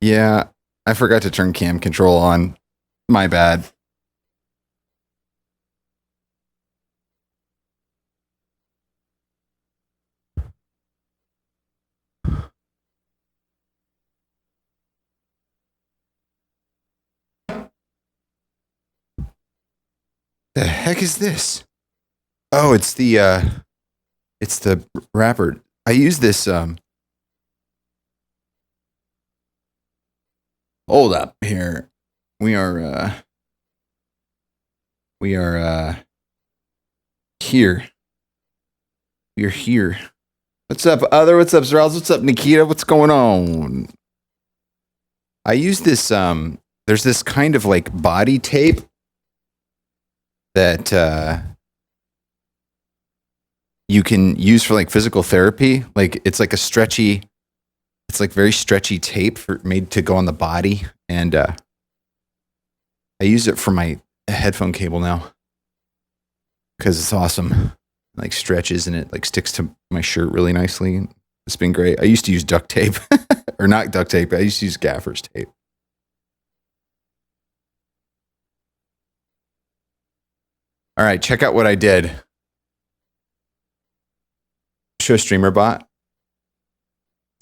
Yeah, I forgot to turn cam control on. My bad. The heck is this? Oh, it's the wrapper. I use this hold up here. We are here. We are here. What's up, Other? What's up, Zerals? What's up, Nikita? What's going on? I use this there's this kind of like body tape that you can use for like physical therapy. Like it's like it's like very stretchy tape made to go on the body, and I use it for my headphone cable now because it's awesome. It, like stretches and it like sticks to my shirt really nicely. It's been great. I used to use duct tape, or not duct tape. I used to use gaffer's tape. All right, check out what I did. Show StreamerBot.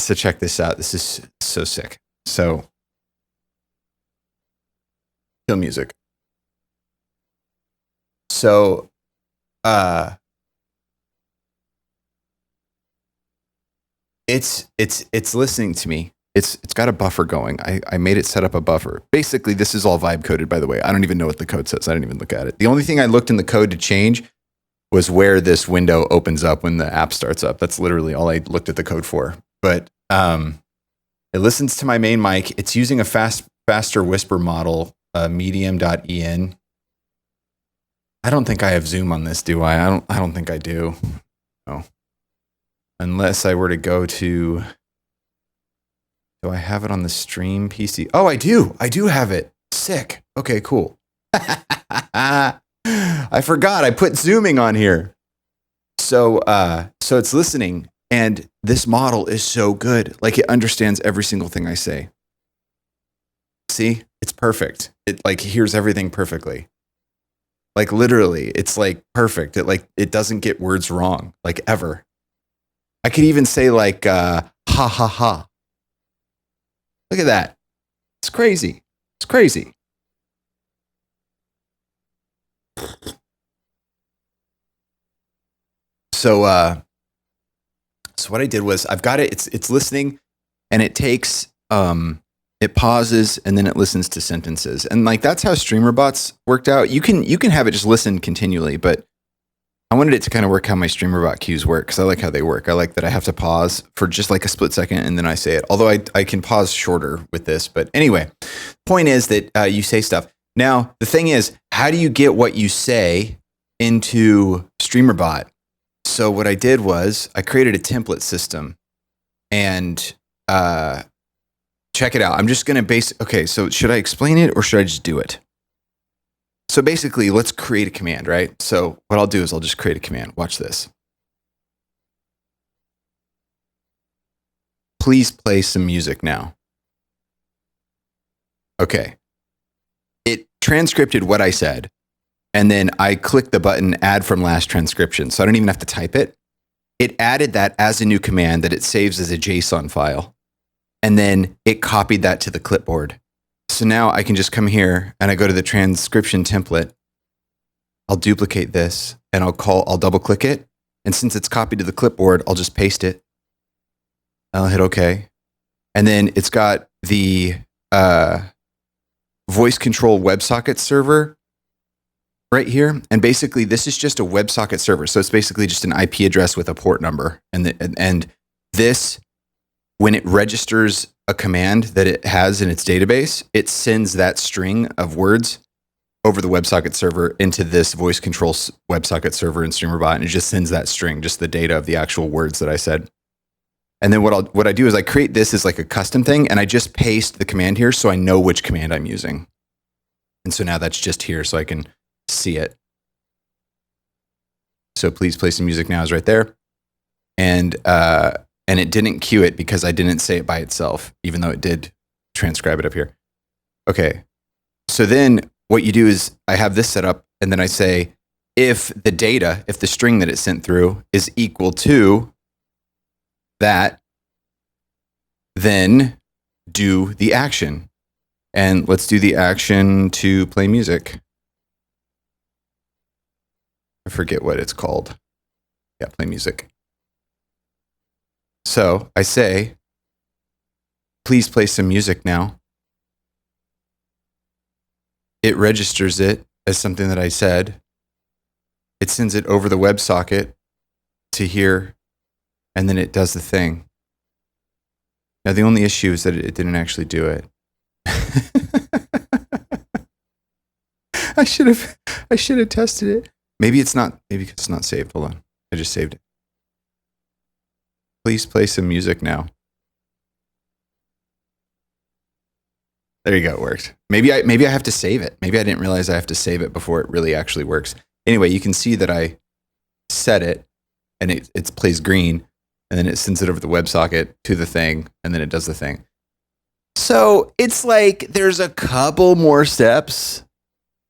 So check this out. This is so sick. So, kill music. So, it's listening to me. It's got a buffer going. I made it set up a buffer. Basically, this is all vibe coded, by the way. I don't even know what the code says. I didn't even look at it. The only thing I looked in the code to change was where this window opens up when the app starts up. That's literally all I looked at the code for. But it listens to my main mic. It's using a faster whisper model, medium.en. I don't think I have Zoom on this, do I? I don't think I do. No. Unless I were to go to, do I have it on the stream PC? Oh, I do. I do have it. Sick. Okay, cool. I forgot. I put zooming on here. So it's listening, and this model is so good. Like it understands every single thing I say. See? It's perfect. It like hears everything perfectly. Like literally, it's like perfect. It doesn't get words wrong, like ever. I could even say like ha ha ha. Look at that. It's crazy. It's crazy. So what I did was I've got it, it's listening, and it takes it pauses and then it listens to sentences. And like that's how StreamerBot's worked out. You can have it just listen continually, but I wanted it to kind of work how my StreamerBot cues work, because I like how they work. I like that I have to pause for just like a split second and then I say it. Although I can pause shorter with this. But anyway, point is that you say stuff. Now, the thing is, how do you get what you say into StreamerBot? So what I did was I created a template system, and check it out. I'm just going to okay, so should I explain it or should I just do it? So basically, let's create a command, right? So what I'll do is I'll just create a command. Watch this. Please play some music now. Okay. It transcripted what I said, and then I clicked the button add from last transcription. So I don't even have to type it. It added that as a new command that it saves as a JSON file. And then it copied that to the clipboard. So now I can just come here and I go to the transcription template. I'll duplicate this and I'll double click it. And since it's copied to the clipboard, I'll just paste it. I'll hit OK. And then it's got the voice control WebSocket server right here. And basically this is just a WebSocket server. So it's basically just an IP address with a port number. And this, when it registers a command that it has in its database, it sends that string of words over the WebSocket server into this voice control WebSocket server in StreamerBot, and it just sends that string, just the data of the actual words that I said. And then what I do is I create this as like a custom thing, and I just paste the command here so I know which command I'm using. And so now that's just here so I can see it. So please play some music now is right there. And it didn't cue it because I didn't say it by itself, even though it did transcribe it up here. Okay. So then what you do is I have this set up, and then I say, if the string that it sent through is equal to that, then do the action. And let's do the action to play music. I forget what it's called. Yeah, play music. So I say, please play some music now. It registers it as something that I said. It sends it over the WebSocket to here, and then it does the thing. Now, the only issue is that it didn't actually do it. I should have tested it. Maybe it's not saved. Hold on. I just saved it. Please play some music now. There you go. It worked. Maybe I have to save it. Maybe I didn't realize I have to save it before it really actually works. Anyway, you can see that I set it, and it plays green, and then it sends it over the WebSocket to the thing, and then it does the thing. So it's like there's a couple more steps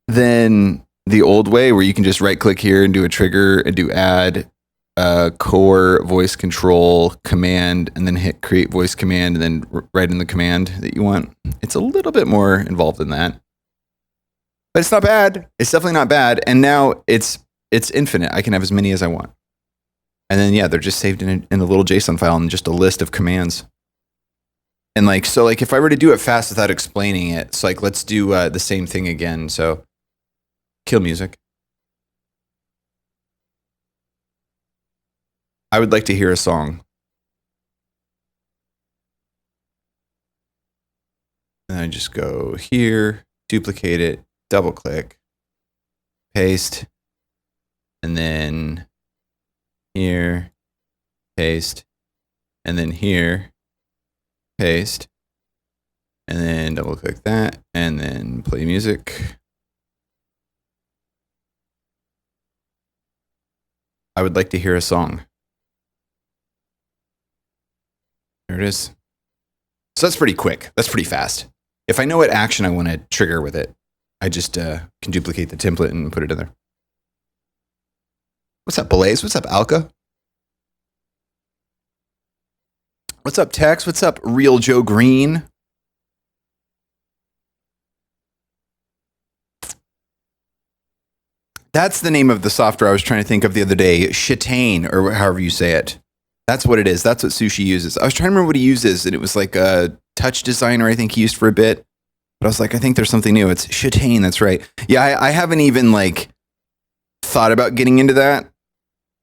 than the old way, where you can just right click here and do a trigger and do add core voice control command, and then hit create voice command, and then write in the command that you want. It's a little bit more involved than that, but it's not bad. It's definitely not bad. And now it's infinite. I can have as many as I want. And then, yeah, they're just saved in a little JSON file and just a list of commands. And so if I were to do it fast without explaining it, it's like, let's do the same thing again. So kill music. I would like to hear a song. And I just go here, duplicate it, double click, paste, and then here, paste, and then here, paste, and then double click that, and then play music. I would like to hear a song. There it is. So that's pretty quick. That's pretty fast. If I know what action I want to trigger with it, I just can duplicate the template and put it in there. What's up, Blaze? What's up, Alka? What's up, Tex? What's up, Real Joe Green? That's the name of the software I was trying to think of the other day. Chitane, or however you say it. That's what it is. That's what Sushi uses. I was trying to remember what he uses, and it was like a Touch Designer I think he used for a bit. But I was like, I think there's something new. It's Chitane, that's right. Yeah, I haven't even thought about getting into that,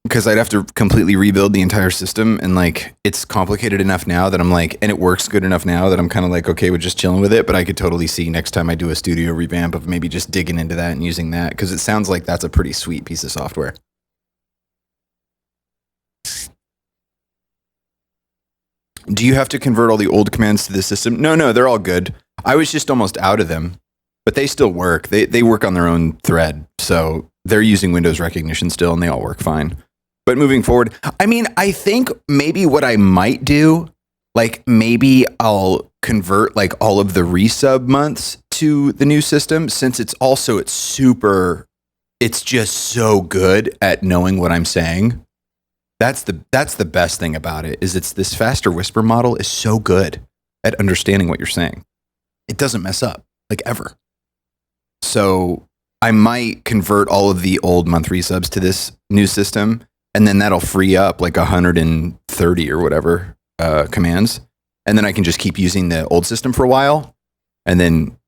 because I'd have to completely rebuild the entire system, and it's complicated enough now that I'm and it works good enough now that I'm kind of okay with just chilling with it. But I could totally see next time I do a studio revamp of maybe just digging into that and using that, because it sounds like that's a pretty sweet piece of software. Do you have to convert all the old commands to the system? No, they're all good. I was just almost out of them, but they still work. They work on their own thread, so they're using Windows recognition still, and they all work fine. But moving forward, I think maybe what I might do, maybe I'll convert all of the resub months to the new system, since it's just so good at knowing what I'm saying. That's the best thing about it, is it's this faster whisper model is so good at understanding what you're saying. It doesn't mess up, ever. So I might convert all of the old month resubs to this new system, and then that'll free up 130 or whatever commands. And then I can just keep using the old system for a while, and then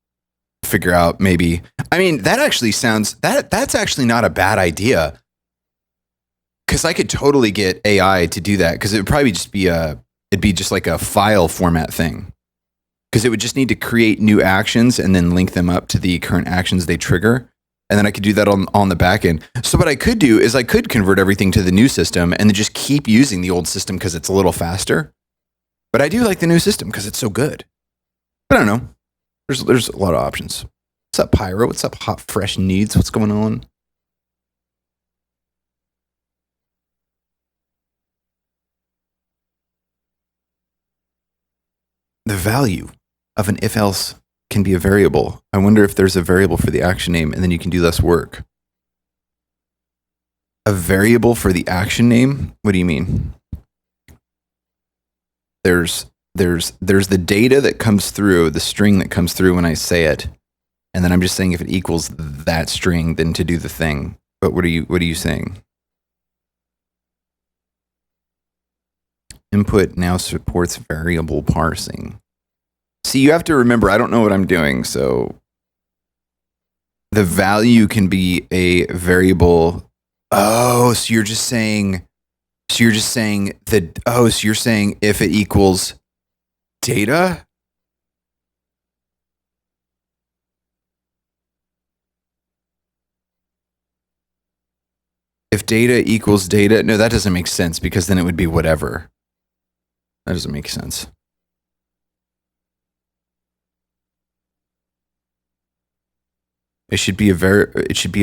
figure out maybe, that actually that's actually not a bad idea. Because I could totally get AI to do that, because it would probably just be it'd be just like a file format thing. Because it would just need to create new actions and then link them up to the current actions they trigger. And then I could do that on the back end. So what I could do is I could convert everything to the new system and then just keep using the old system because it's a little faster. But I do like the new system because it's so good. But I don't know. There's a lot of options. What's up, Pyro? What's up, Hot Fresh Needs? What's going on? The value. of an if else can be a variable. I wonder if there's a variable for the action name and then you can do less work. A variable for the action name? What do you mean? There's the data that comes through, the string that comes through when I say it, and then I'm just saying if it equals that string, then to do the thing. But what are you saying? Input now supports variable parsing. See, you have to remember, I don't know what I'm doing, so the value can be a variable. Oh, so you're just saying that, so you're saying if it equals data? If data equals data, no, that doesn't make sense because then it would be whatever. That doesn't make sense. It should be a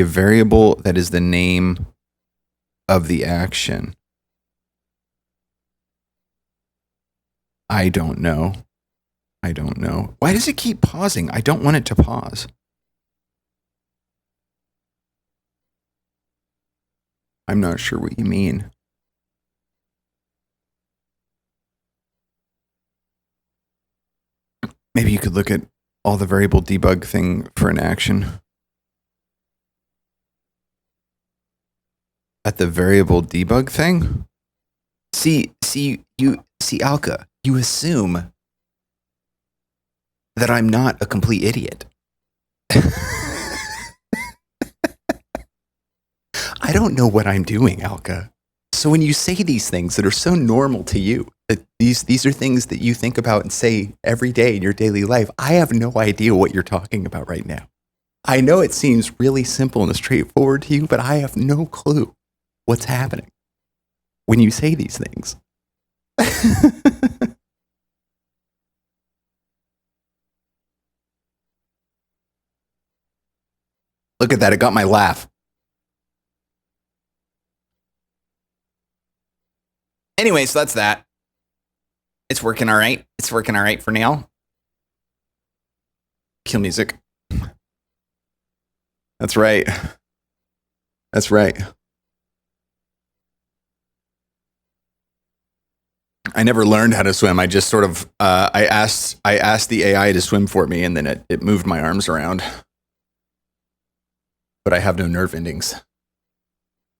variable that is the name of the action. I don't know. Why does it keep pausing? I don't want it to pause. I'm not sure what you mean. Maybe you could look at all the variable debug thing for an action. At the variable debug thing? See, Alka, you assume that I'm not a complete idiot. I don't know what I'm doing, Alka. So when you say these things that are so normal to you, that these are things that you think about and say every day in your daily life, I have no idea what you're talking about right now. I know it seems really simple and straightforward to you, but I have no clue what's happening when you say these things. Look at that. It got my laugh. Anyway, so that's that. It's working all right. It's working all right for now. Kill music. That's right. That's right. I never learned how to swim. I just sort of I asked the AI to swim for me, and then it moved my arms around. But I have no nerve endings.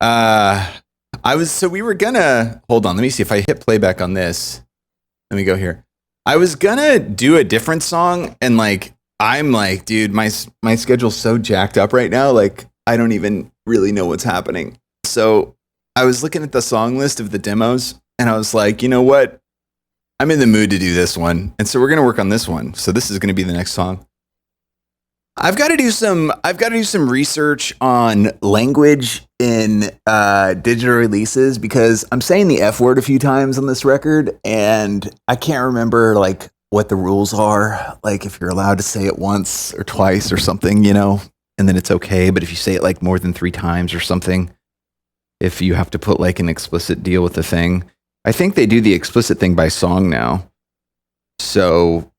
We were gonna hold on. Let me see if I hit playback on this. Let me go here. I was gonna do a different song, and I'm like, dude, my schedule's so jacked up right now. Like, I don't even really know what's happening. So I was looking at the song list of the demos, and I was like, you know what? I'm in the mood to do this one, and so we're gonna work on this one. So this is gonna be the next song. I've got to do some research on language in digital releases because I'm saying the F word a few times on this record, and I can't remember what the rules are. Like if you're allowed to say it once or twice or something, and then it's okay. But if you say it more than 3 times or something, if you have to put an explicit deal with the thing, I think they do the explicit thing by song now. So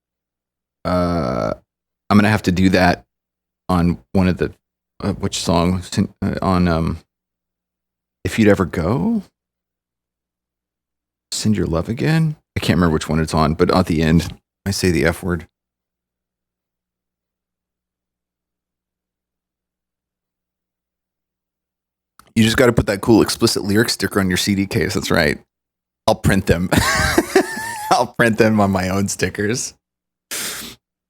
I'm gonna have to do that on one of the which song on If You'd Ever Go, Send Your Love Again. I can't remember which one it's on, but at the end I say the F word. You just got to put that cool explicit lyric sticker on your CD case. That's right. I'll print them. I'll print them on my own stickers.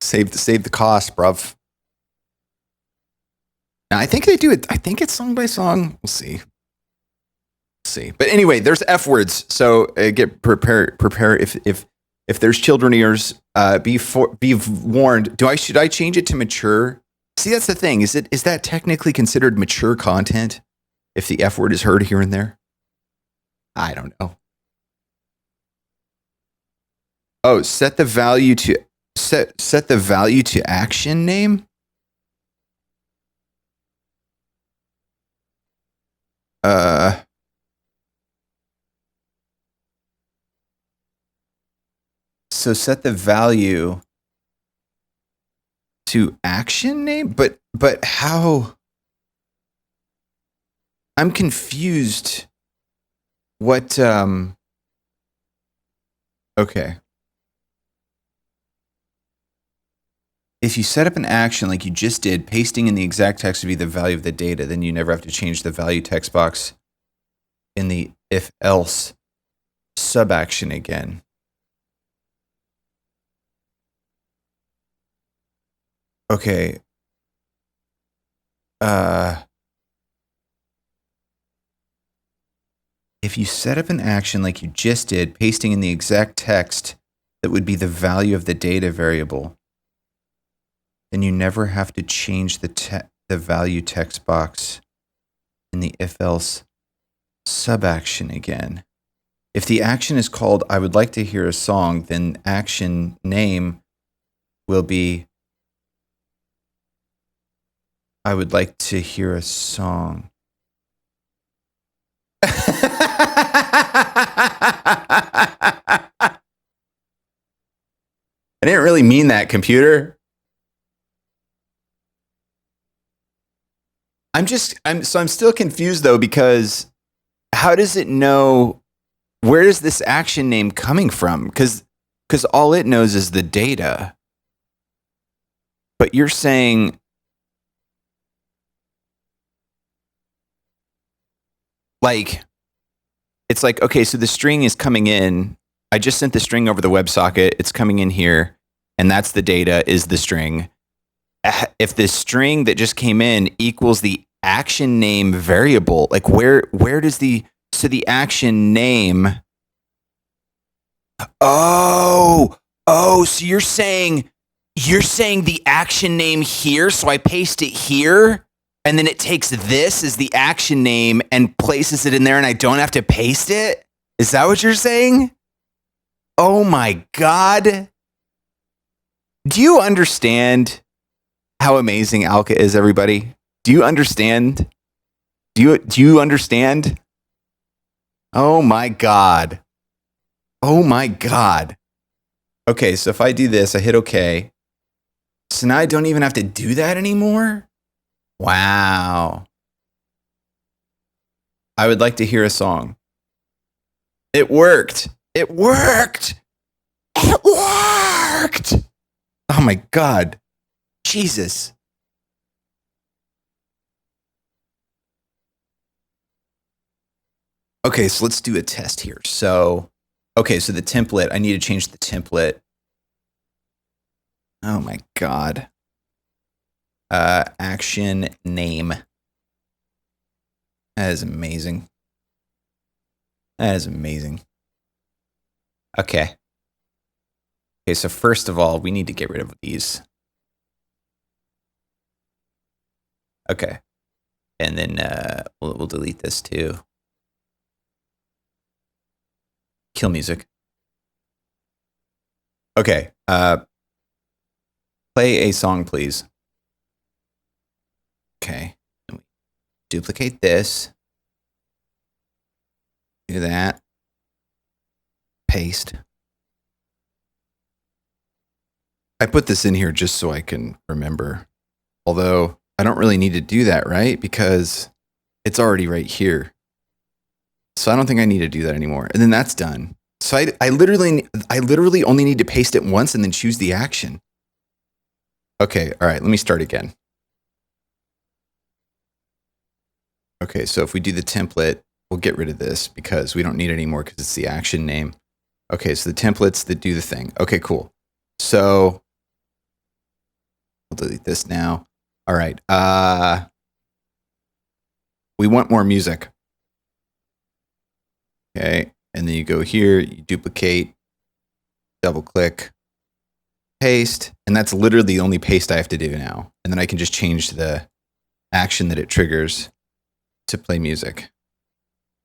Save the cost, bruv. Now, I think they do it. I think it's song by song. We'll see. But anyway, there's F words. So get prepare. If there's children ears, be warned. Should I change it to mature? See, that's the thing. Is that technically considered mature content if the F word is heard here and there? I don't know. Oh, set the value to action name. So set the value to action name, but how? I'm confused. What? Okay. If you set up an action like you just did, pasting in the exact text would be the value of the data. Then you never have to change the value text box in the if else sub action again. Okay. If you set up an action like you just did, pasting in the exact text that would be the value of the data variable, then you never have to change the value text box in the if else sub action again. If the action is called I would like to hear a song, then action name will be I would like to hear a song. I didn't really mean that, computer. I'm still confused though, because how does it know, where is this action name coming from? Because all it knows is the data. But you're saying like, it's like, okay, so the string is coming in. I just sent the string over the WebSocket. It's coming in here, and that's the data is the string. If the string that just came in equals the action name variable, like where does the action name? Oh, so you're saying the action name here, so I paste it here, and then it takes this as the action name and places it in there, and I don't have to paste it? Is that what you're saying? Oh my God. Do you understand how amazing Alka is, everybody? Do you understand? Do you understand? Oh my God. Oh my God. Okay, so if I do this, I hit OK. So now I don't even have to do that anymore? Wow. I would like to hear a song. It worked. It worked. It worked. Oh my God. Jesus. Okay, so let's do a test here. So, okay, so the template, I need to change the template. Oh my God. Action name. That is amazing. That is amazing. Okay. Okay, so first of all, we need to get rid of these. Okay. And then we'll delete this too. Kill music. Okay. Play a song, please. Okay. Duplicate this. Do that. Paste. I put this in here just so I can remember. Although I don't really need to do that, right? Because it's already right here. So I don't think I need to do that anymore. And then that's done. So I literally only need to paste it once and then choose the action. Okay, all right, let me start again. Okay, so if we do the template, we'll get rid of this because we don't need it anymore because it's the action name. Okay, so the templates that do the thing. Okay, cool. So we'll delete this now. All right. We want more music. Okay, and then you go here, you duplicate, double click, paste, and that's literally the only paste I have to do now. And then I can just change the action that it triggers to play music.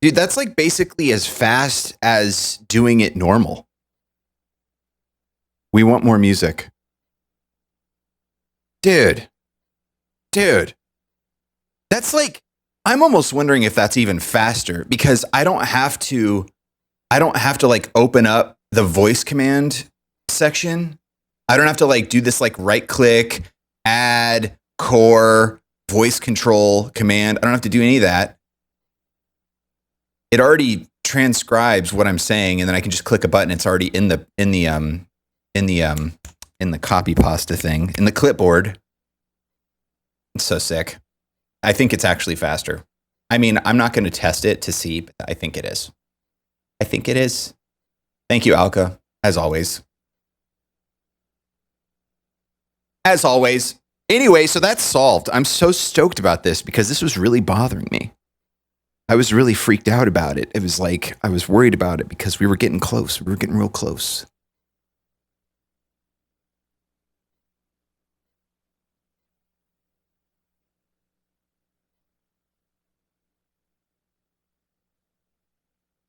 Dude, that's like basically as fast as doing it normal. We want more music. Dude, that's like, I'm almost wondering if that's even faster because I don't have to like open up the voice command section. I don't have to like do this like right click, add, core, voice control, command. I don't have to do any of that. It already transcribes what I'm saying, and then I can just click a button. It's already in the copy pasta thing in the clipboard. It's so sick. I think it's actually faster. I mean, I'm not going to test it to see, but I think it is. I think it is. Thank you, Alka, as always. As always. Anyway, so that's solved. I'm so stoked about this because this was really bothering me. I was really freaked out about it. It was like I was worried about it because we were getting close. We were getting real close.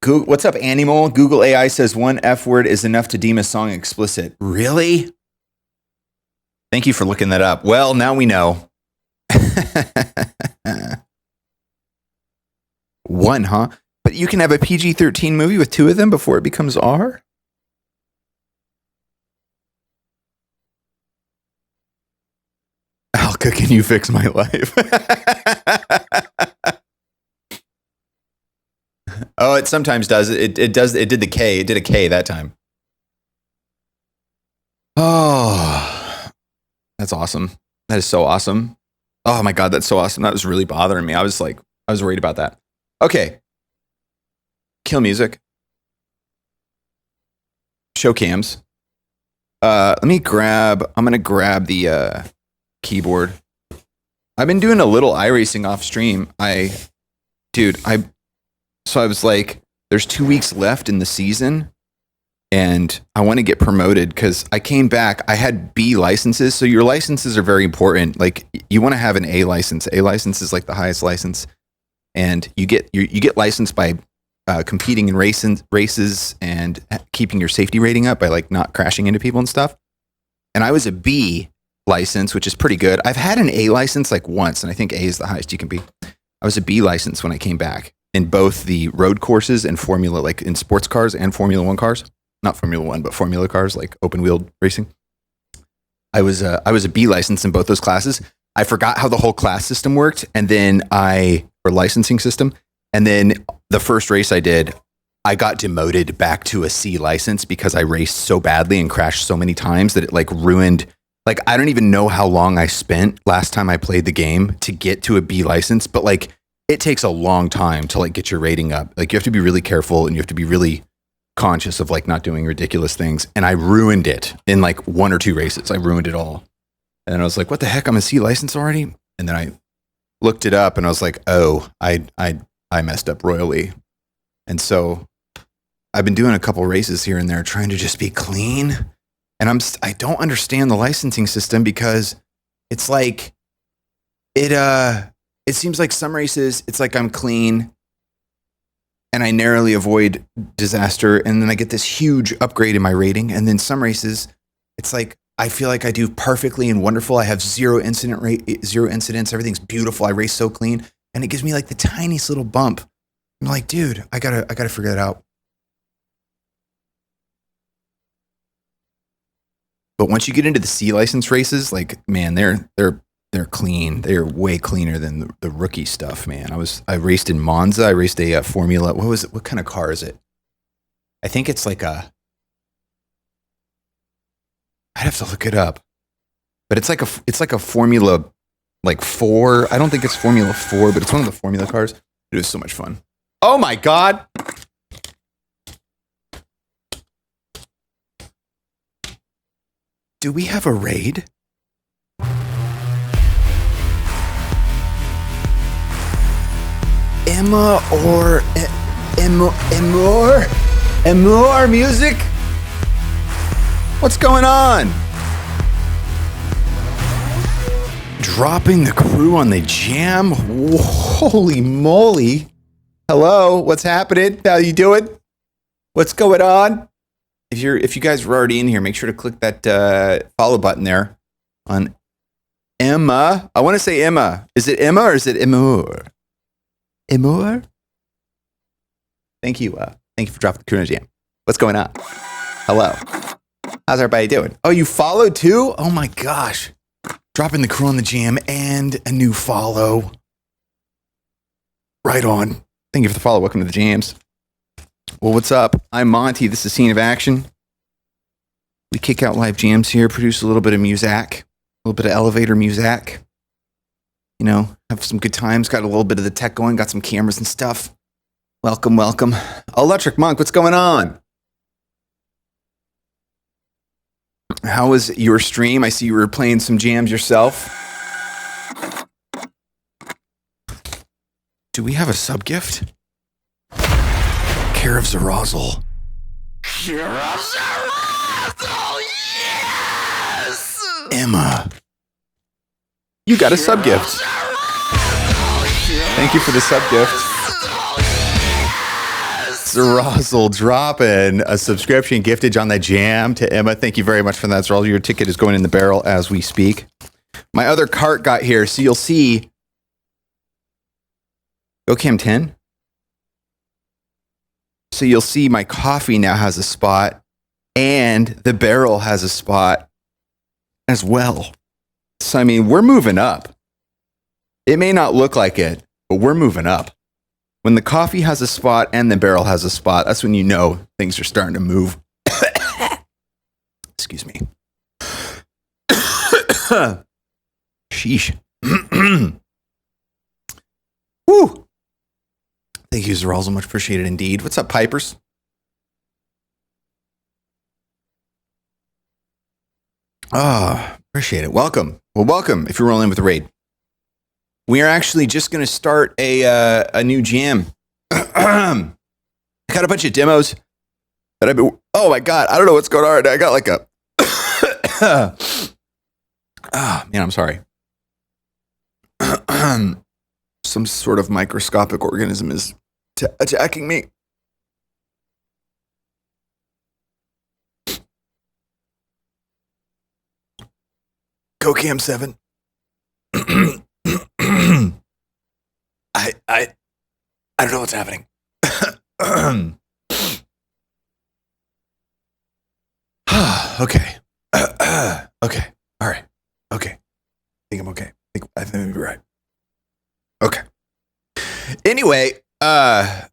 Google, what's up, Animal? Google AI says one F word is enough to deem a song explicit. Really? Thank you for looking that up. Well, now we know. One, huh? But you can have a PG-13 movie with two of them before it becomes R? Alka, can you fix my life? Oh, it sometimes does. It does. It did the K. It did a K that time. Oh, that's awesome. That is so awesome. Oh my God, that's so awesome. That was really bothering me. I was worried about that. Okay. Kill music. Show cams. I'm going to grab the keyboard. I've been doing a little iRacing off stream. So I was like, there's 2 weeks left in the season and I want to get promoted because I came back. I had B licenses. So your licenses are very important. Like you want to have an A license. A license is like the highest license. And you get licensed by competing in races and keeping your safety rating up by like not crashing into people and stuff. And I was a B license, which is pretty good. I've had an A license like once, and I think A is the highest you can be. I was a B license when I came back in both the road courses and Formula, like in sports cars and Formula One cars. Not Formula One, but Formula cars, like open wheeled racing. I was a B license in both those classes. I forgot how the whole class system worked, and then or licensing system. And then the first race I did, I got demoted back to a C license because I raced so badly and crashed so many times that it like ruined. Like I don't even know how long I spent last time I played the game to get to a B license, but like it takes a long time to like get your rating up. Like you have to be really careful and you have to be really conscious of like not doing ridiculous things. And I ruined it in like 1 or 2 races. I ruined it all. And then I was like, what the heck? I'm a C license already? And then I looked it up and I was like, oh, I messed up royally. And so I've been doing a couple races here and there trying to just be clean. And I don't understand the licensing system because it's like it seems like some races it's like I'm clean and I narrowly avoid disaster and then I get this huge upgrade in my rating, and then some races it's like I feel like I do perfectly and wonderful. I have zero incidents, everything's beautiful. I race so clean and it gives me like the tiniest little bump. I'm like, dude, I gotta figure that out. But once you get into the C license races, like, man, they're clean. They're way cleaner than the rookie stuff, man. I raced in Monza. I raced a Formula. What was it? What kind of car is it? I think it's like I'd have to look it up, but it's like a Formula like 4. I don't think it's Formula 4, but it's one of the Formula cars. It was so much fun. Oh my God. Do we have a raid? Emma or Emor music? What's going on? Dropping the crew on the jam? Holy moly. Hello, what's happening? How you doing? What's going on? If you guys were already in here, make sure to click that follow button there on Emma. I want to say Emma. Is it Emma or is it Emor? Emor? Thank you. Thank you for dropping the crew on the jam. What's going on? Hello. How's everybody doing? Oh, you followed too? Oh my gosh. Dropping the crew on the jam and a new follow. Right on. Thank you for the follow. Welcome to the jams. Well, what's up? I'm Monty. This is Scene of Action. We kick out live jams here, produce a little bit of music, a little bit of elevator music. You know, have some good times. Got a little bit of the tech going. Got some cameras and stuff. Welcome, welcome. Electric Monk, what's going on? How was your stream? I see you were playing some jams yourself. Do we have a sub gift? Care of Zarazal. Care of Zarazal, yes! Emma. You got a sub gift. Thank you for the sub gift. Zarazal dropping a subscription giftage on the jam to Emma. Thank you very much for that, Zarazal. Your ticket is going in the barrel as we speak. My other cart got here, so you'll see. GoCam 10. So you'll see my coffee now has a spot, and the barrel has a spot as well. So, I mean, we're moving up. It may not look like it, but we're moving up. When the coffee has a spot and the barrel has a spot, that's when you know things are starting to move. Excuse me. Sheesh. Woo. Thank you, Zarazal. Much appreciated indeed. What's up, Pipers? Appreciate it. Welcome. Well, welcome if you're rolling with the raid. We are actually just going to start a new jam. I got a bunch of demos that I've been. Oh my god, I don't know what's going on. I got like a. Man, I'm sorry. Some sort of microscopic organism is attacking me. GoCam 7. I don't know what's happening. Okay. Okay. All right. Okay. I think I'm okay. I think I'm right. Okay. Anyway, we're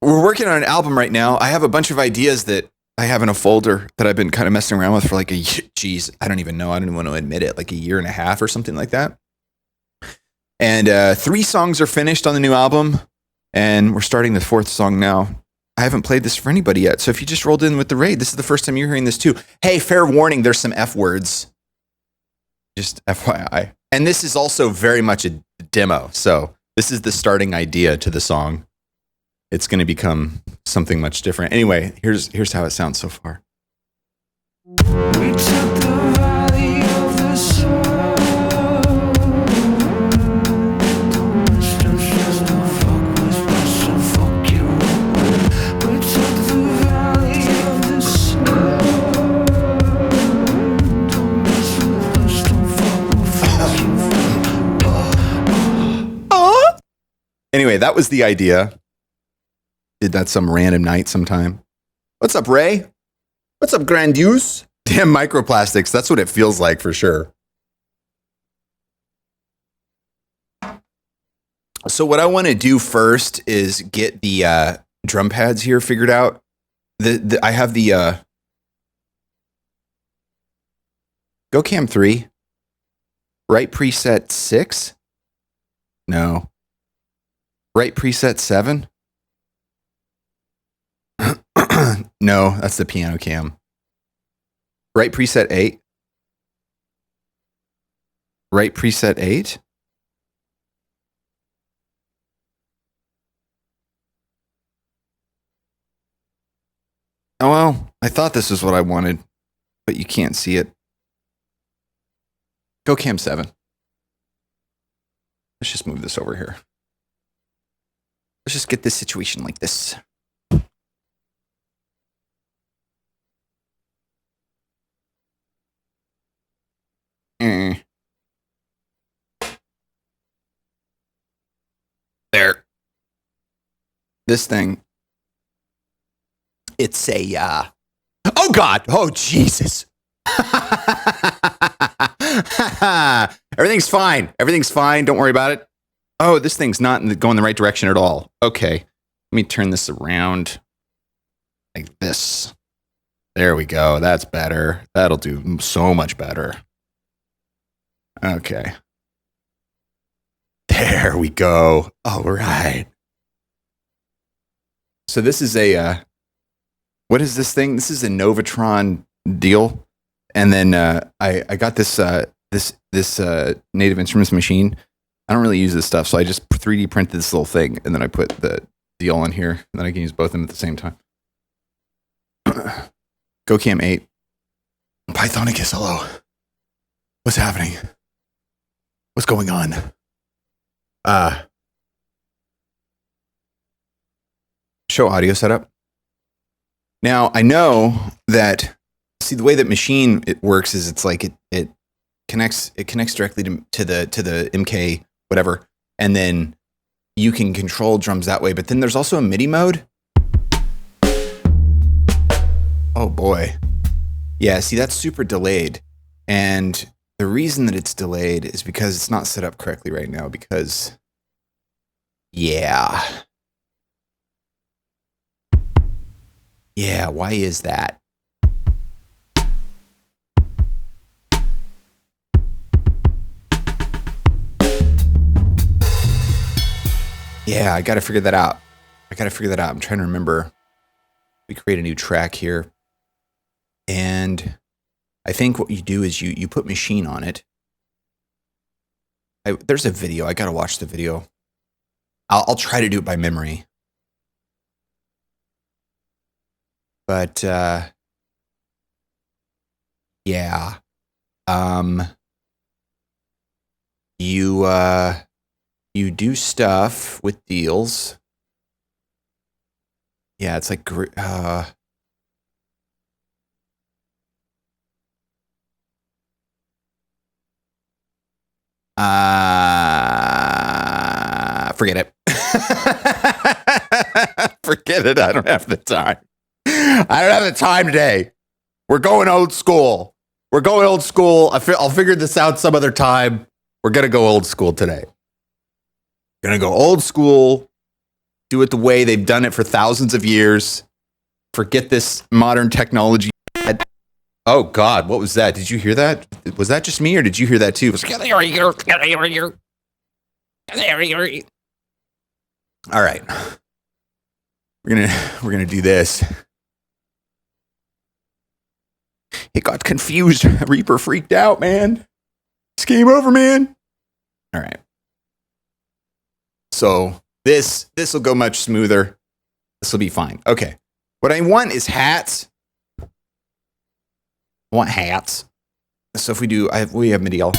working on an album right now. I have a bunch of ideas that I have in a folder that I've been kind of messing around with for like I don't even know. I don't even want to admit it, like a year and a half or something like that. And 3 songs are finished on the new album, and we're starting the 4th song now. I haven't played this for anybody yet, so if you just rolled in with the raid, this is the first time you're hearing this too. Hey, fair warning, there's some F words. Just FYI. And this is also very much a demo, so this is the starting idea to the song. It's going to become something much different. Anyway, here's how it sounds so far. We took the valley of the soul. Anyway, that was the idea. Did that some random night sometime. What's up, Ray? What's up, Grandiose? Damn microplastics. That's what it feels like for sure. So what I want to do first is get the drum pads here figured out. I have the GoCam 3. Right preset 6? No. Right preset 7? No, that's the piano cam. Right preset 8? Right preset 8? Oh well, I thought this is what I wanted, but you can't see it. GoCam 7. Let's just move this over here. Let's just get this situation like this. There. This thing. It's a, oh God. Oh, Jesus. Everything's fine. Everything's fine. Don't worry about it. Oh, this thing's not going the right direction at all. Okay. Let me turn this around like this. There we go. That's better. That'll do so much better. Okay. There we go. All right. So this is what is this thing? This is a Novatron deal. And then I got this Native Instruments machine. I don't really use this stuff, so I just 3D printed this little thing, and then I put the deal on here, and then I can use both of them at the same time. GoCam 8. Pythonicus, hello. What's happening? What's going on? Show audio setup. Now, I know that, see, the way that machine it works is it's like it connects directly to the MK whatever, and then you can control drums that way. But then there's also a MIDI mode. Oh boy. Yeah, see, that's super delayed. And the reason that it's delayed is because it's not set up correctly right now, because yeah, why is that? Yeah, I got to figure that out. I'm trying to remember. We create a new track here. And I think what you do is you put machine on it. There's a video. I got to watch the video. I'll try to do it by memory. But yeah. You do stuff with deals. Yeah, it's like forget it. Forget it. I don't have the time. I don't have the time today. We're going old school. I'll figure this out some other time. We're going to go old school today. Going to go old school. Do it the way they've done it for thousands of years. Forget this modern technology. Oh, God. What was that? Did you hear that? Was that just me, or did you hear that too? It was like, all right. We're gonna do this. It got confused. Reaper freaked out, man. It's game over, man. All right. So this will go much smoother. This will be fine. Okay. What I want is hats. I want hats. So if we have MIDI, I'll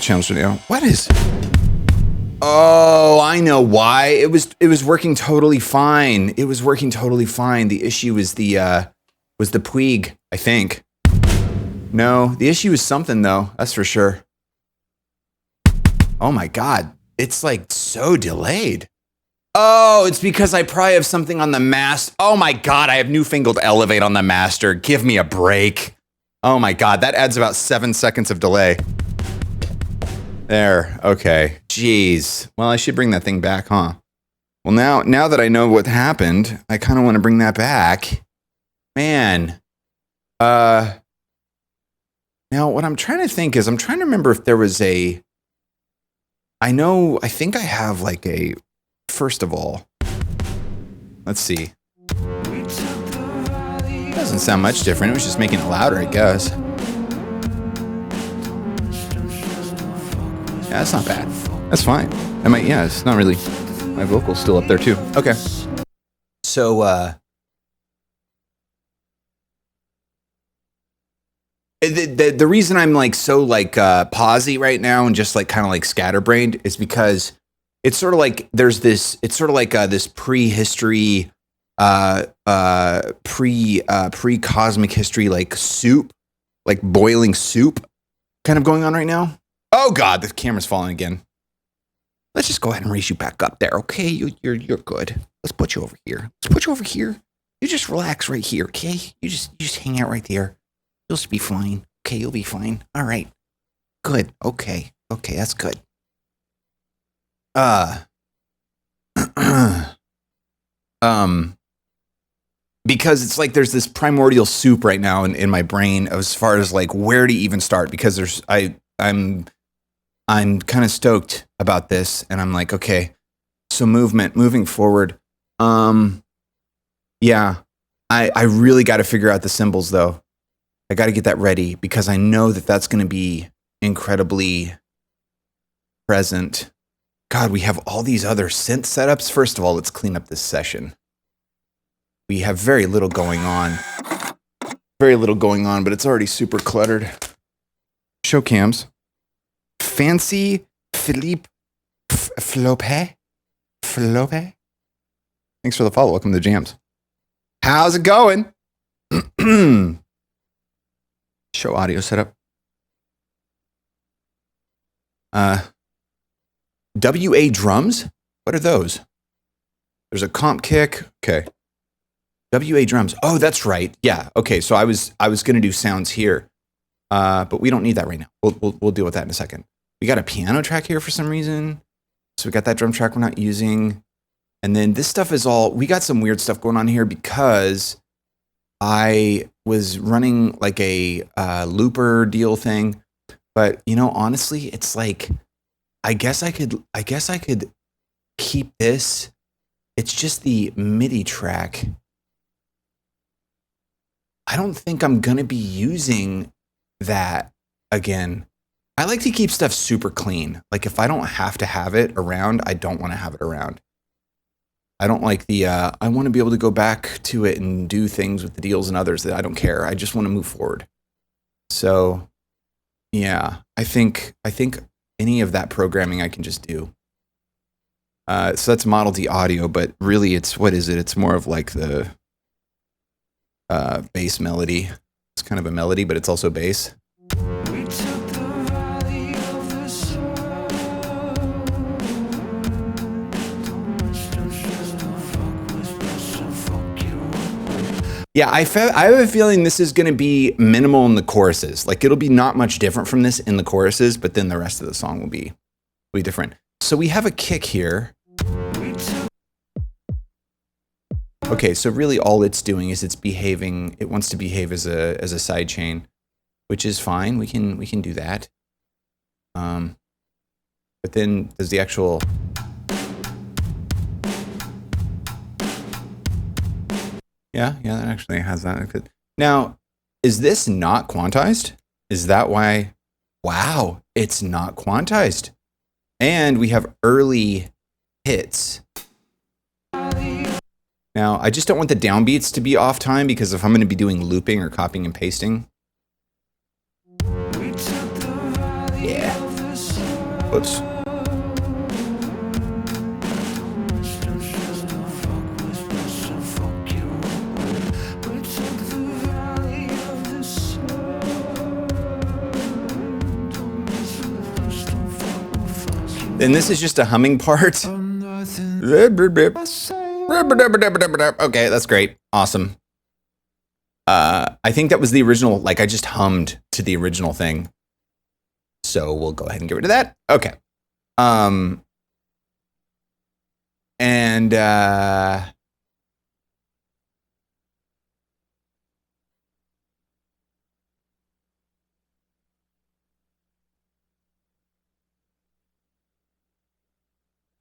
challenge it now. What is? Oh, I know why. It was working totally fine. The issue was the Puig, I think. No, the issue is something though. That's for sure. Oh my God. It's like so delayed. Oh, it's because I probably have something on the master. Oh my God, I have newfangled Elevate on the master. Give me a break. Oh my God, that adds about 7 seconds of delay. There, okay. Jeez. Well, I should bring that thing back, huh? Well, now that I know what happened, I kind of want to bring that back. Man. Now what I'm trying to think is, I'm trying to remember if there was I think I have like first of all, let's see. Doesn't sound much different. It was just making it louder, I guess. Yeah, that's not bad. That's fine. It's not really, my vocal's still up there too. Okay. So, the reason I'm like so like pausey right now and just like kind of like scatterbrained is because it's sort of like there's this, it's sort of like this prehistory, pre-cosmic history, like soup, like boiling soup kind of going on right now. Oh God, the camera's falling again. Let's just go ahead and raise you back up there, okay? You're good. Let's put you over here. You just relax right here, okay? You just hang out right there. You'll be fine. Okay, you'll be fine. All right. Good. Okay. Okay, that's good. Uh because it's like there's this primordial soup right now in my brain as far as like where to even start, because I'm kind of stoked about this, and I'm like, okay, so moving forward. Yeah. I really got to figure out the cymbals though. I got to get that ready because I know that that's going to be incredibly present. God, we have all these other synth setups. First of all, let's clean up this session. We have very little going on. Very little going on, but it's already super cluttered. Show cams. Fancy Philippe Flope? Flope? Thanks for the follow. Welcome to the jams. How's it going? Show audio setup. WA drums? What are those? There's a comp kick. Okay. WA drums. Oh, that's right. Yeah. Okay. So I was going to do sounds here, but we don't need that right now. We'll deal with that in a second. We got a piano track here for some reason. So we got that drum track we're not using. And then this stuff is all, we got some weird stuff going on here because I was running like a looper deal thing. But, you know, honestly, it's like, I guess I could keep this. It's just the MIDI track. I don't think I'm going to be using that again. I like to keep stuff super clean. Like if I don't have to have it around, I don't want to have it around. I don't like the, I want to be able to go back to it and do things with the deals and others that I don't care. I just want to move forward. So yeah, I think any of that programming I can just do. So that's Model D audio, but really it's, what is it? It's more of like the bass melody. It's kind of a melody, but it's also bass. Yeah, I have a feeling this is going to be minimal in the choruses. Like it'll be not much different from this in the choruses, but then the rest of the song will be different. So we have a kick here. Okay, so really all it's doing is it's behaving. It wants to behave as a side chain, which is fine. We can do that. But then there's the actual. Yeah, that actually has that. Now, is this not quantized? Is that why? Wow, it's not quantized. And we have early hits. Now, I just don't want the downbeats to be off time because if I'm going to be doing looping or copying and pasting. Yeah. Whoops. And this is just a humming part. Okay, that's great. Awesome. I think that was the original, like I just hummed to the original thing. So we'll go ahead and get rid of that. Okay.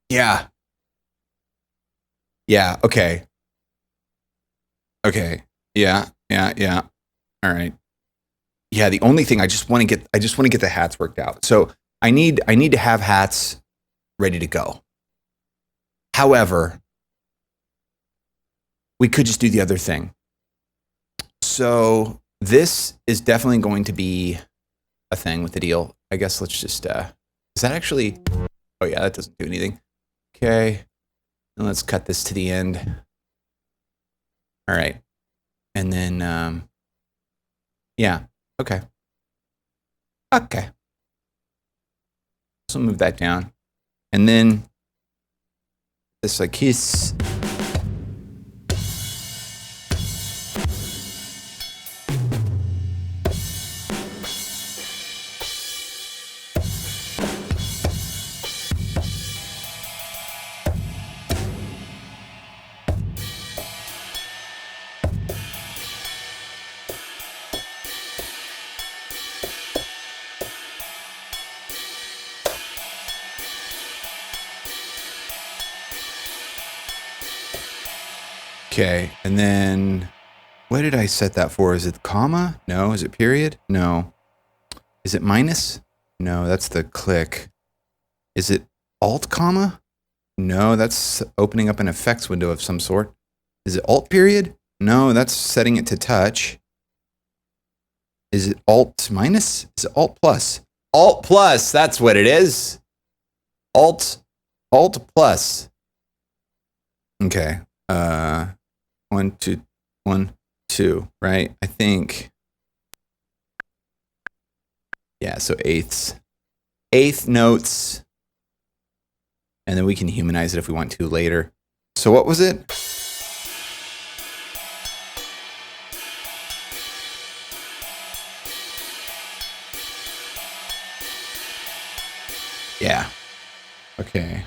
Yeah. Yeah, okay. Okay. Yeah. All right. Yeah, the only thing I just want to get the hats worked out. So I need to have hats ready to go. However, we could just do the other thing. So this is definitely going to be a thing with the deal. I guess let's just is that actually, oh yeah, that doesn't do anything. Okay. And let's cut this to the end. All right. And then yeah. Okay. So move that down. And then this like kiss. Okay, and then what did I set that for? Is it comma? No. Is it period? No. Is it minus? No, that's the click. Is it alt comma? No, that's opening up an effects window of some sort. Is it alt period? No, that's setting it to touch. Is it alt minus? Is it alt plus? Alt plus, that's what it is. Alt plus. Okay. 1, 2, 1, 2, right? I think. Yeah, so eighths. Eighth notes. And then we can humanize it if we want to later. So what was it? Yeah. Okay.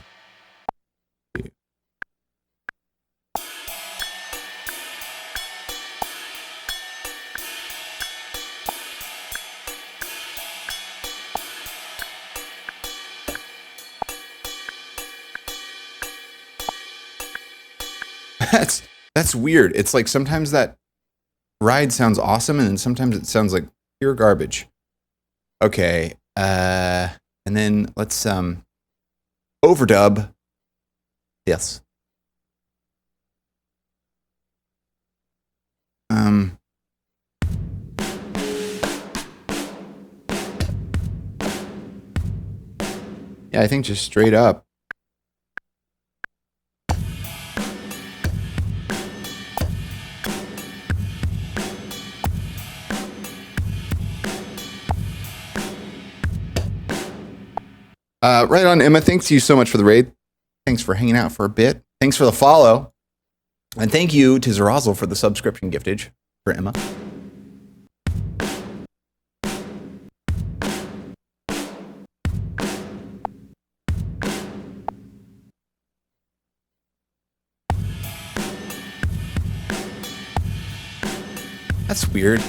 That's weird. It's like sometimes that ride sounds awesome and then sometimes it sounds like pure garbage. Okay. And then let's overdub. Yes. Yeah, I think just straight up. Right on, Emma. Thanks you so much for the raid. Thanks for hanging out for a bit. Thanks for the follow. And thank you to Zerazzle for the subscription giftage for Emma. That's weird.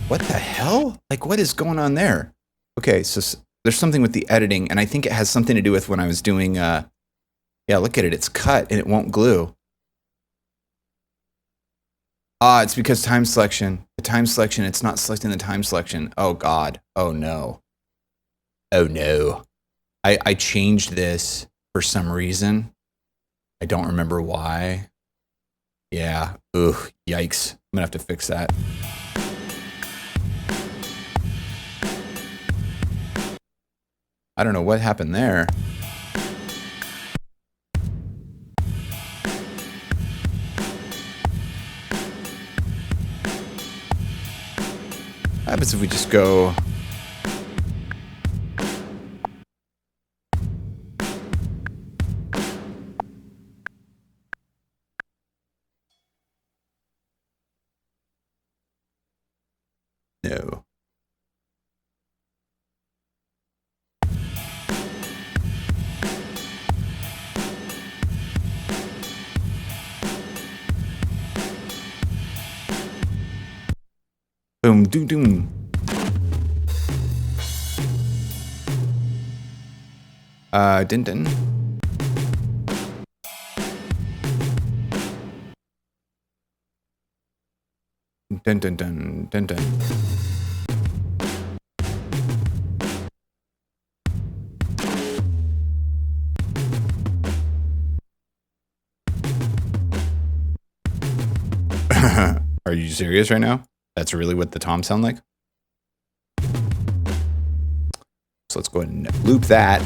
What the hell? Like, what is going on there? Okay, so there's something with the editing, and I think it has something to do with when I was doing, yeah, look at it. It's cut, and it won't glue. Ah, it's because time selection. The time selection, it's not selecting the time selection. Oh, God. Oh, no. Oh, no. I changed this for some reason. I don't remember why. Yeah. Ugh, yikes. I'm going to have to fix that. I don't know what happened there. What happens if we just go... No. Boom, doom, doom. Din din. Dun dun dun dun dun. Are you serious right now? That's really what the toms sound like? So let's go ahead and loop that.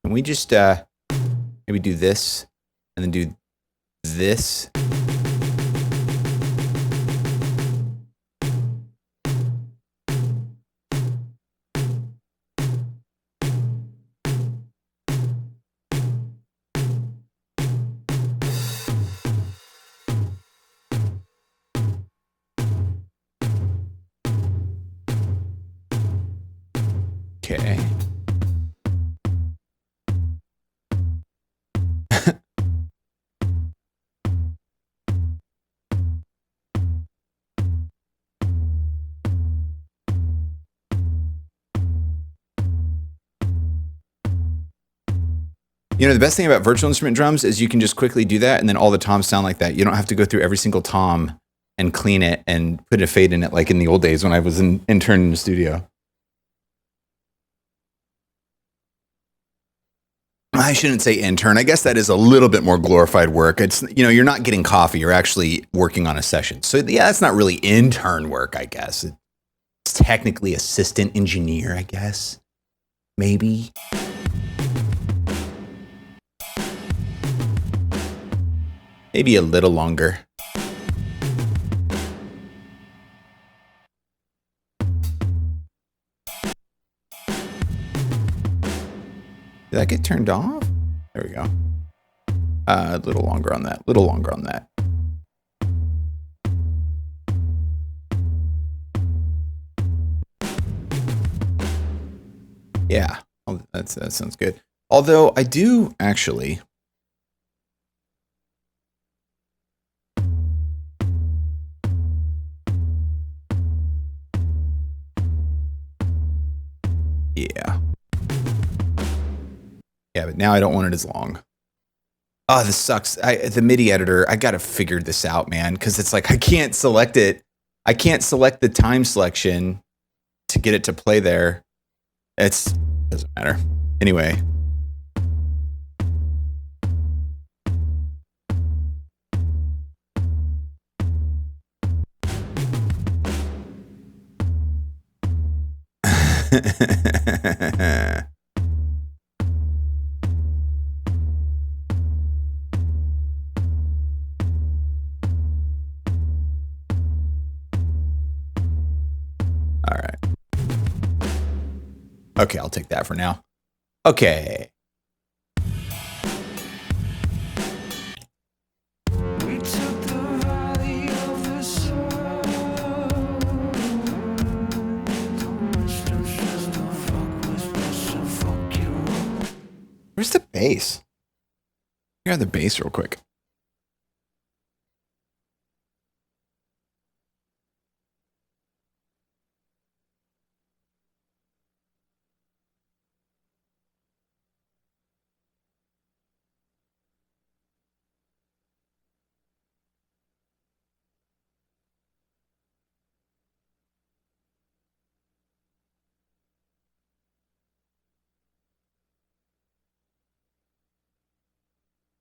Can we just maybe do this and then do this? Okay. You know, the best thing about virtual instrument drums is you can just quickly do that, and then all the toms sound like that. You don't have to go through every single tom and clean it and put a fade in it like in the old days when I was an intern in the studio. I shouldn't say intern. I guess that is a little bit more glorified work. It's, you know, you're not getting coffee. You're actually working on a session. So yeah, it's not really intern work, I guess. It's technically assistant engineer, I guess. Maybe. Maybe a little longer. Did that get turned off? There we go. A little longer on that. Little longer on that. Yeah, that sounds good. Although I do actually. Yeah. Yeah, but now I don't want it as long. Oh, this sucks. The MIDI editor, I got to figure this out, man, because it's like I can't select it. I can't select the time selection to get it to play there. It doesn't matter. Anyway. All right. Okay, I'll take that for now. Okay. Where's the bass? Hear the bass real quick.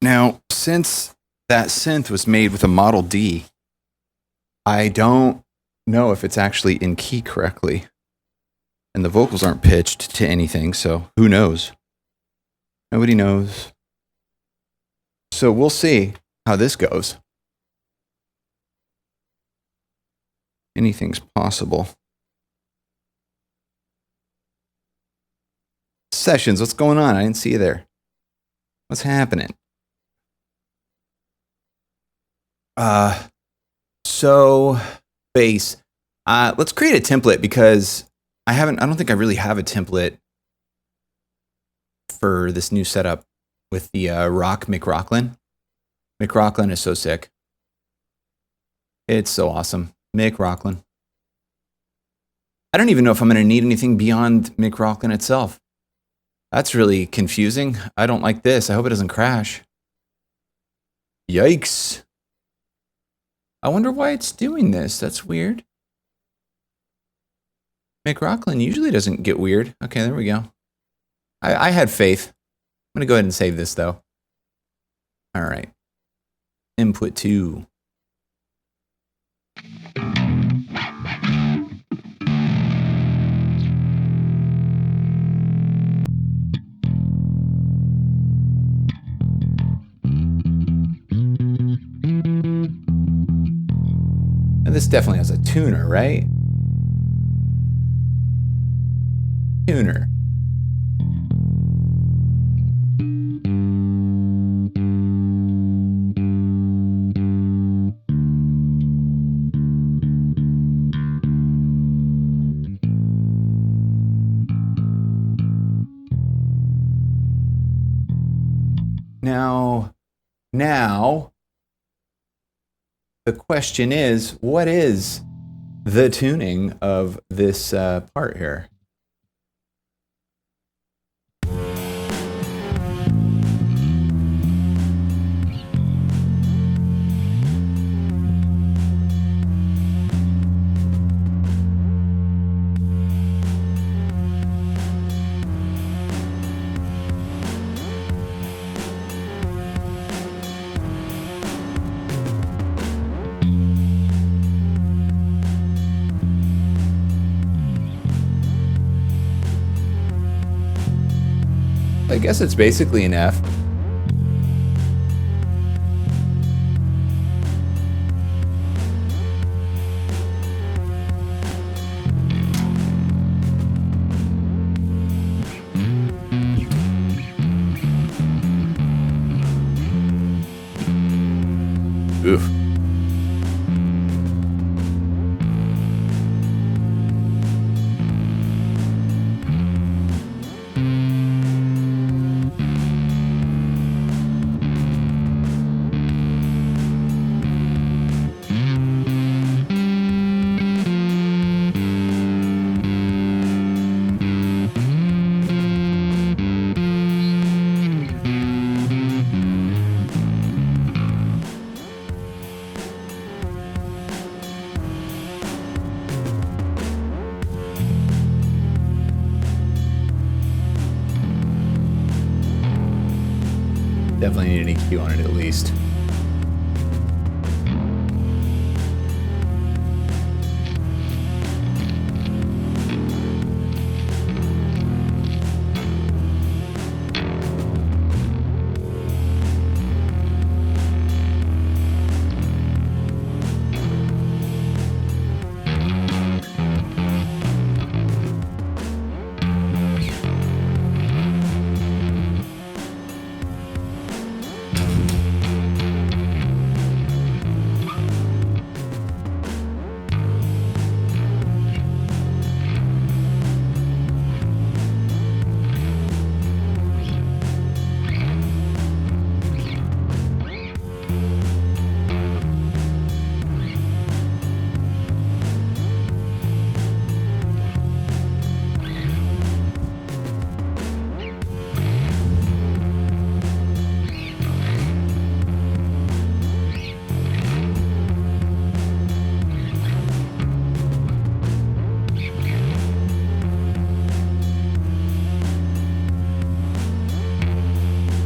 Now, since that synth was made with a Model D, I don't know if it's actually in key correctly. And the vocals aren't pitched to anything, so who knows? Nobody knows. So we'll see how this goes. Anything's possible. Sessions, what's going on? I didn't see you there. What's happening? So bass. Let's create a template because I don't think I really have a template for this new setup with the Mick Rocklin. Mick Rocklin is so sick. It's so awesome. Mick Rocklin. I don't even know if I'm going to need anything beyond Mick Rocklin itself. That's really confusing. I don't like this. I hope it doesn't crash. Yikes. I wonder why it's doing this. That's weird. Mick Rocklin usually doesn't get weird. Okay, there we go. I had faith. I'm going to go ahead and save this, though. All right. Input 2. And this definitely has a tuner, right? Tuner. Now, the question is, what is the tuning of this part here? I guess it's basically an F. Oof. Definitely need an EQ on it at least.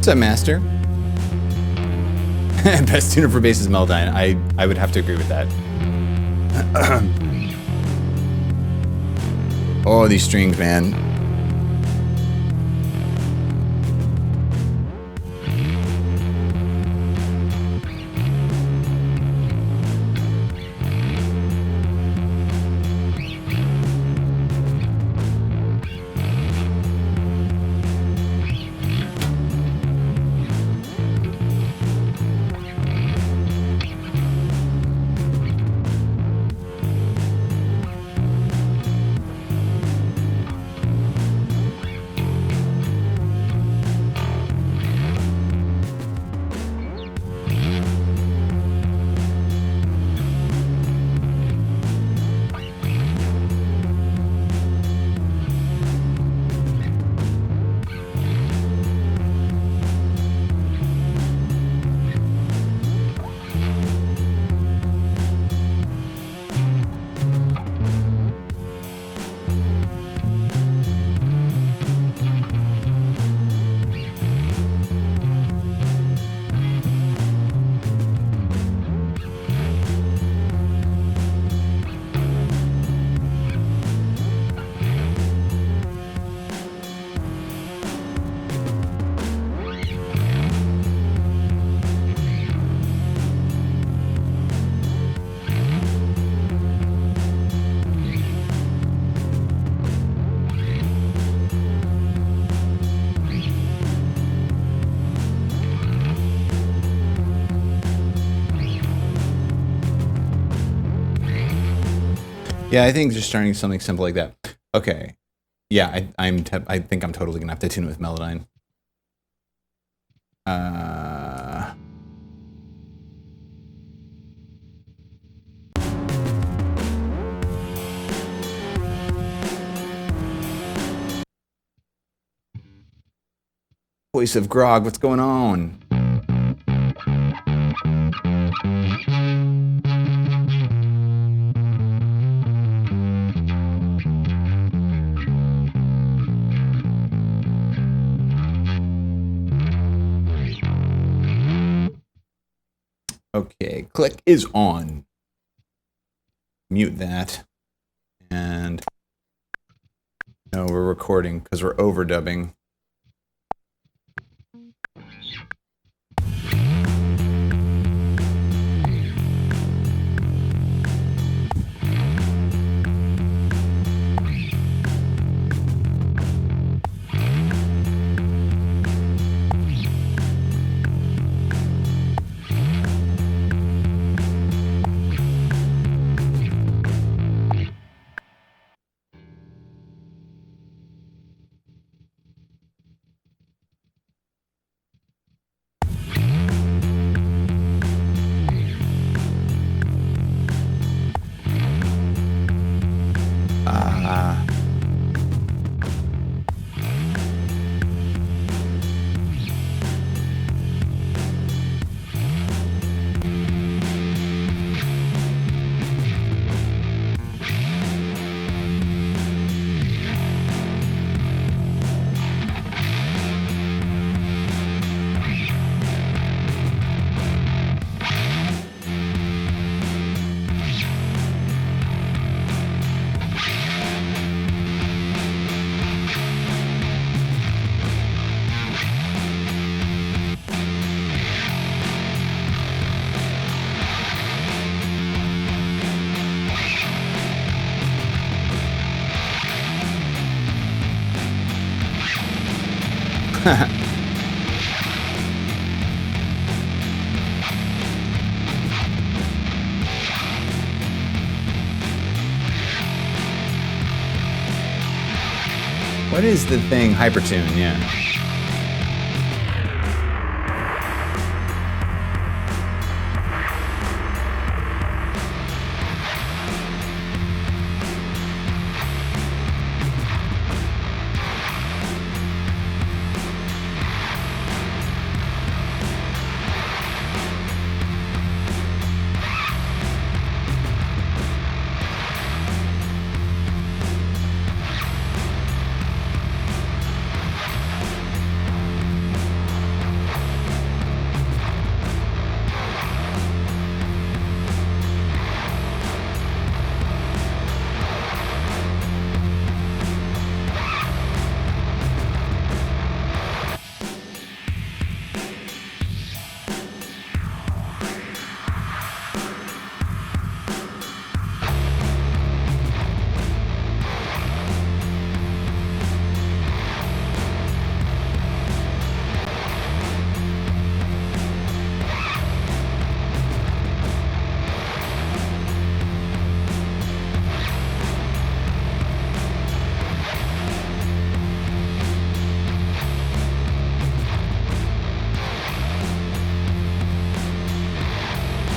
What's up, Master? Best tuner for bass is Melodyne. I would have to agree with that. Oh, these strings, man. Yeah, I think just starting something simple like that. Okay. Yeah, I think I'm totally gonna have to tune it with Melodyne. Voice of Grog, what's going on? Okay, click is on. Mute that. And no, we're recording because we're overdubbing. What is the thing? Hypertune, yeah.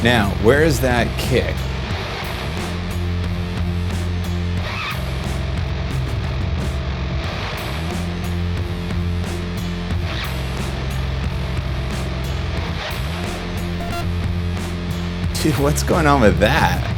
Now, where is that kick? Dude, what's going on with that?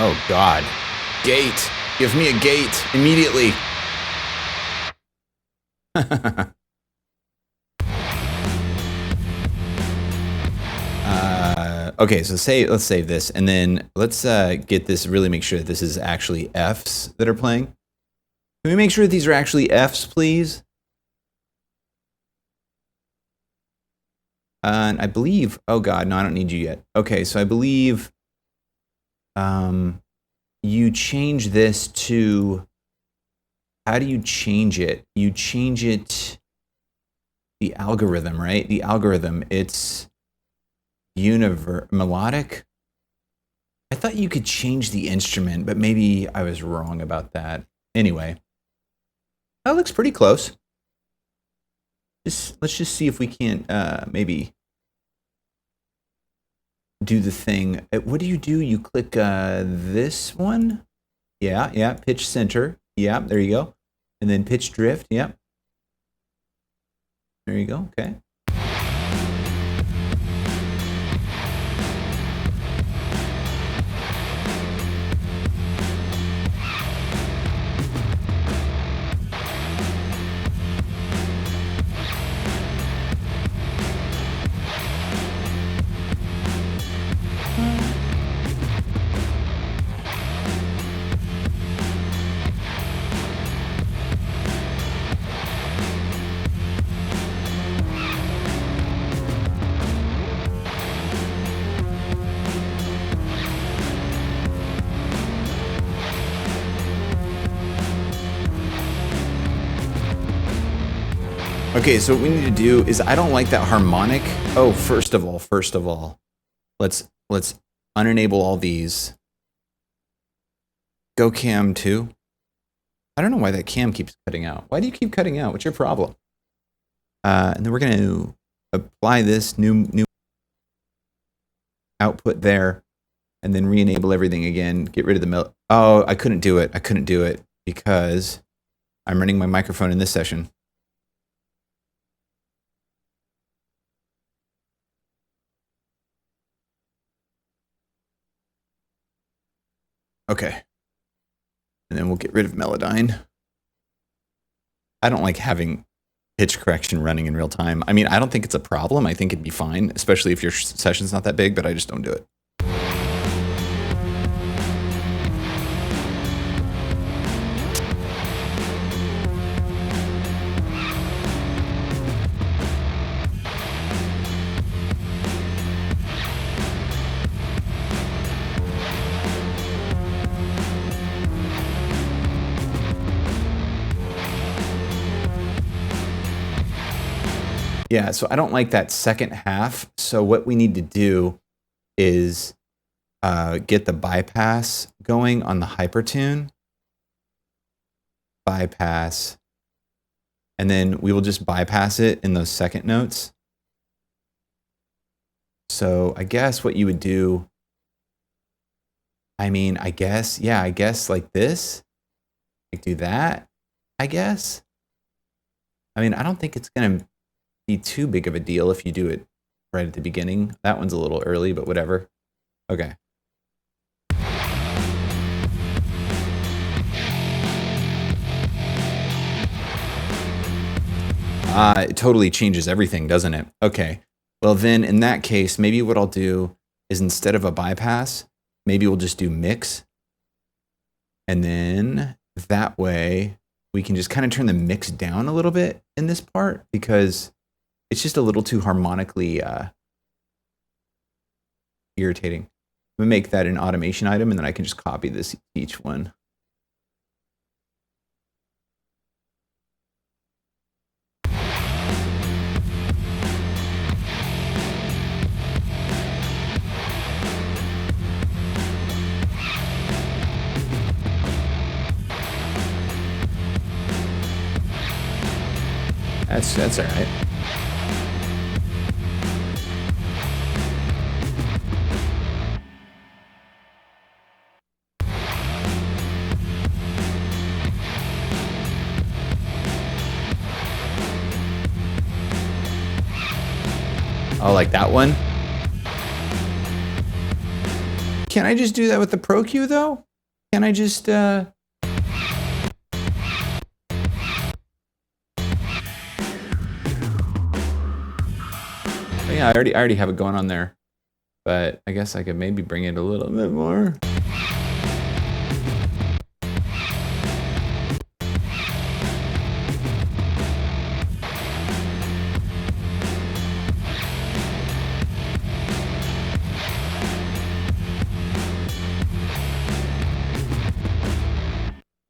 Oh, God. Gate. Give me a gate immediately. Okay, so let's save this, and then let's get this, really make sure that this is actually Fs that are playing. Can we make sure that these are actually Fs, please? And I believe, oh God, no, I don't need you yet. Okay, so I believe you change this to, how do you change it? You change it, the algorithm, right? The algorithm, it's melodic. I thought you could change the instrument, but maybe I was wrong about that. Anyway, that looks pretty close. Let's just see if we can't maybe do the thing. What do? You click this one. Yeah, pitch center. Yeah, there you go. And then pitch drift. Yeah. There you go. Okay. Okay, so what we need to do is, I don't like that harmonic. Oh, first of all, let's unenable all these. Go cam 2. I don't know why that cam keeps cutting out. Why do you keep cutting out? What's your problem? And then we're going to apply this new output there, and then re-enable everything again. Get rid of the Oh, I couldn't do it. I couldn't do it because I'm running my microphone in this session. Okay. And then we'll get rid of Melodyne. I don't like having pitch correction running in real time. I mean, I don't think it's a problem. I think it'd be fine, especially if your session's not that big, but I just don't do it. Yeah, so I don't like that second half. So what we need to do is get the bypass going on the hypertune. Bypass. And then we will just bypass it in those second notes. So I guess what you would do, I mean, I guess like this. Like do that, I guess. I mean, I don't think it's going to be too big of a deal if you do it right at the beginning. That one's a little early, but whatever. Okay. It totally changes everything, doesn't it? Okay. Well, then in that case, maybe what I'll do is, instead of a bypass, maybe we'll just do mix. And then that way we can just kind of turn the mix down a little bit in this part, because it's just a little too harmonically irritating. I'm gonna make that an automation item, and then I can just copy this each one. That's all right. Oh, like that one? Can I just do that with the Pro Q though? Can I just yeah, I already have it going on there. But I guess I could maybe bring it a little bit more.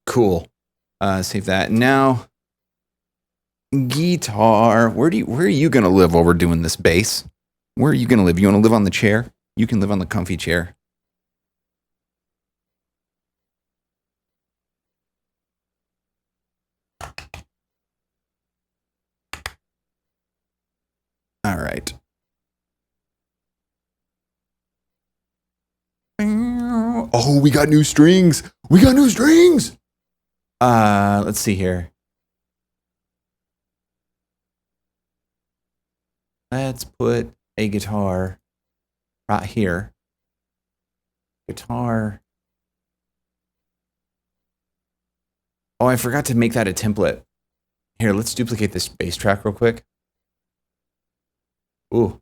Cool. Save that. Now, guitar. Where are you gonna live while we're doing this bass? Where are you gonna live? You wanna live on the chair? You can live on the comfy chair. All right. Oh, we got new strings. We got new strings. Let's see here. Let's put a guitar right here. Guitar. Oh, I forgot to make that a template. Here, let's duplicate this bass track real quick. Ooh,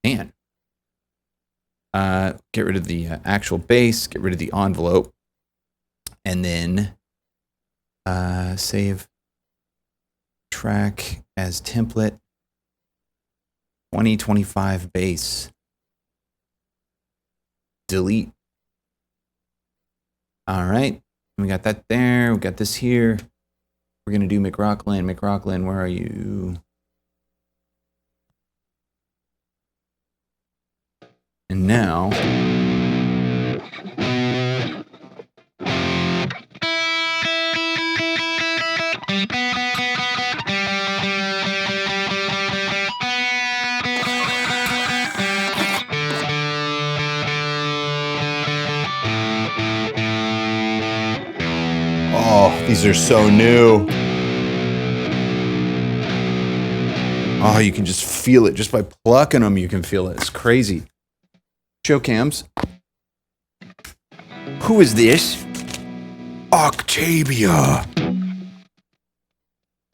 man. Get rid of the actual bass, get rid of the envelope, and then save track as template 2025 bass. Delete. All right, we got that there. We got this here. We're gonna do McRocklin. McRocklin, where are you? And now, oh, these are so new. Oh, you can just feel it. Just by plucking them, you can feel it. It's crazy. Show cams. Who is this? Octavia.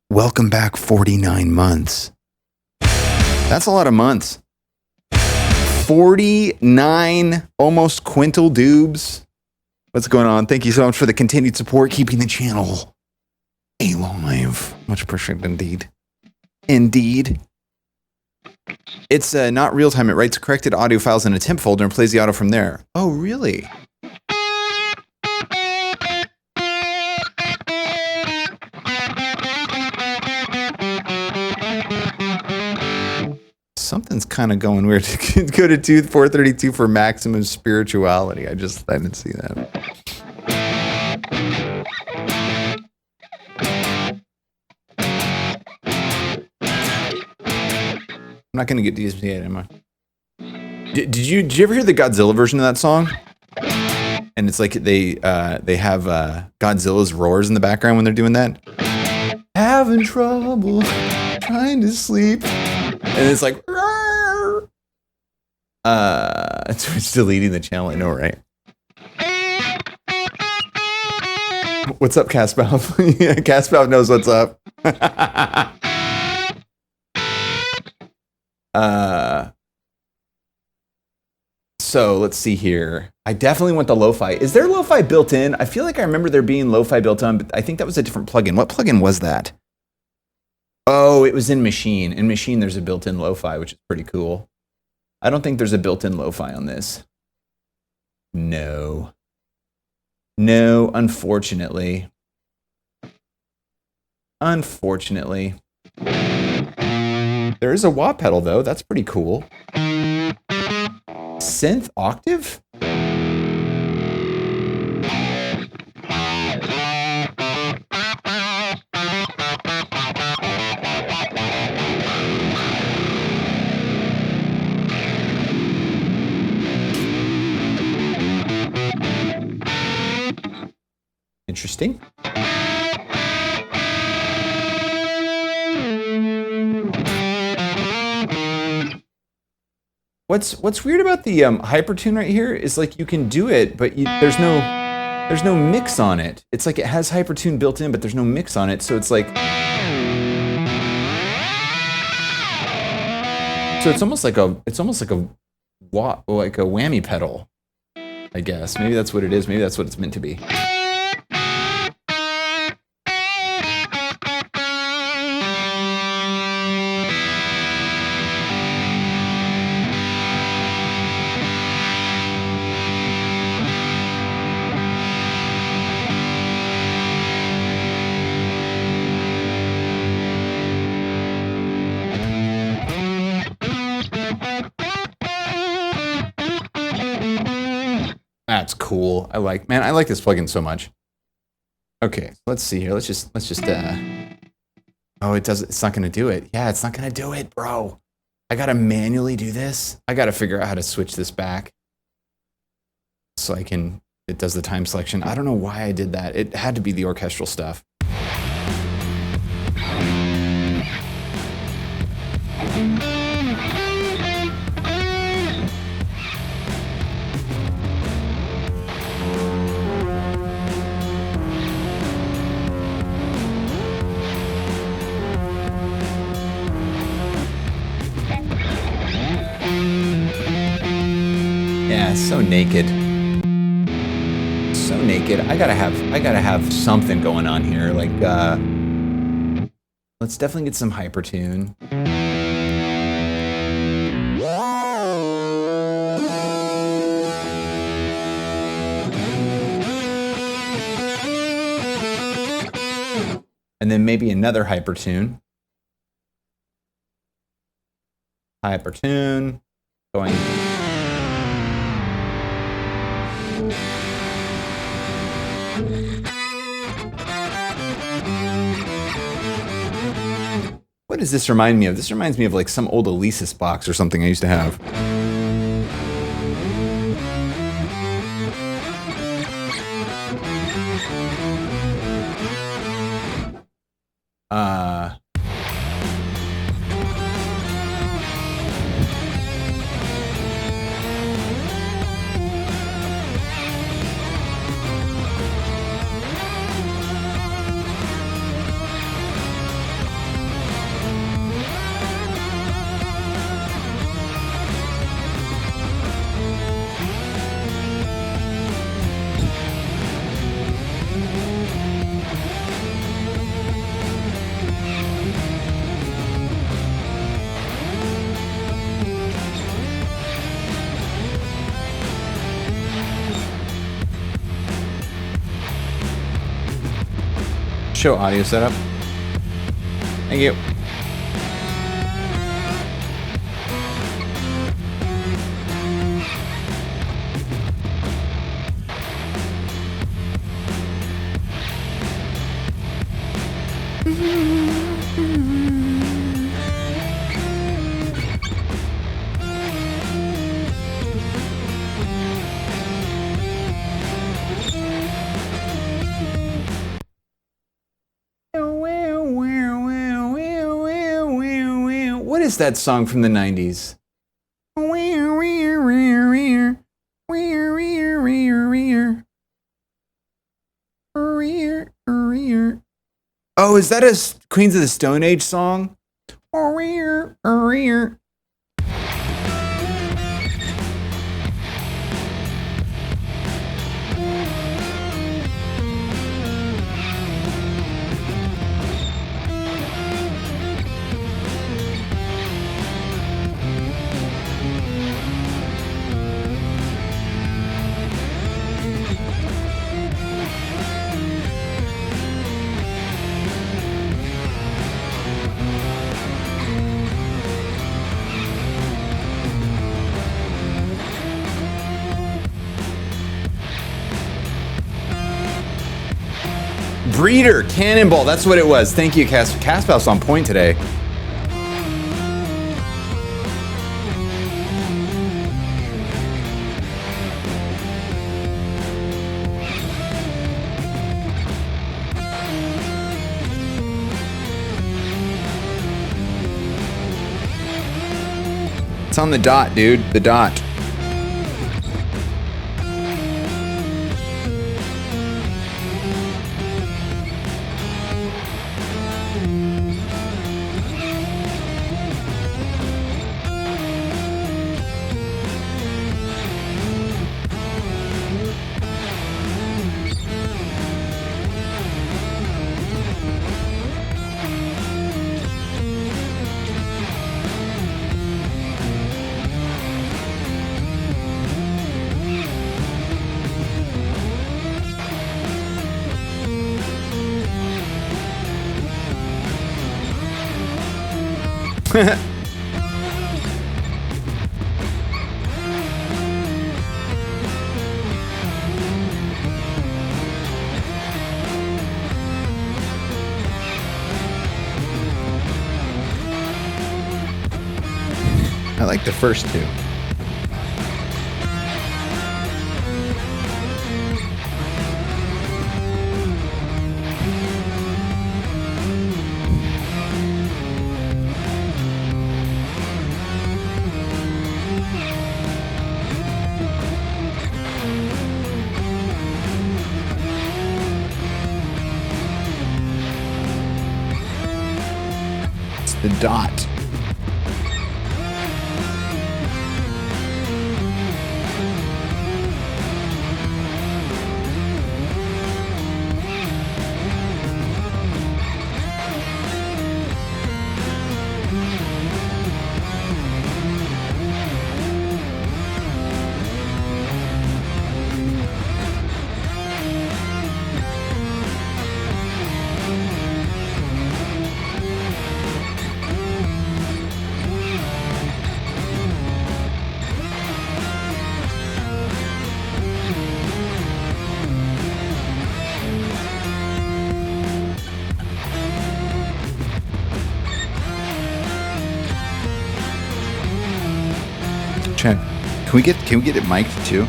Welcome back 49 months. That's a lot of months. 49 almost quintal dubs. What's going on? Thank you so much for the continued support, keeping the channel alive. Much appreciated indeed. Indeed. It's not real time. It writes corrected audio files in a temp folder and plays the audio from there. Oh, really? Something's kind of going weird. Go to 432 for maximum spirituality. I didn't see that. I'm not going to get DSP yet, am I? Did you ever hear the Godzilla version of that song? And it's like they have Godzilla's roars in the background when they're doing that. Having trouble trying to sleep, and it's like, it's deleting the channel. I know, right? What's up, Caspav? Yeah, Caspav knows what's up. So let's see here. I definitely want the lo-fi. Is there lo-fi built in? I feel like I remember there being lo-fi built in, but I think that was a different plugin. What plugin was that? Oh, it was in Machine. In Machine, there's a built-in lo-fi, which is pretty cool. I don't think there's a built-in lo-fi on this. No. No, unfortunately. Unfortunately. There is a wah pedal, though. That's pretty cool. Synth octave? Interesting. What's weird about the Hypertune right here is like you can do it, but there's no mix on it. It's like it has Hypertune built in, but there's no mix on it. So it's like it's almost like a whammy pedal, I guess. Maybe that's what it is. Maybe that's what it's meant to be. That's cool. I like this plugin so much. Okay, let's see here. Let's just oh, it's not gonna do it. Yeah, it's not gonna do it, bro. I gotta manually do this. I gotta figure out how to switch this back so it does the time selection. I don't know why I did that. It had to be the orchestral stuff. Yeah, so naked. So naked. I gotta have something going on here. Like, let's definitely get some Hypertune. And then maybe another Hypertune. Hypertune. Going. What does this remind me of? This reminds me of like some old Alesis box or something I used to have. Show audio setup. Thank you. What is that song from the 90s? Oh, is that a Queens of the Stone Age song? Breeder, Cannonball, that's what it was. Thank you, Caspal's on point today. It's on the dot, dude. The dot. I like the first two. It's the dot. Check. Can we get it mic'd too?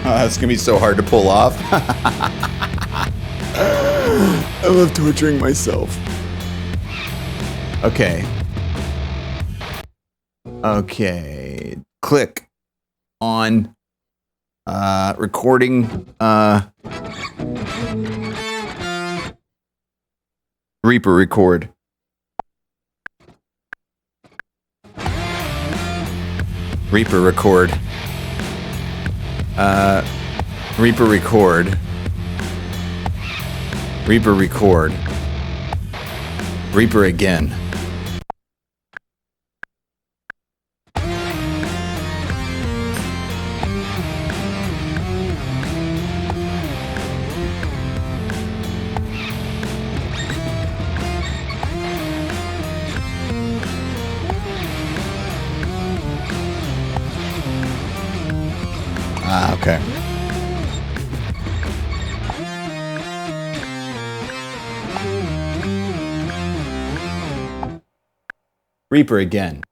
It's gonna be so hard to pull off. I love torturing myself. Okay. Okay. Click on recording Reaper record. Reaper record. Reaper record. Reaper record. Reaper again. Okay. Reaper again.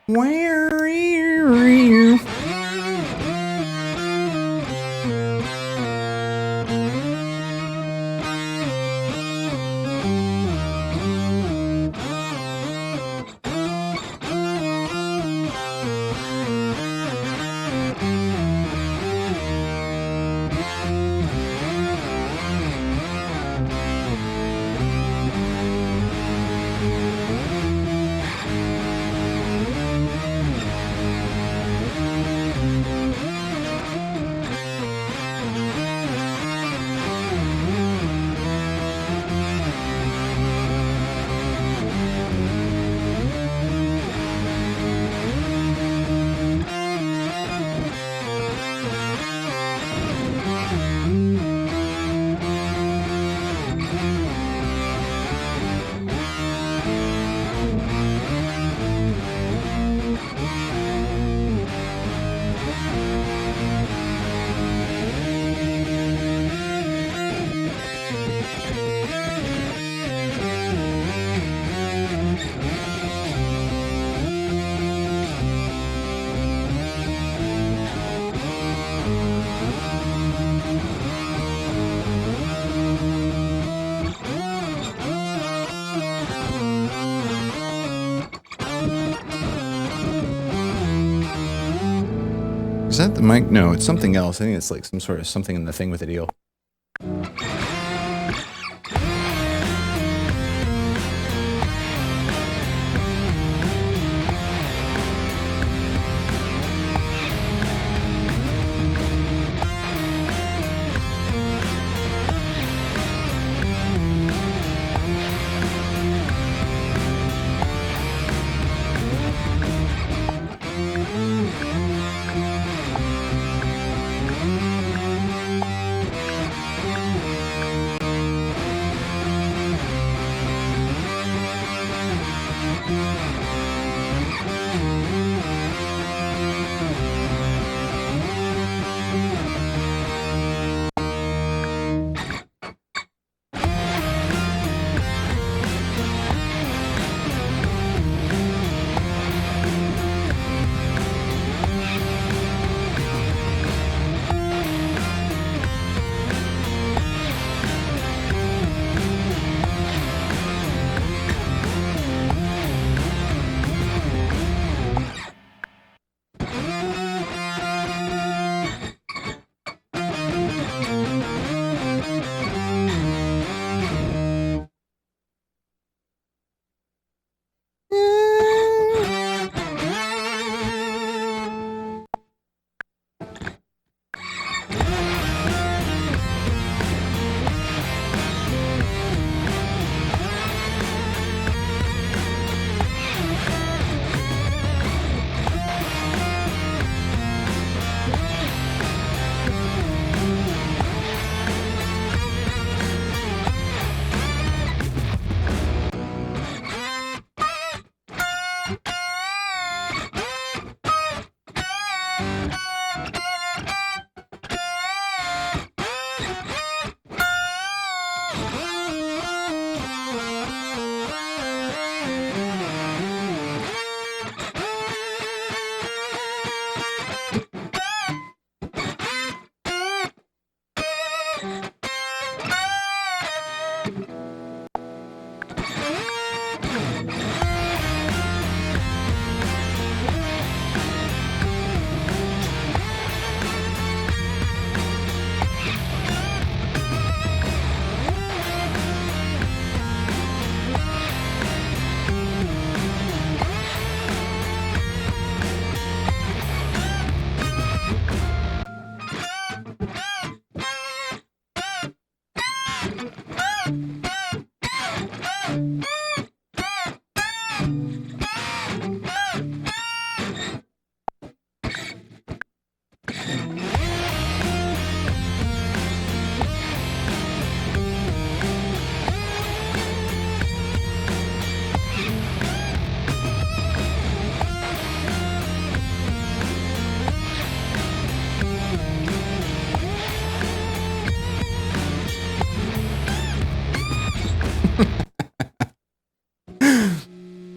Where are you? Is that the mic? No, it's something else. I think it's like some sort of something in the thing with the deal.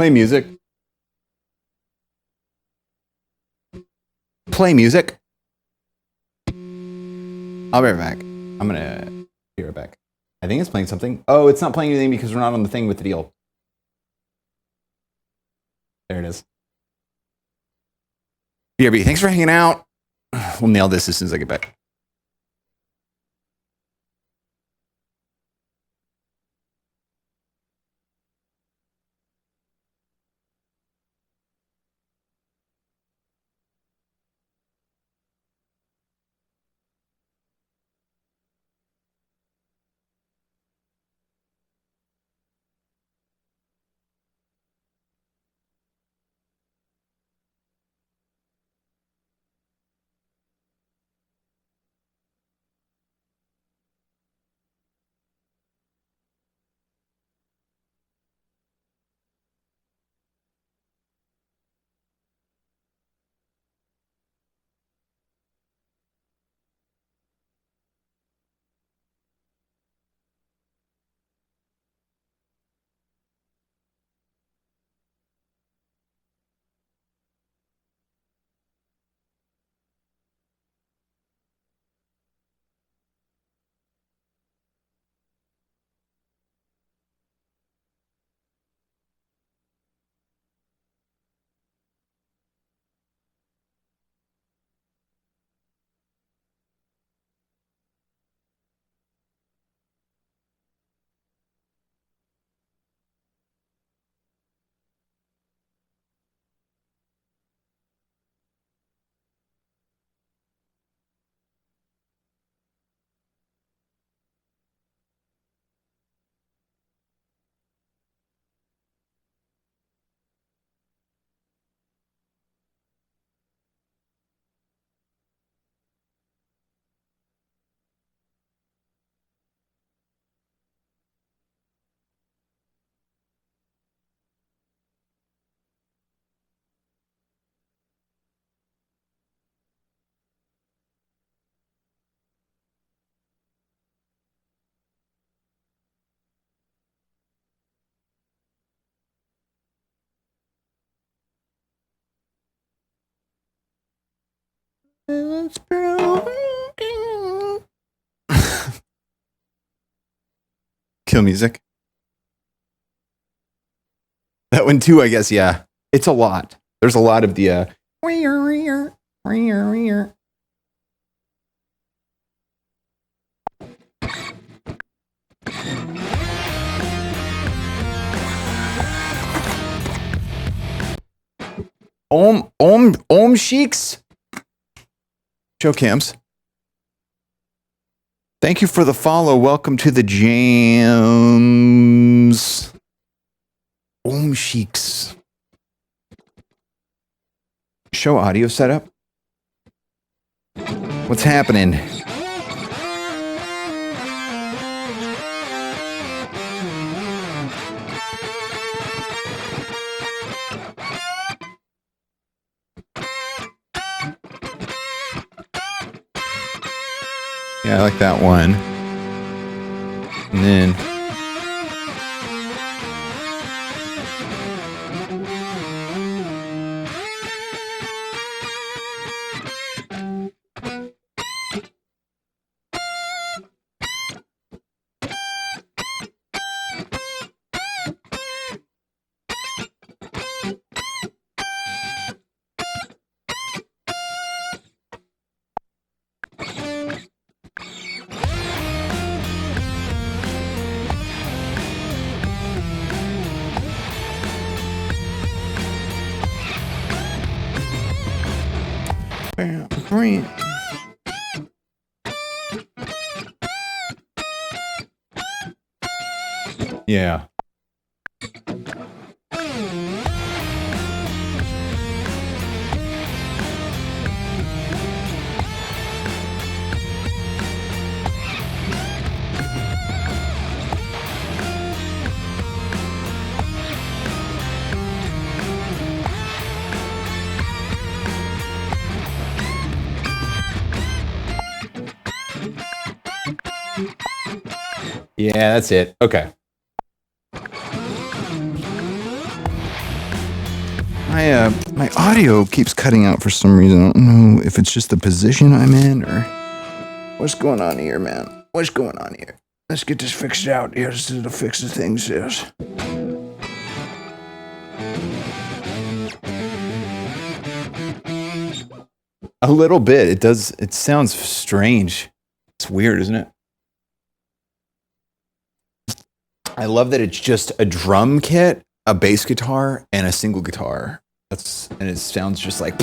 Play music. Play music. I'll be right back. I'm gonna be right back. I think it's playing something. Oh, it's not playing anything because we're not on the thing with the deal. There it is. BRB, thanks for hanging out. We'll nail this as soon as I get back. It's broken. Kill music. That one too, I guess. Yeah, it's a lot. There's a lot of the. Om Sheiks. Show cams. Thank you for the follow. Welcome to the jams. Om Sheiks. Show audio setup. What's happening? Yeah, I like that one. And then yeah. Yeah, that's it. Okay. My audio keeps cutting out for some reason. I don't know if it's just the position I'm in or what's going on here, man. What's going on here? Let's get this fixed out. Here's to fix the things. Yes. A little bit. It does. It sounds strange. It's weird, isn't it? I love that it's just a drum kit, a bass guitar, and a single guitar. And it sounds just like.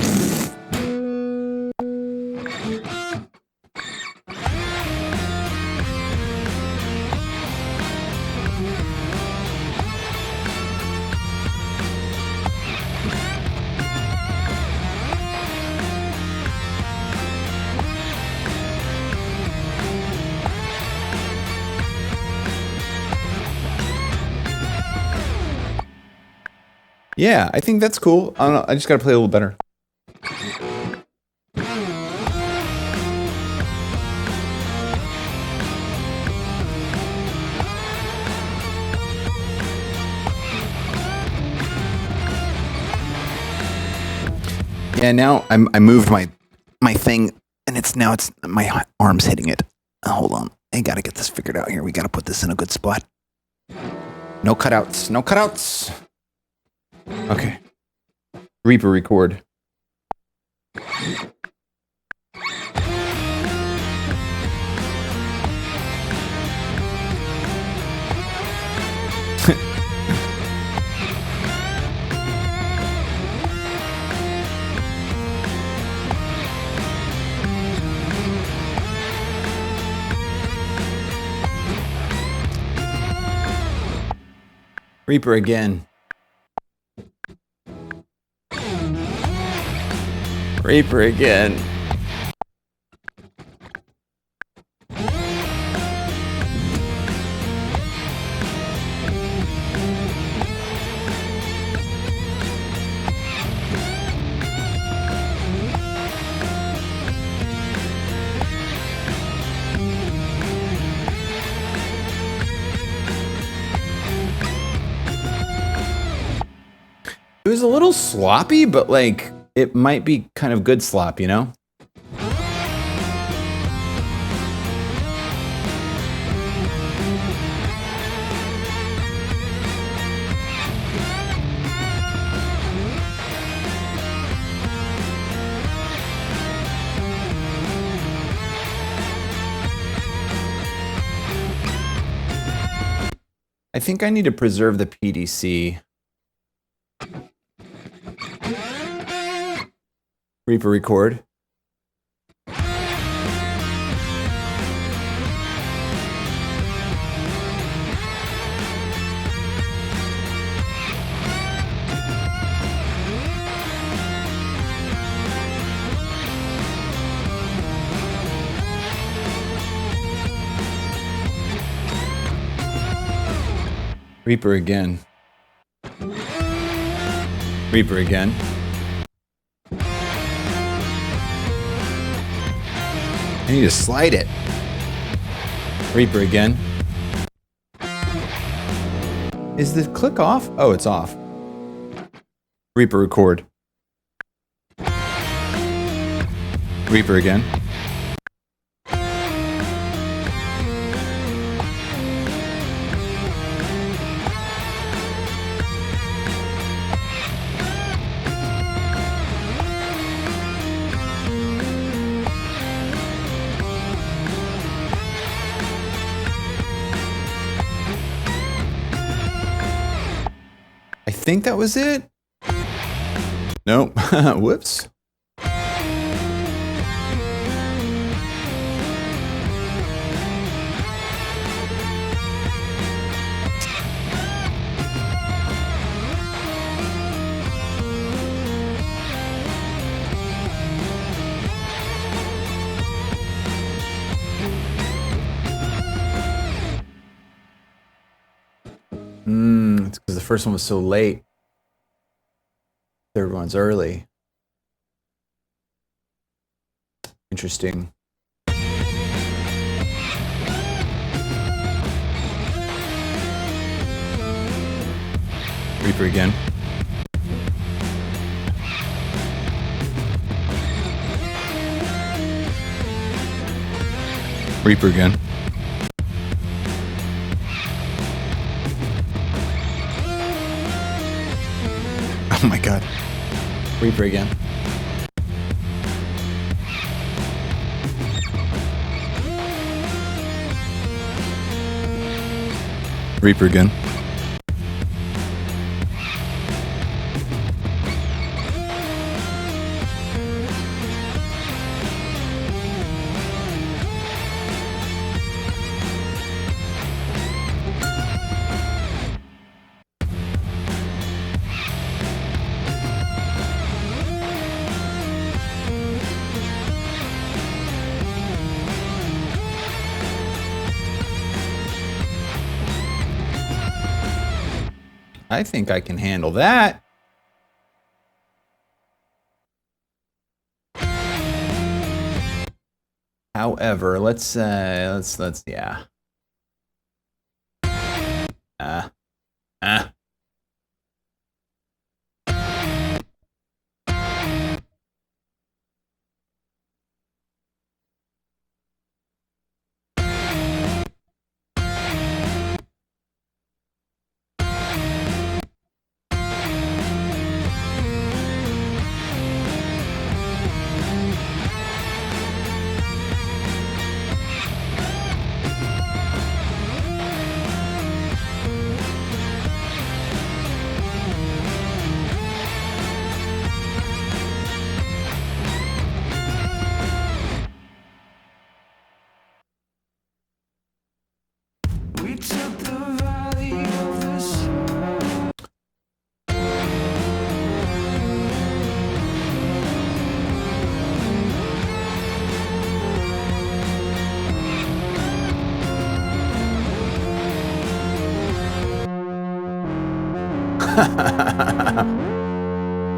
Yeah, I think that's cool. I don't know. I just got to play a little better. Yeah, now I moved my thing, and it's my arm's hitting it. Hold on, I gotta get this figured out here. We gotta put this in a good spot. No cutouts. No cutouts. Okay. Reaper record. Reaper again. Reaper again. It was a little sloppy, but like it might be kind of good slop, you know? think I need to preserve the PDC. Reaper record. Reaper again. Reaper again. I need to slide it. Reaper again. Is the click off? Oh, it's off. Reaper record. Reaper again. I think that was it. Nope. Whoops. It's because the first one was so late. Third one's early. Interesting. Reaper again. Reaper again. Oh my god. Reaper again. Reaper again. I think I can handle that. However, let's yeah.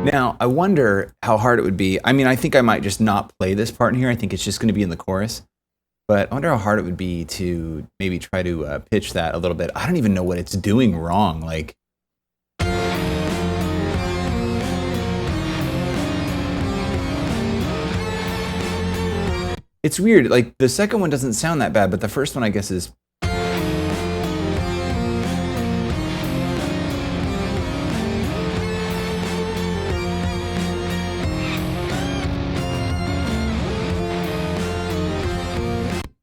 Now, I wonder how hard it would be. I mean, I think I might just not play this part in here. I think it's just going to be in the chorus. But I wonder how hard it would be to maybe try to pitch that a little bit. I don't even know what it's doing wrong. Like, it's weird. Like, the second one doesn't sound that bad, but the first one, I guess, is...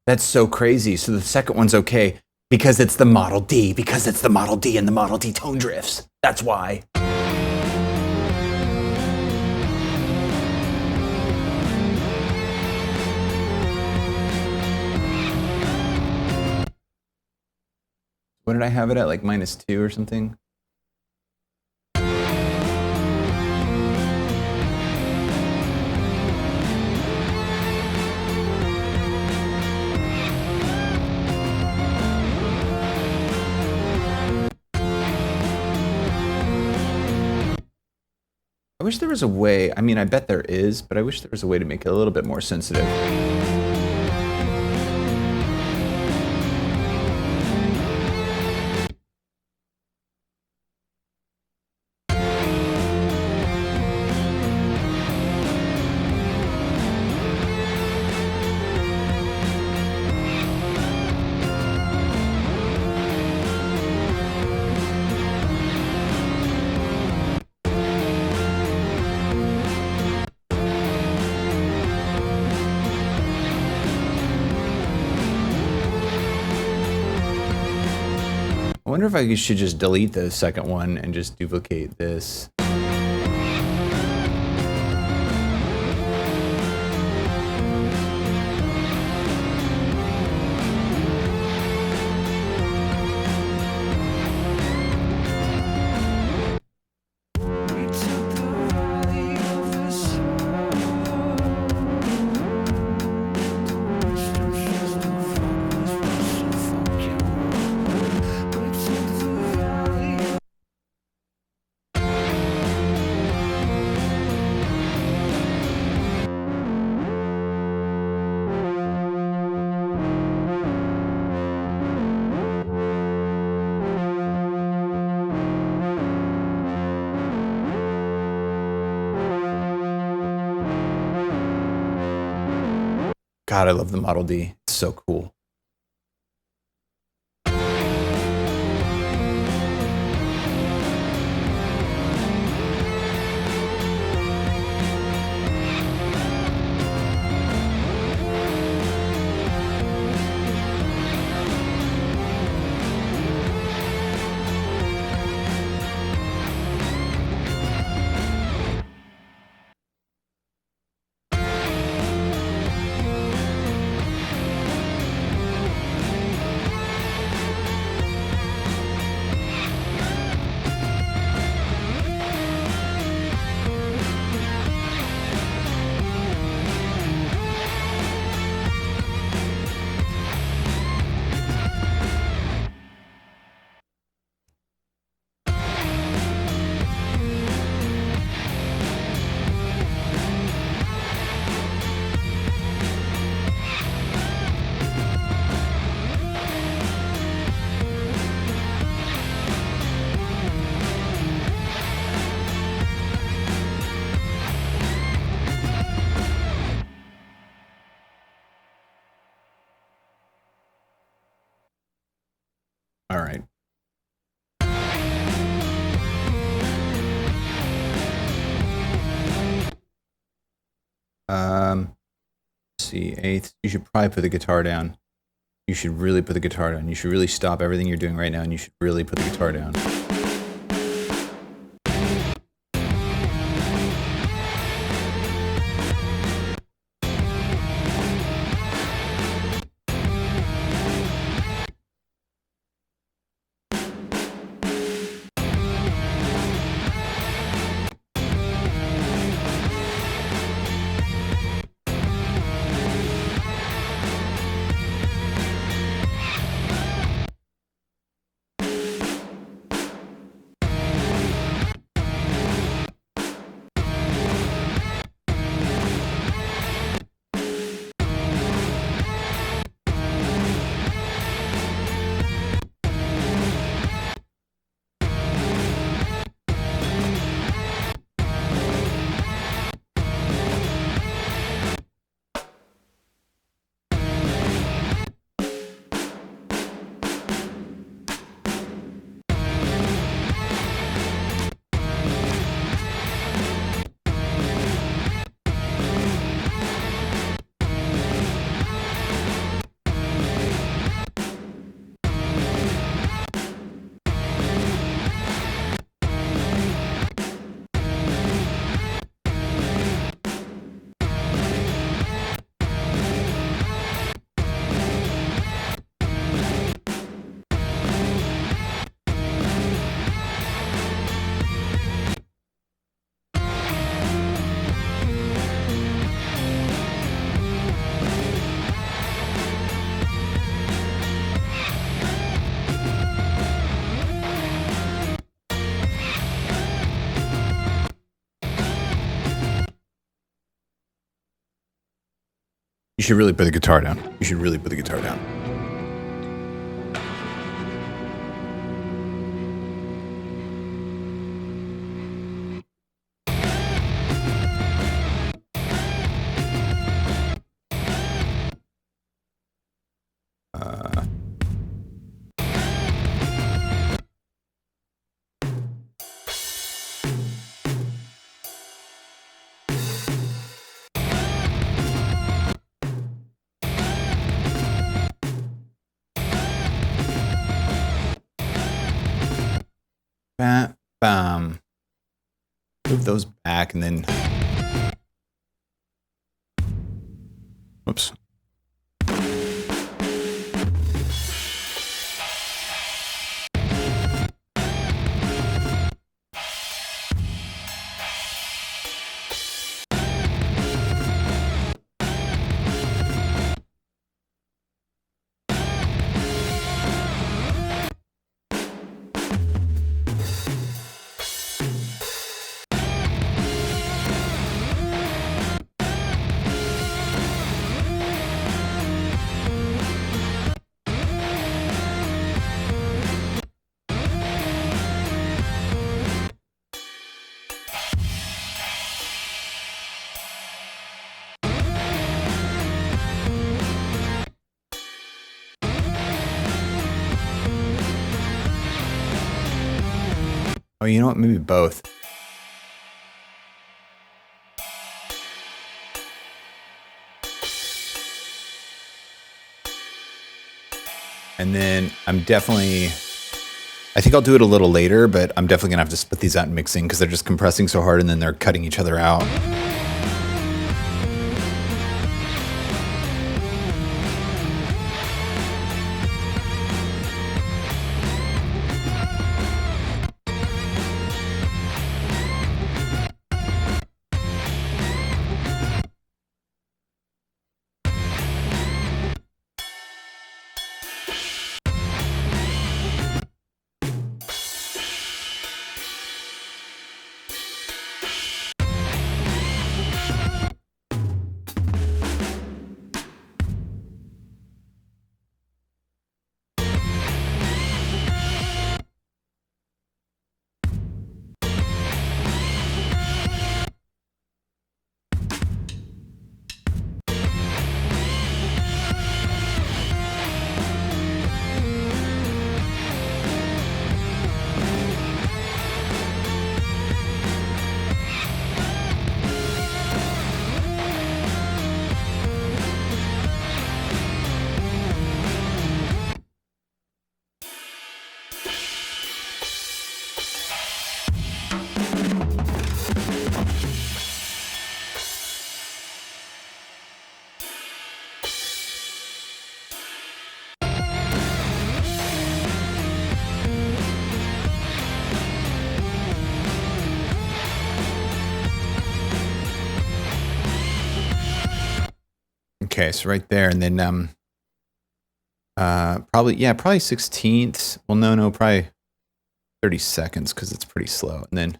That's so crazy. So the second one's okay. Because it's the Model D. Because it's the Model D and the Model D tone drifts. That's why. What did I have it at? Like -2 or something? I wish there was a way, I mean, I bet there is, but I wish there was a way to make it a little bit more sensitive. I wonder if I should just delete the second one and just duplicate this. God, I love the Model D. It's so cool. All right. Let's see, eighth. You should probably put the guitar down. You should really put the guitar down. You should really stop everything you're doing right now, and you should really put the guitar down. You should really put the guitar down. You should really put the guitar down. Bam. Move those back and then. Whoops. Oh, you know what? Maybe both. And then I think I'll do it a little later, but I'm definitely gonna have to split these out and mixing because they're just compressing so hard and then they're cutting each other out. Okay, so right there, and then probably 16ths. Well, no, probably 30 seconds because it's pretty slow, and then.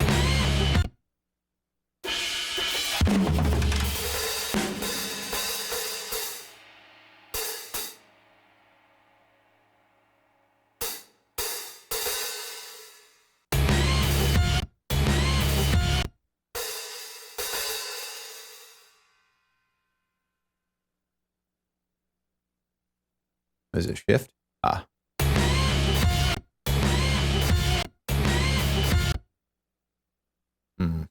Is it shift? Ah. Hmm.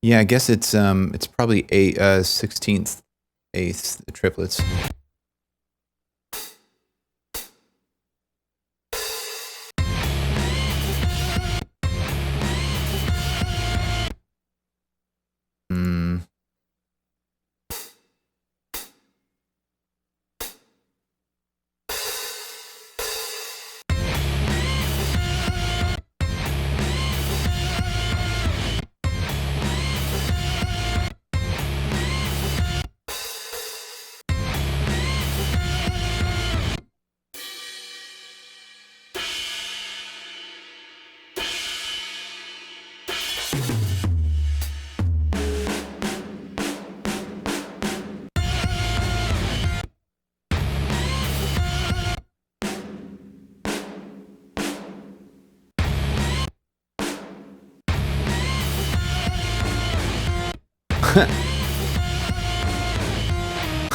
Yeah, I guess it's probably 16th, 8th, the triplets. Hmm.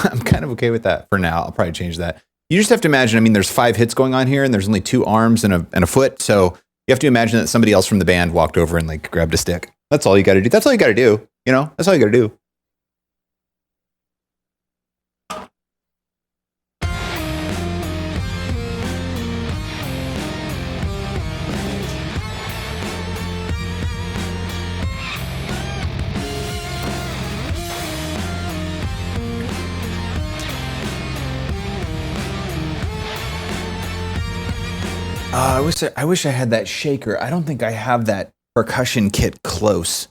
I'm kind of okay with that for now. I'll probably change that. You just have to imagine, I mean, there's 5 hits going on here and there's only 2 arms and a foot. So you have to imagine that somebody else from the band walked over and like grabbed a stick. That's all you got to do. That's all you got to do. You know, that's all you got to do. I wish I had that shaker. I don't think I have that percussion kit close.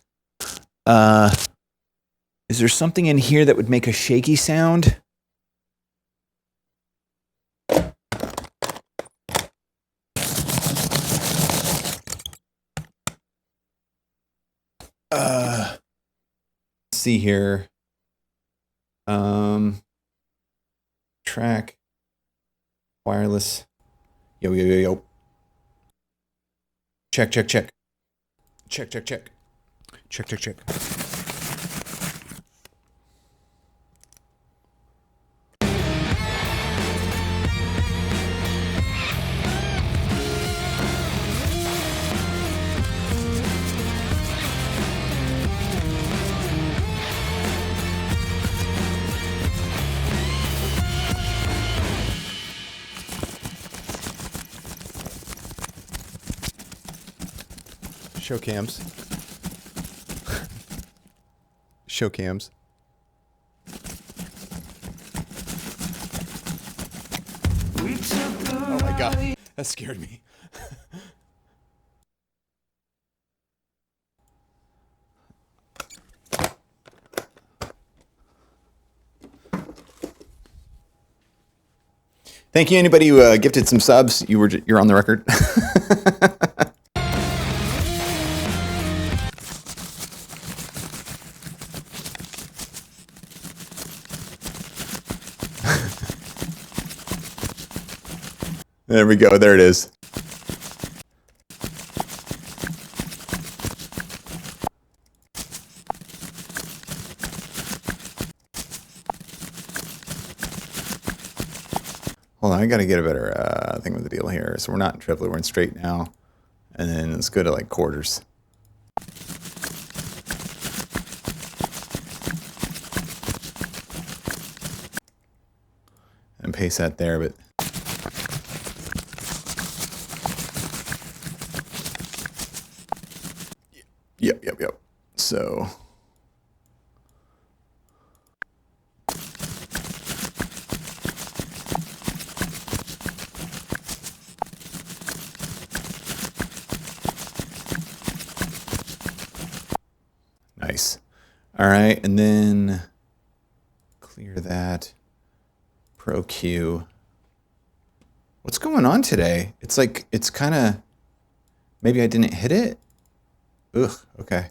Is there something in here that would make a shaky sound? Let's see here. Track. Wireless. Yo, yo, yo, yo. Check, check, check. Check, check, check. Check, check, check. Show cams. Show cams. Oh my god, that scared me. Thank you, anybody who gifted some subs. You're on the record. There we go. There it is. Hold on, I gotta get a better thing with the deal here. So we're not in triplet, we're in straight now. And then let's go to like quarters. And paste that there, but Yep. So nice. All right, and then clear that. Pro Q. What's going on today? It's like it's kind of maybe I didn't hit it. Ugh, okay.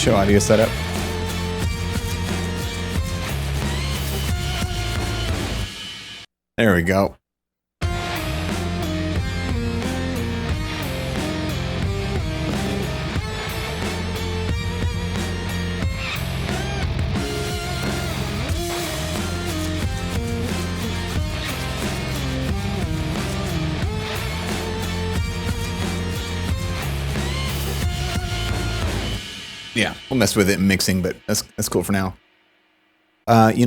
Show audio setup. There we go. Yeah, we'll mess with it in mixing, but that's cool for now.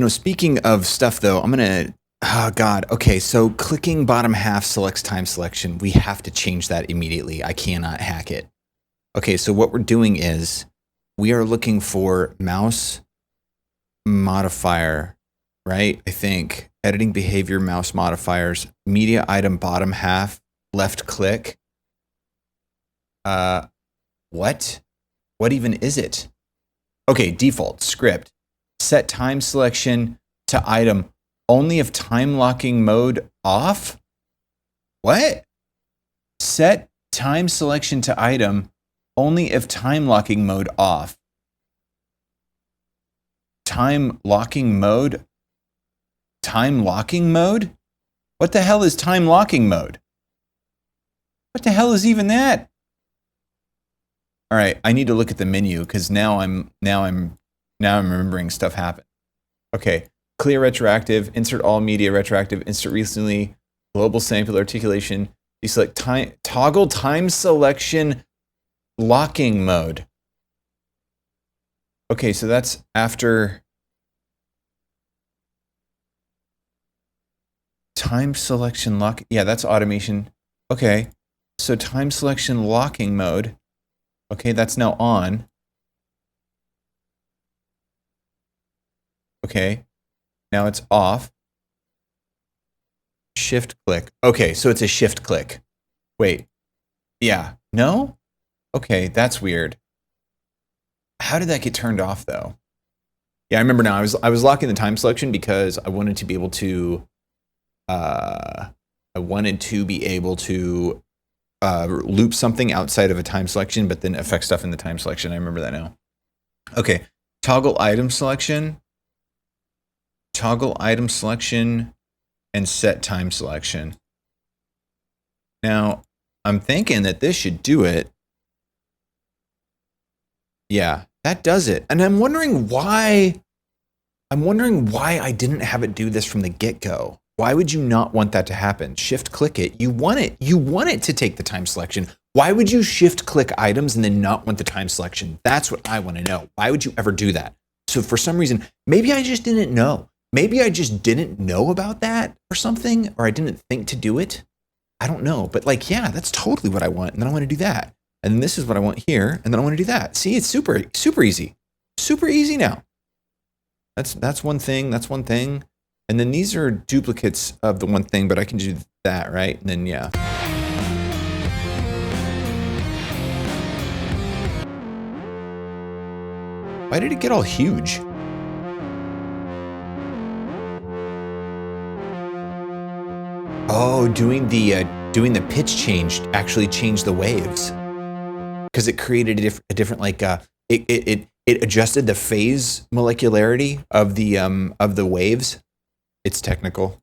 Speaking of stuff though, I'm gonna. Oh God. Okay, so clicking bottom half selects time selection. We have to change that immediately. I cannot hack it. Okay, so what we're doing is we are looking for mouse modifier, right? I think editing behavior, mouse modifiers, media item bottom half, left click. What? What even is it? Okay, default script. Set time selection to item only if time locking mode off? What? Set time selection to item only if time locking mode off. Time locking mode? Time locking mode? What the hell is time locking mode? What the hell is even that? All right, I need to look at the menu because now I'm remembering stuff happened. Okay, clear retroactive, insert all media retroactive, insert recently, global sample articulation, deselect time, toggle time selection locking mode. Okay, so that's after time selection lock. Yeah, that's automation. Okay, so time selection locking mode. Okay, that's now on. Okay, now it's off. Shift click. Okay, so it's a shift click. Wait, yeah, no? Okay, that's weird. How did that get turned off though? Yeah, I remember now. I was locking the time selection because I wanted to be able to loop something outside of a time selection, but then affect stuff in the time selection. I remember that now. Okay, toggle item selection, and set time selection. Now, I'm thinking that this should do it. Yeah, that does it. And I'm wondering why I didn't have it do this from the get-go. Why would you not want that to happen? Shift click it. You want it to take the time selection. Why would you shift click items and then not want the time selection? That's what I want to know. Why would you ever do that? So for some reason, maybe I just didn't know. Maybe I just didn't know about that or something, or I didn't think to do it. I don't know. But like, yeah, that's totally what I want. And then I want to do that. And then this is what I want here. And then I want to do that. See, it's super easy. Super easy now. That's one thing. That's one thing. And then these are duplicates of the one thing, but I can do that, right? And then, yeah. Why did it get all huge? Oh, doing the pitch change actually changed the waves because it created a different like it adjusted the phase molecularity of the waves. It's technical.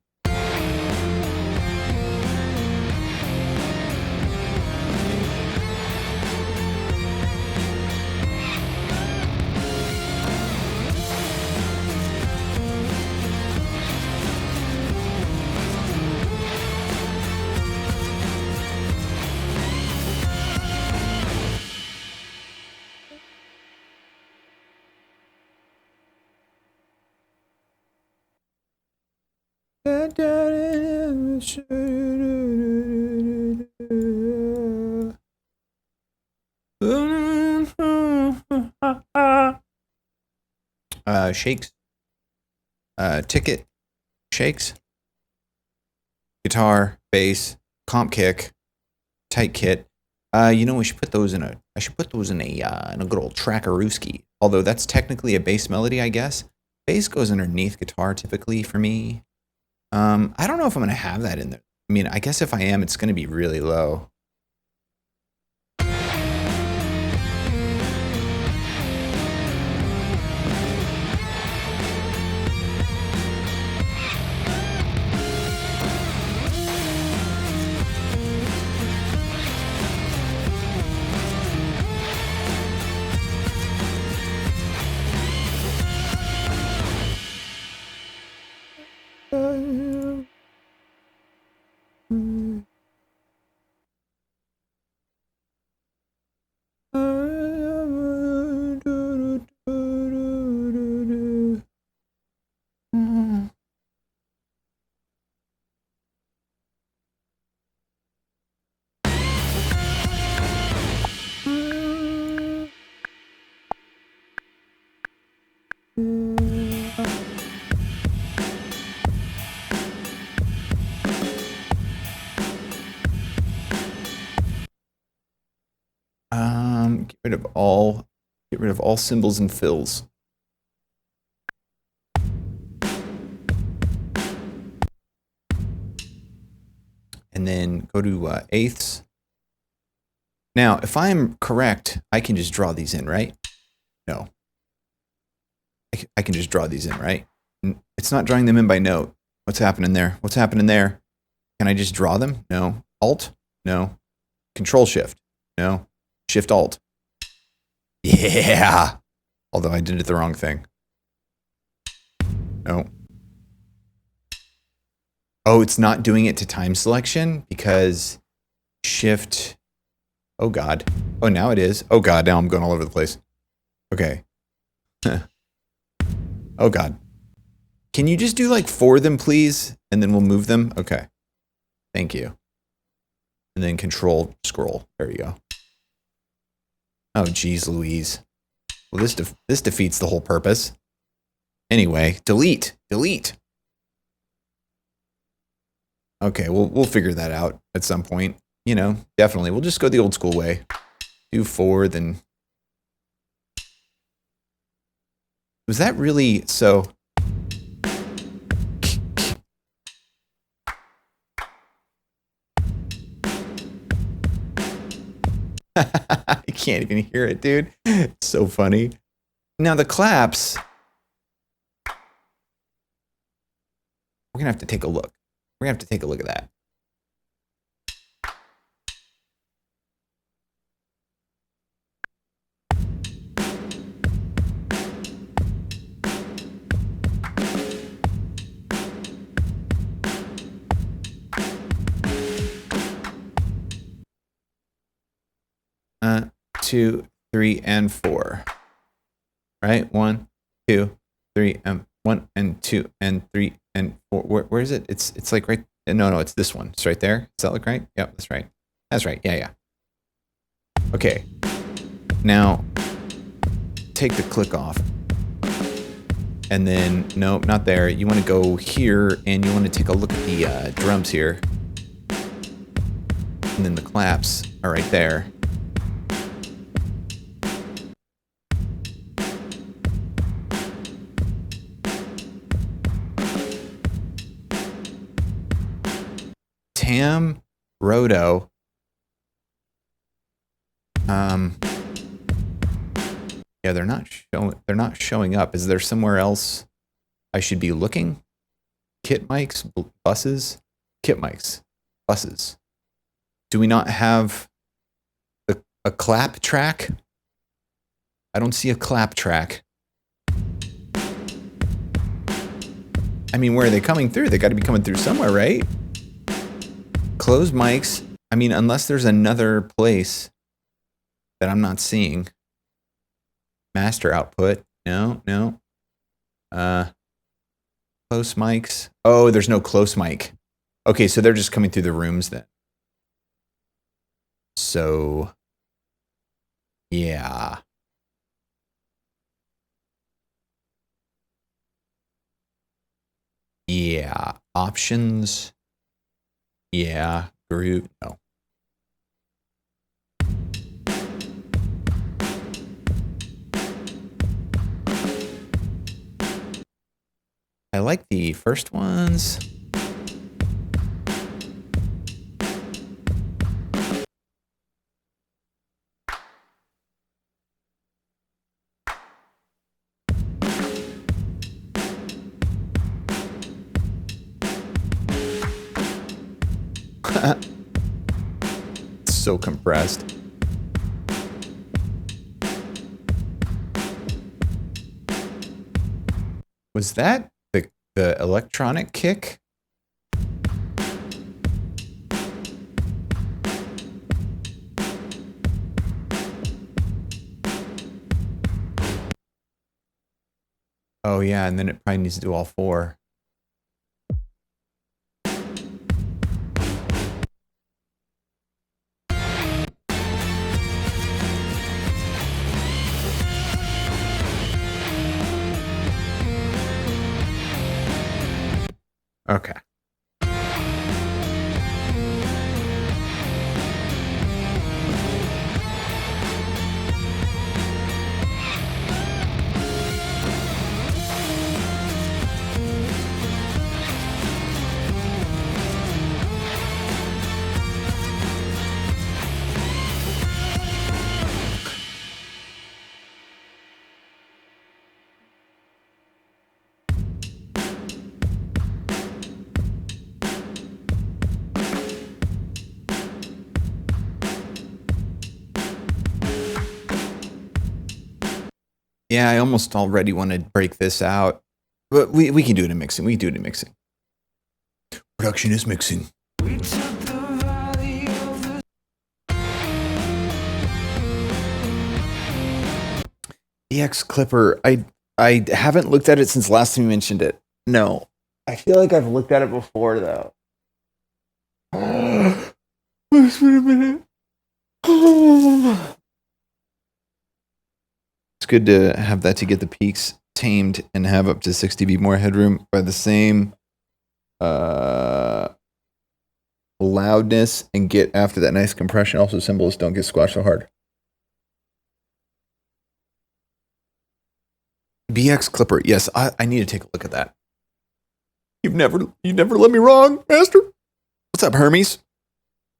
Shakes, ticket, shakes, guitar, bass, comp kick, tight kit. We should put those in a good old Trackarooski. Although that's technically a bass melody, I guess. Bass goes underneath guitar typically for me. I don't know if I'm gonna have that in there. I mean, I guess if I am, it's gonna be really low. rid of all symbols and fills. And then go to eighths. Now, if I'm correct, I can just draw these in, right? No. I can just draw these in, right? It's not drawing them in by note. What's happening there? What's happening there? Can I just draw them? No. Alt? No. Control Shift? No. Shift Alt? Yeah! Although I did it the wrong thing. No. Oh, it's not doing it to time selection because Shift... Oh, God. Oh, now it is. Oh, God. Now I'm going all over the place. Okay. Oh, God. Can you just do like 4 of them, please? And then we'll move them? Okay. Thank you. And then Control Scroll. There you go. Oh, geez Louise. Well, this defeats the whole purpose. Anyway, delete. Delete. Okay, we'll figure that out at some point. You know, definitely. We'll just go the old school way. Do 4, then... Was that really... So... I can't even hear it, dude. It's so funny. Now the claps... We're going to have to take a look. We're going to have to take a look at that. Two, 3, and 4. Right? 1, 2, 3, and 1, and 2, and 3, and 4. Where is it? It's like right. No, it's this one. It's right there. Does that look right? Yep, that's right. That's right. Yeah. Okay. Now, take the click off. And then, nope, not there. You want to go here, and you want to take a look at the drums here. And then the claps are right there. Tam, Roto. Yeah, they're not showing up. Is there somewhere else I should be looking? Kit mics, buses, kit mics, buses. Do we not have a clap track? I don't see a clap track. I mean, where are they coming through? They got to be coming through somewhere, right? Closed mics. I mean, unless there's another place that I'm not seeing. Master output. No. Close mics. Oh, there's no close mic. Okay, so they're just coming through the rooms then. So, yeah. Yeah. Options. Yeah. Group. No. I like the first ones. So compressed. Was that the electronic kick? Oh yeah, and then it probably needs to do all 4. Okay. Yeah, I almost already want to break this out. But we can do it in mixing. We can do it in mixing. Production is mixing. EX Clipper. I haven't looked at it since last time you mentioned it. No. I feel like I've looked at it before though. Wait a minute. It's good to have that to get the peaks tamed and have up to 60 dB more headroom by the same loudness and get after that nice compression. Also, cymbals don't get squashed so hard. BX Clipper. Yes, I need to take a look at that. You never let me wrong, Master. What's up, Hermes?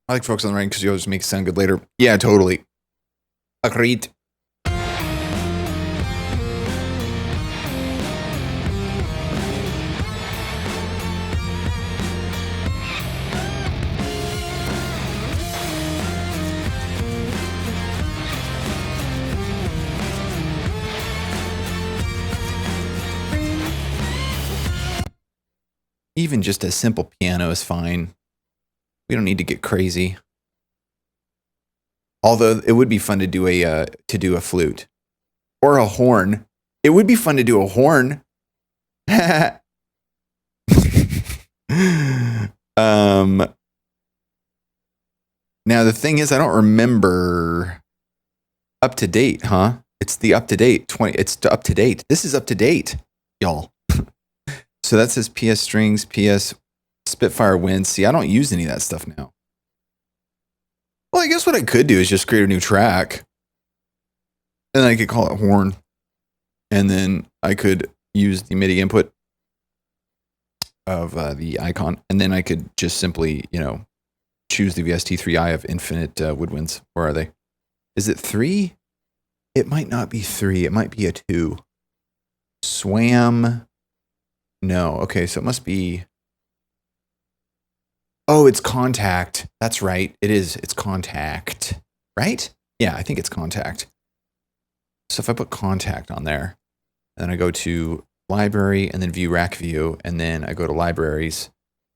I like focus on the writing because you always make it sound good later. Yeah, totally. Agreed. Even just a simple piano is fine. We don't need to get crazy. Although it would be fun to do a flute or a horn. It would be fun to do a horn. Now the thing is, I don't remember up to date, huh? It's the up to date 20. It's up to date. This is up to date, y'all. So that says PS strings, PS Spitfire winds. See, I don't use any of that stuff now. Well, I guess what I could do is just create a new track. And I could call it horn. And then I could use the MIDI input of the icon. And then I could just simply, choose the VST3i of infinite woodwinds. Where are they? Is it 3? It might not be 3. It might be a 2. Swam. No. Okay, so it must be... Oh, it's contact. That's right. It is. It's contact. Right? Yeah, I think it's contact. So if I put contact on there, then I go to library and then view rack view, and then I go to libraries,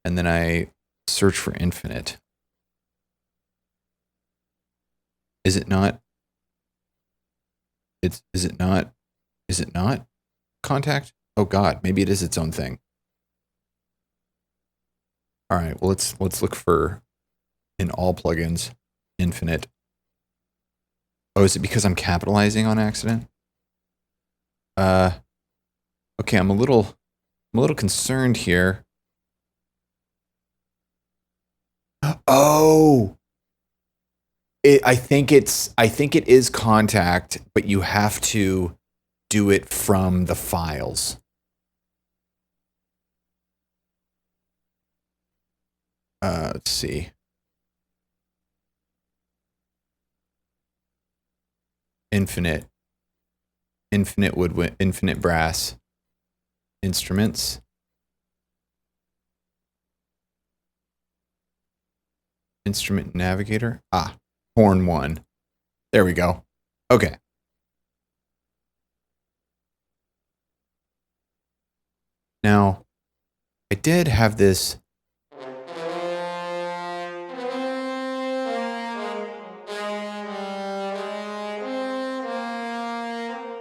and then I search for infinite. Is it not? Is it not contact? Oh God, maybe it is its own thing. All right, well let's look for in all plugins infinite. Oh, is it because I'm capitalizing on accident? Okay, I'm a little concerned here. Oh, I think it is contact, but you have to do it from the files. Let's see. Infinite wood, infinite brass instruments. Instrument navigator. Horn 1. There we go. Okay. Now, I did have this.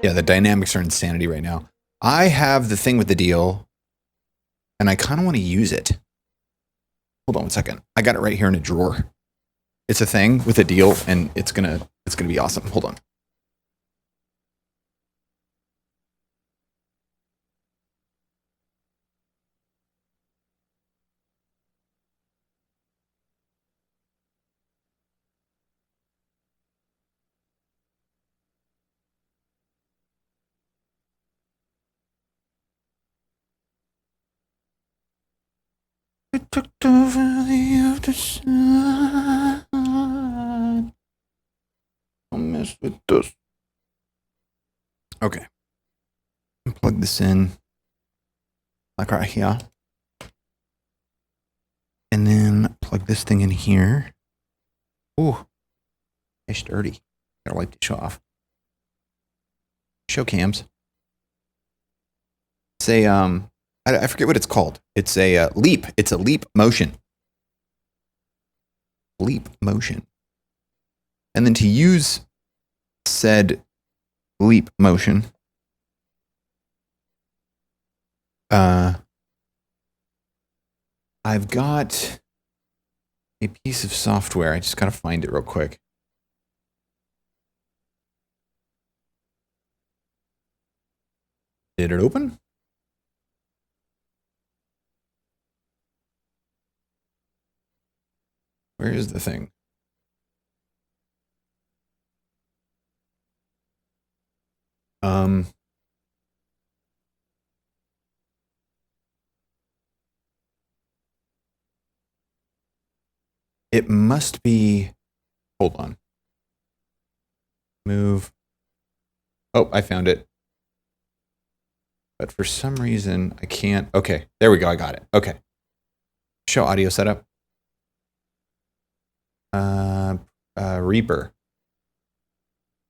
Yeah, the dynamics are insanity right now. I have the thing with the deal, and I kind of want to use it. Hold on one second. I got it right here in a drawer. It's a thing with a deal, and it's gonna be awesome. Hold on. I took the valley of the sun. Don't mess with this. Okay. Plug this in. Like right here. And then plug this thing in here. Ooh. It's dirty. Gotta wipe this off. Show cams. It's a I forget what it's called. It's a leap. It's a leap motion. Leap motion. And then to use said leap motion, I've got a piece of software. I just gotta find it real quick. Did it open? Where is the thing? It must be, hold on. Move. Oh, I found it. But for some reason, I can't. Okay, there we go. I got it. Okay. Show audio setup. Reaper.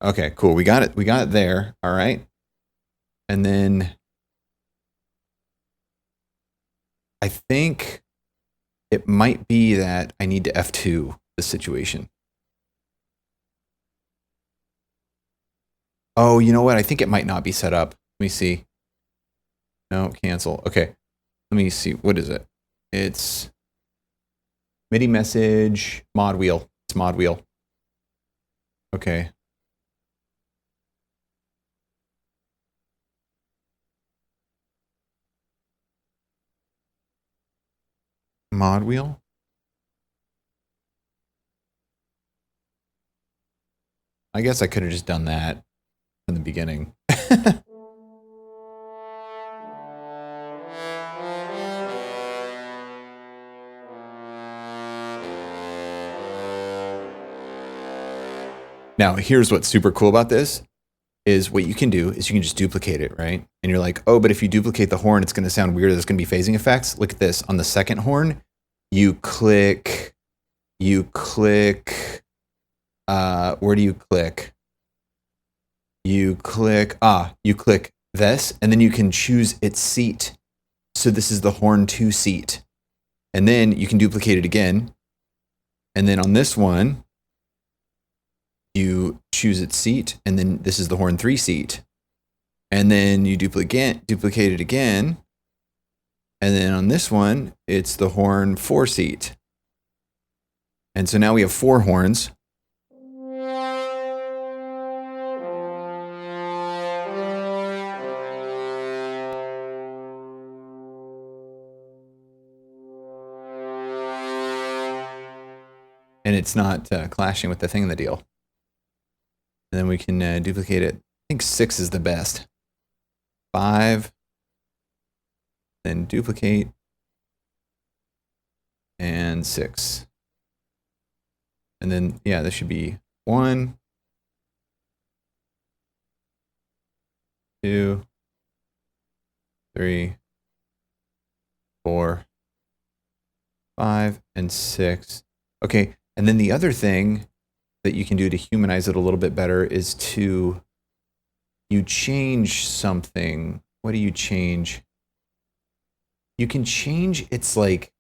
Okay, cool. We got it. We got it there. All right. And then I think it might be that I need to F2 the situation. Oh, you know what? I think it might not be set up. Let me see. No, cancel. Okay. Let me see. What is it? It's MIDI message, mod wheel. It's mod wheel. Okay. Mod wheel? I guess I could have just done that in the beginning. Now, here's what's super cool about this is what you can do is you can just duplicate it, right? And you're like, oh, but if you duplicate the horn, it's going to sound weird. There's going to be phasing effects. Look at this. On the second horn, you click, where do you click? You click this, and then you can choose its seat. So this is the horn 2 seat. And then you can duplicate it again. And then on this one, you choose its seat, and then this is the horn 3 seat. And then you duplicate it again. And then on this one, it's the horn 4 seat. And so now we have 4 horns. And it's not clashing with the thing in the deal. And then we can duplicate it. I think 6 is the best. 5. Then duplicate. And 6. And then, yeah, this should be 1, 2, 3, 4, 5, and 6. Okay, and then the other thing that you can do to humanize it a little bit better is to you change something. What do you change? You can change its like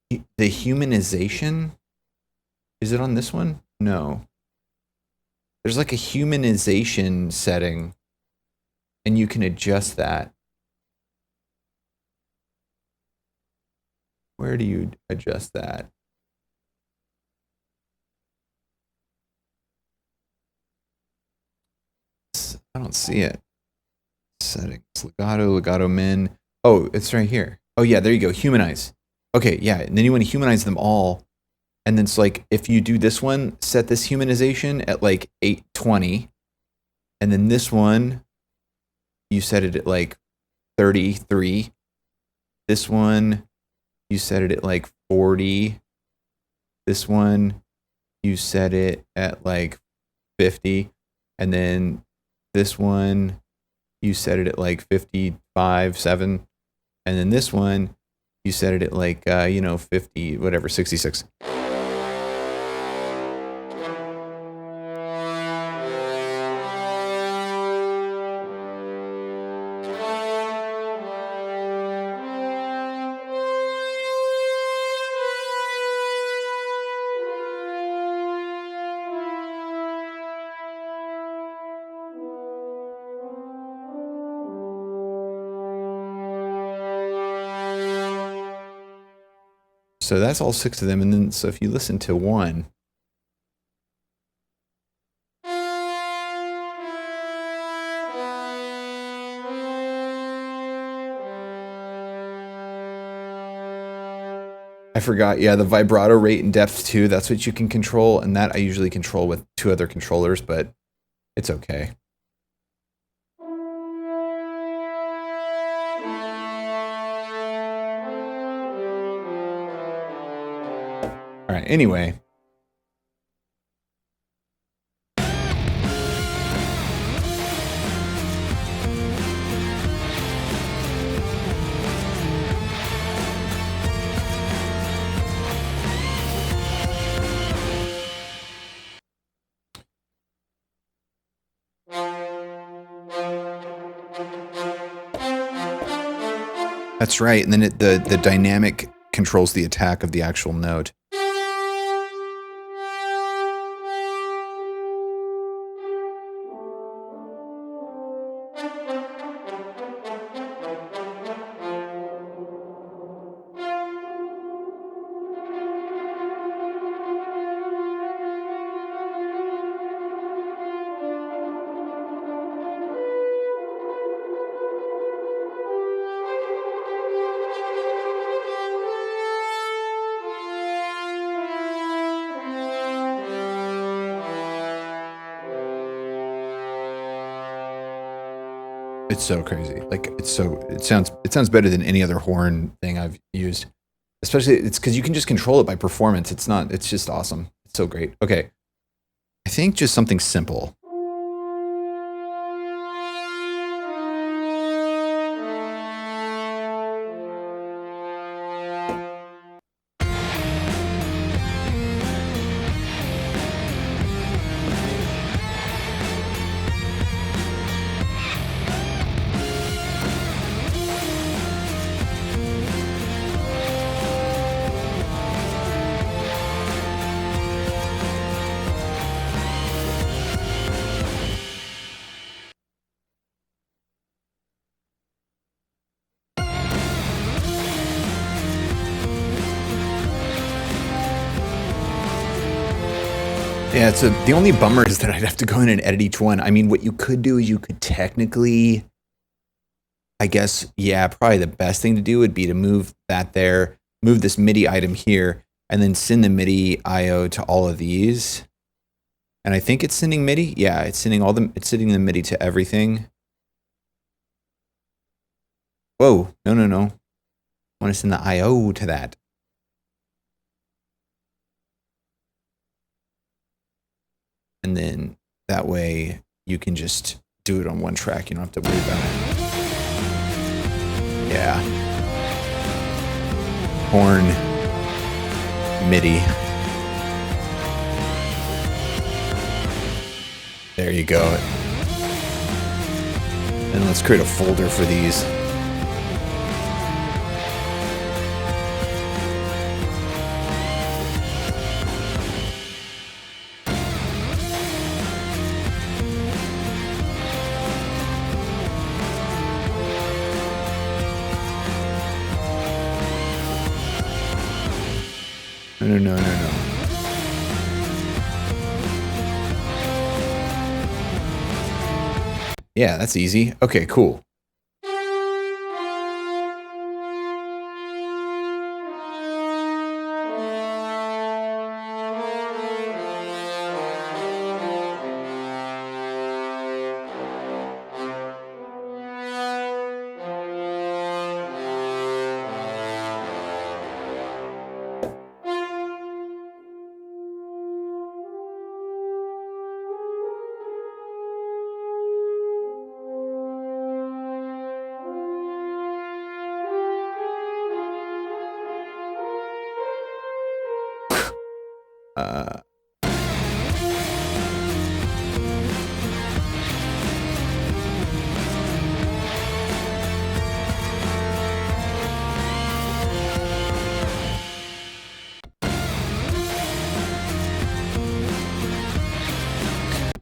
the humanization. Is it on this one? No. There's like a humanization setting, and you can adjust that. Where do you adjust that? I don't see it. Settings, legato min. Oh, it's right here. Oh yeah, there you go. Humanize. Okay, yeah, and then you want to humanize them all. And then it's like, if you do this one, set this humanization at like 820. And then this one, you set it at like 33. This one, you set it at like 40. This one, you set it at like 50. And then this one, you set it at like 55, 7. And then this one, you set it at like, 50, whatever, 66. So that's all 6 of them. And then, so if you listen to one, I forgot. Yeah, the vibrato rate and depth too. That's what you can control. And that I usually control with 2 other controllers, but it's okay. All right, anyway. That's right. And then the dynamic controls the attack of the actual note. It's so crazy. Like it sounds better than any other horn thing I've used. Especially it's because you can just control it by performance. It's just awesome. It's so great. Okay. I think just something simple. Yeah, so the only bummer is that I'd have to go in and edit each one. I mean, what you could do is you could technically, I guess, yeah, probably the best thing to do would be to move that there, move this MIDI item here, and then send the MIDI IO to all of these. And I think it's sending MIDI. Yeah, it's sending the MIDI to everything. Whoa, no. I want to send the IO to that. And then that way you can just do it on one track. You don't have to worry about it. Yeah. Horn MIDI. There you go. And let's create a folder for these. No. Yeah, that's easy. Okay, cool.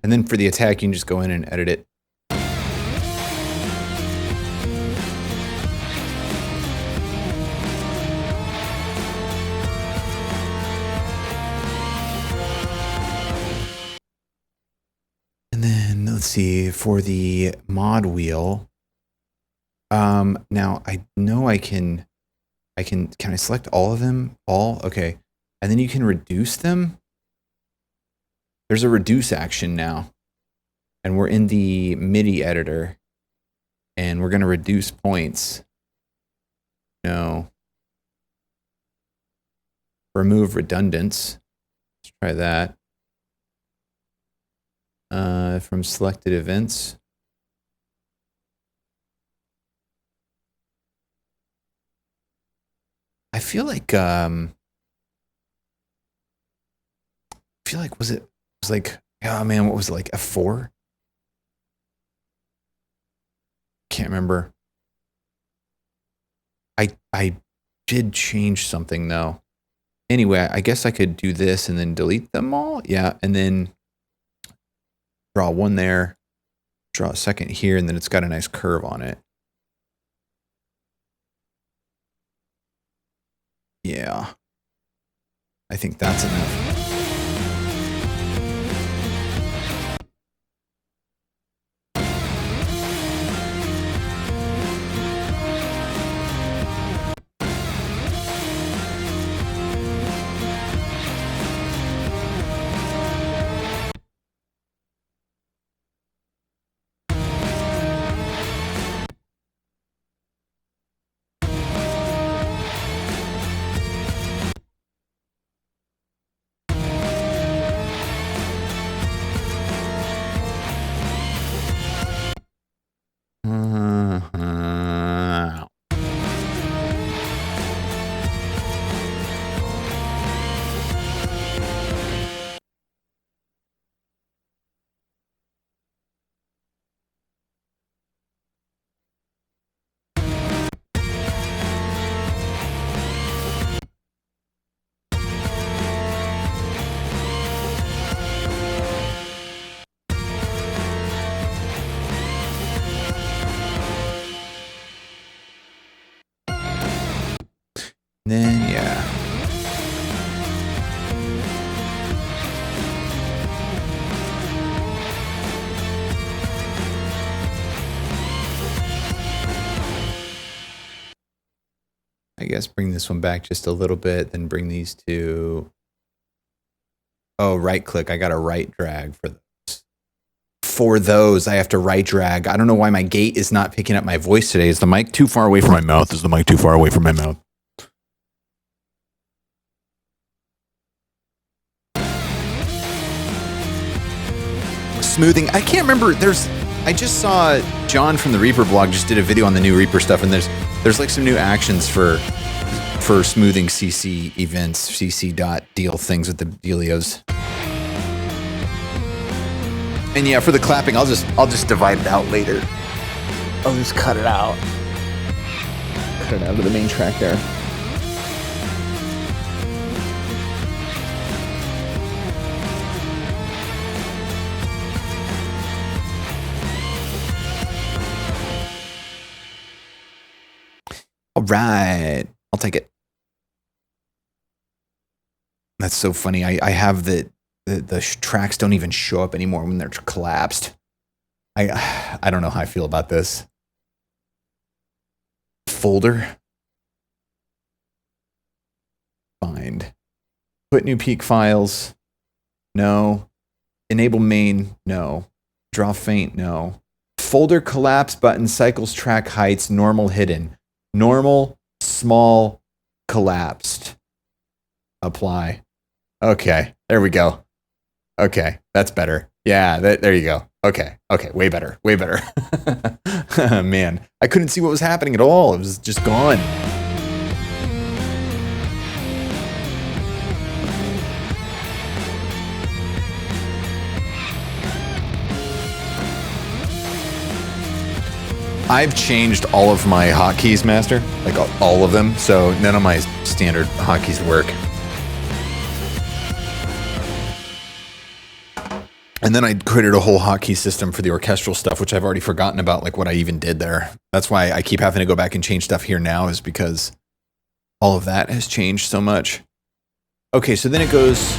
And then for the attack, you can just go in and edit it. see, for the mod wheel. Now I know can I select all of them? All? Okay. And then you can reduce them. There's a reduce action now. And we're in the MIDI editor. And we're going to reduce points. No. Remove redundance. Let's try that. From selected events. I feel like was it like, oh man, what was it, like F4? Can't remember. I did change something though. Anyway, I guess I could do this and then delete them all. Yeah, and then draw one there, draw a second here, and then it's got a nice curve on it. Yeah, I think that's enough. Then, yeah. I guess bring this one back just a little bit, then bring these two. Oh, right click. I got a right drag for those. For those, I have to right drag. I don't know why my gate is not picking up my voice today. Is the mic too far away from my mouth? Is the mic too far away from my mouth? Smoothing. I can't remember. I just saw John from the Reaper blog just did a video on the new Reaper stuff, and there's like some new actions for smoothing CC events, CC dot deal things with the dealios. And yeah, for the clapping, I'll just divide it out later. I'll just cut it out. Cut it out of the main track there. All right, I'll take it. That's so funny. I have the tracks don't even show up anymore when they're collapsed. I don't know how I feel about this. Folder. Find. Put new peak files. No. Enable main. No. Draw faint. No. Folder collapse button cycles track heights normal hidden. Normal, small, collapsed. Apply. Okay, there we go. Okay, that's better. Yeah, there you go. Okay, way better, way better. Man, I couldn't see what was happening at all. It was just gone. I've changed all of my hotkeys, Master, like all of them, so none of my standard hotkeys work. And then I created a whole hotkey system for the orchestral stuff, which I've already forgotten about, like what I even did there. That's why I keep having to go back and change stuff here now, is because all of that has changed so much. Okay, so then it goes...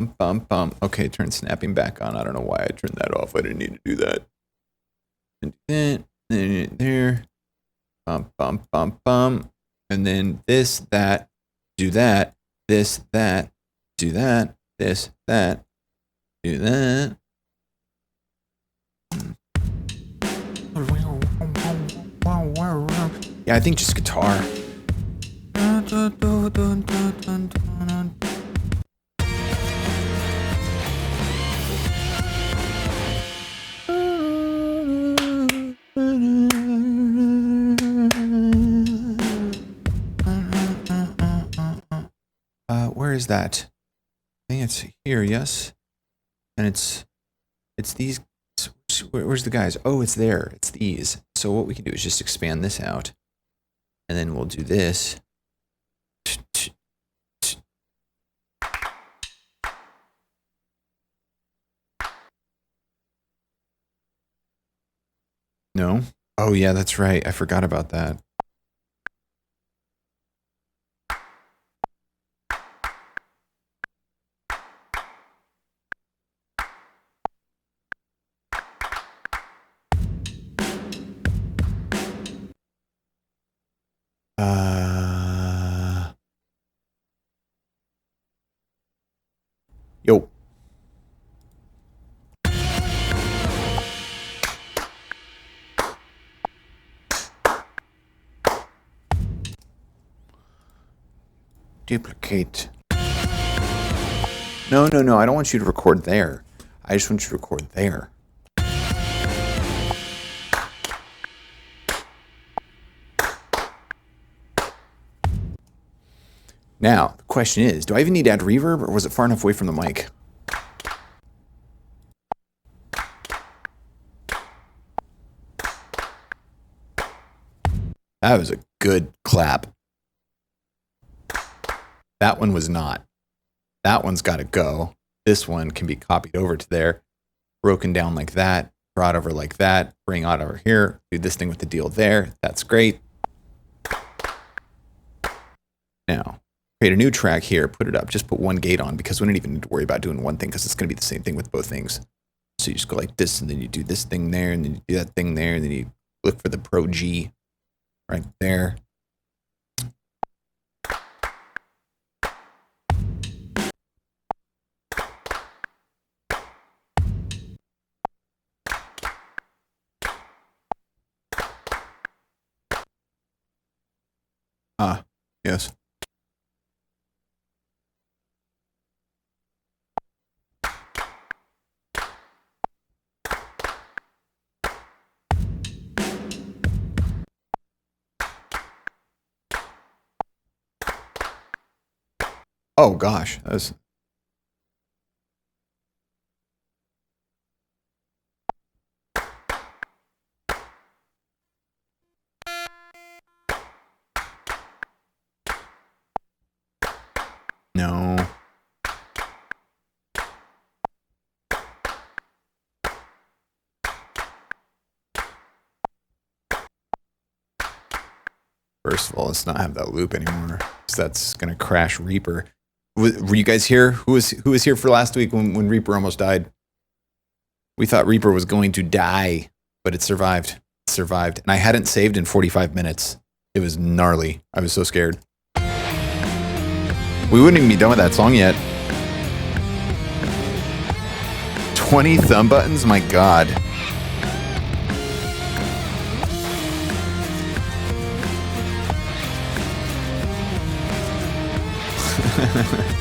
bum, bum, bum. Okay, turn snapping back on. I don't know why I turned that off. I didn't need to do that. And then there. Bum, bum, bum, bum. And then this, that, do that, this, that, do that, this, that, do that. Yeah, I think just guitar. Where is that? I think it's here, yes. And it's these. Where's the guys? Oh, it's there. It's these. So what we can do is just expand this out. And then we'll do this. No? Oh, yeah, that's right. I forgot about that. Yo. Duplicate. No, no, no. I don't want you to record there. I just want you to record there. Now, the question is, do I even need to add reverb, or was it far enough away from the mic? That was a good clap. That one was not. That one's got to go. This one can be copied over to there, broken down like that, brought over like that, bring out over here, do this thing with the deal there. That's great. Now, create a new track here, put it up, just put one gate on because we don't even need to worry about doing one thing because it's going to be the same thing with both things. So you just go like this, and then you do this thing there, and then you do that thing there, and then you look for the Pro G right there. Ah, yes. Oh gosh, that's no. First of all, let's not have that loop anymore because that's gonna crash Reaper. Were you guys here? Who was here for last week when Reaper almost died? We thought Reaper was going to die, but it survived. It survived, and I hadn't saved in 45 minutes. It was gnarly. I was so scared. We wouldn't even be done with that song yet. 20 thumb buttons? My God.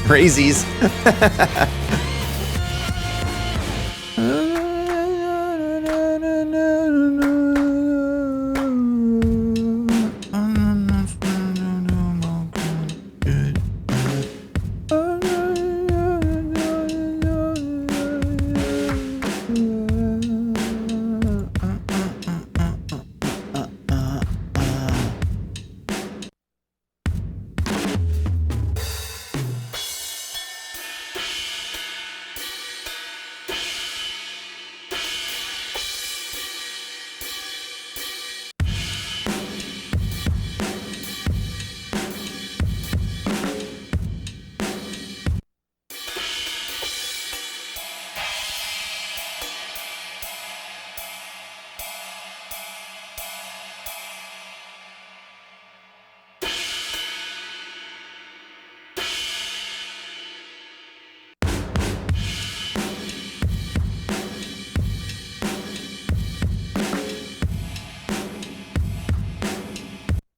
Crazies.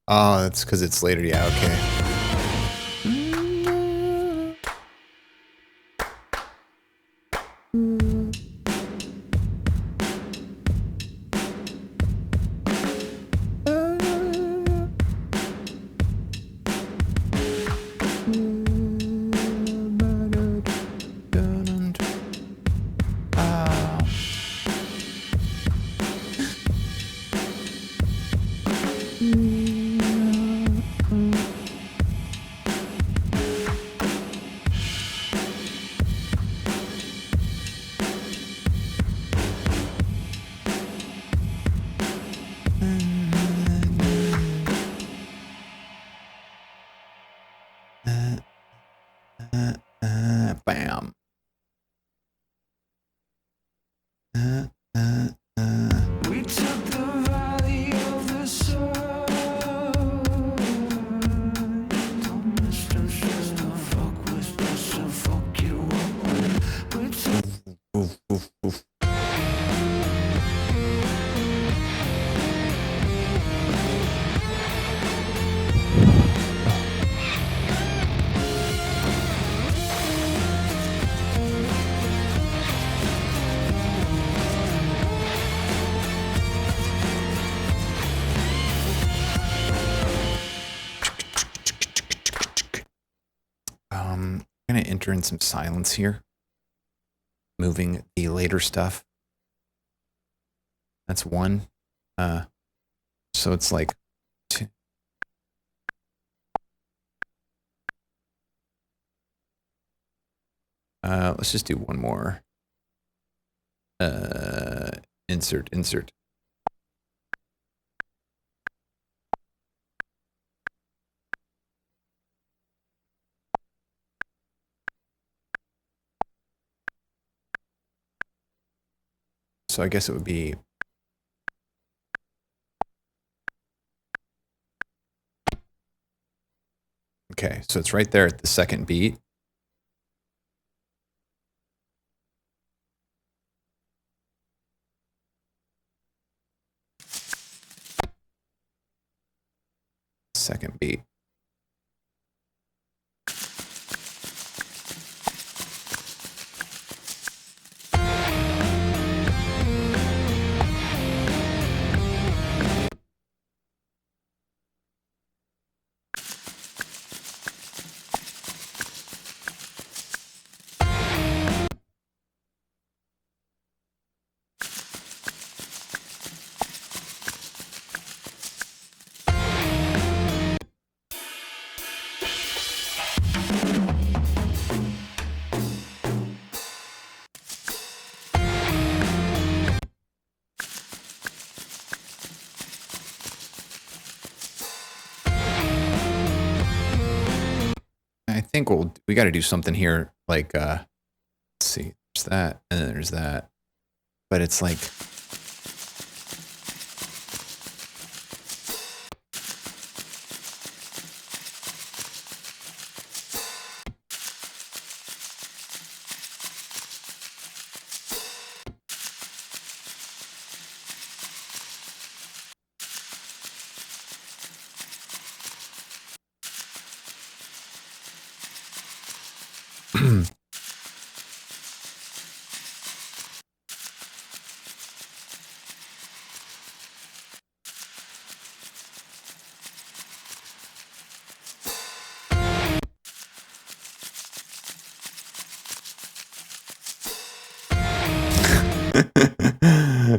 Oh, that's because it's later. Yeah, okay. Bam. We took the valley of the sun. Don't miss us, just to fuck with us and fuck you up. We took Oof, oof, oof. I'm gonna enter in some silence here. Moving the later stuff. That's one. So it's like two. Let's just do one more. Insert. So I guess it would be okay. So it's right there at the second beat. Second beat. I think we got to do something here. Like, let's see, there's that, and then there's that, but it's like.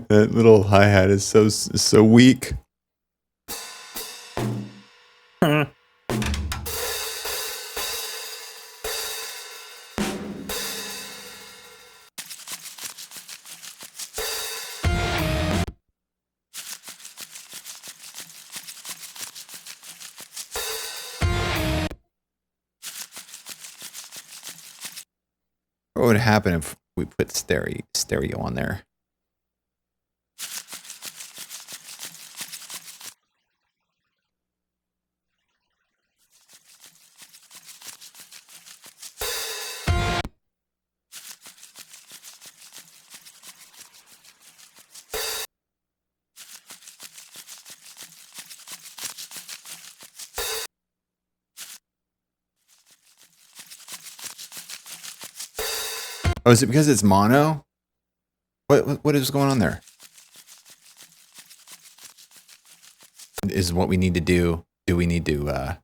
That little hi-hat is so weak. What would happen if we put stereo on there? Oh, is it because it's mono? What is going on there? Is what we need to do. Do we need to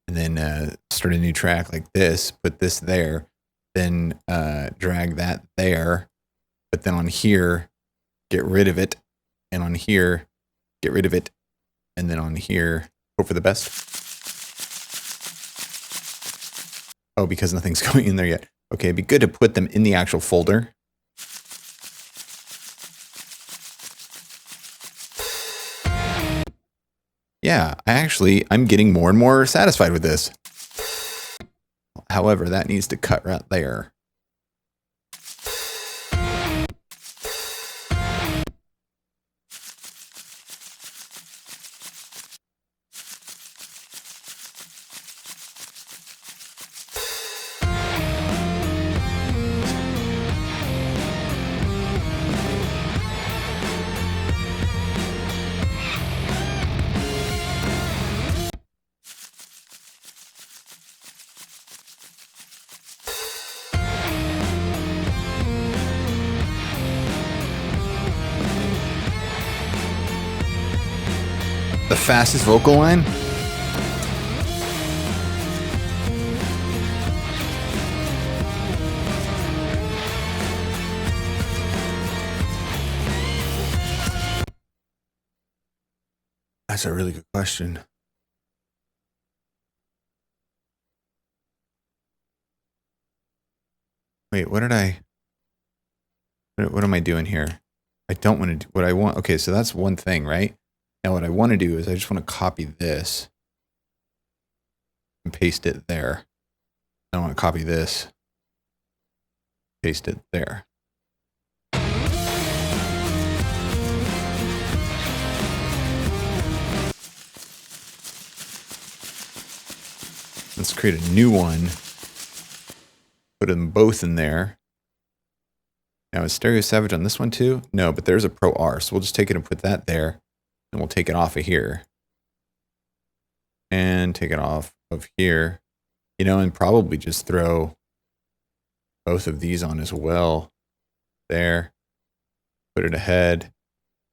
and then start a new track like this, put this there, then drag that there, but then on here, get rid of it, and on here, get rid of it, and then on here, hope for the best. Oh, because nothing's going in there yet. Okay, it'd be good to put them in the actual folder. Yeah, I'm getting more and more satisfied with this. However, that needs to cut right there. The fastest vocal line? That's a really good question. Wait, what am I doing here? I don't want to do what I want. Okay, so that's one thing, right? Now what I want to do is I just want to copy this and paste it there. I want to copy this, paste it there. Let's create a new one. Put them both in there. Now is Stereo Savage on this one too? No, but there's a Pro R, so we'll just take it and put that there. And we'll take it off of here. And take it off of here. You know, and probably just throw both of these on as well. There. Put it ahead.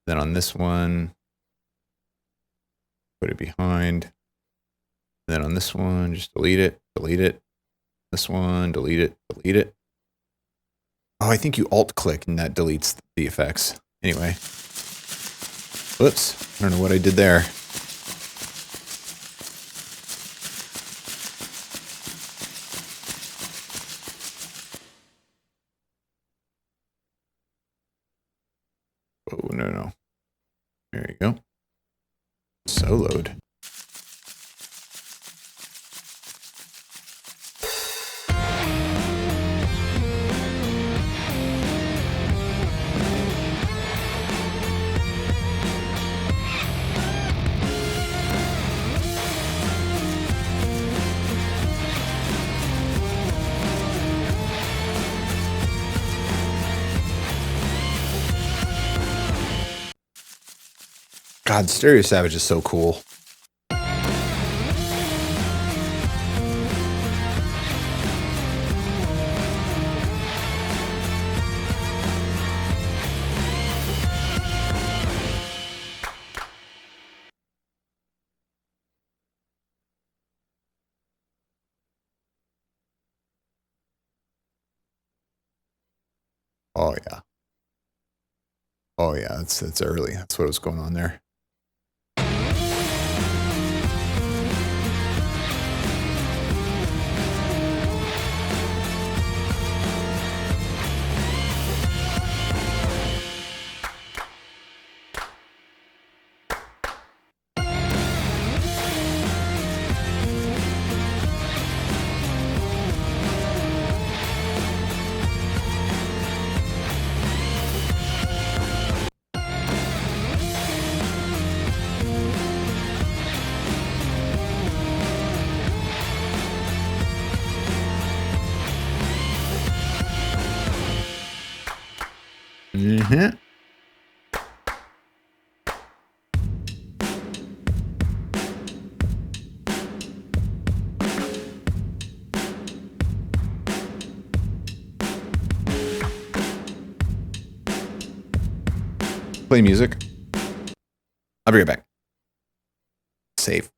Then on this one, put it behind. Then on this one, just delete it, delete it. This one, delete it, delete it. Oh, I think you alt-click and that deletes the effects. Anyway. Whoops. I don't know what I did there. Oh, no. There you go. Soloed. God, Stereo Savage is so cool. Oh yeah. Oh yeah, it's early. That's what was going on there. Mm-hmm. Play music. I'll be right back. Save.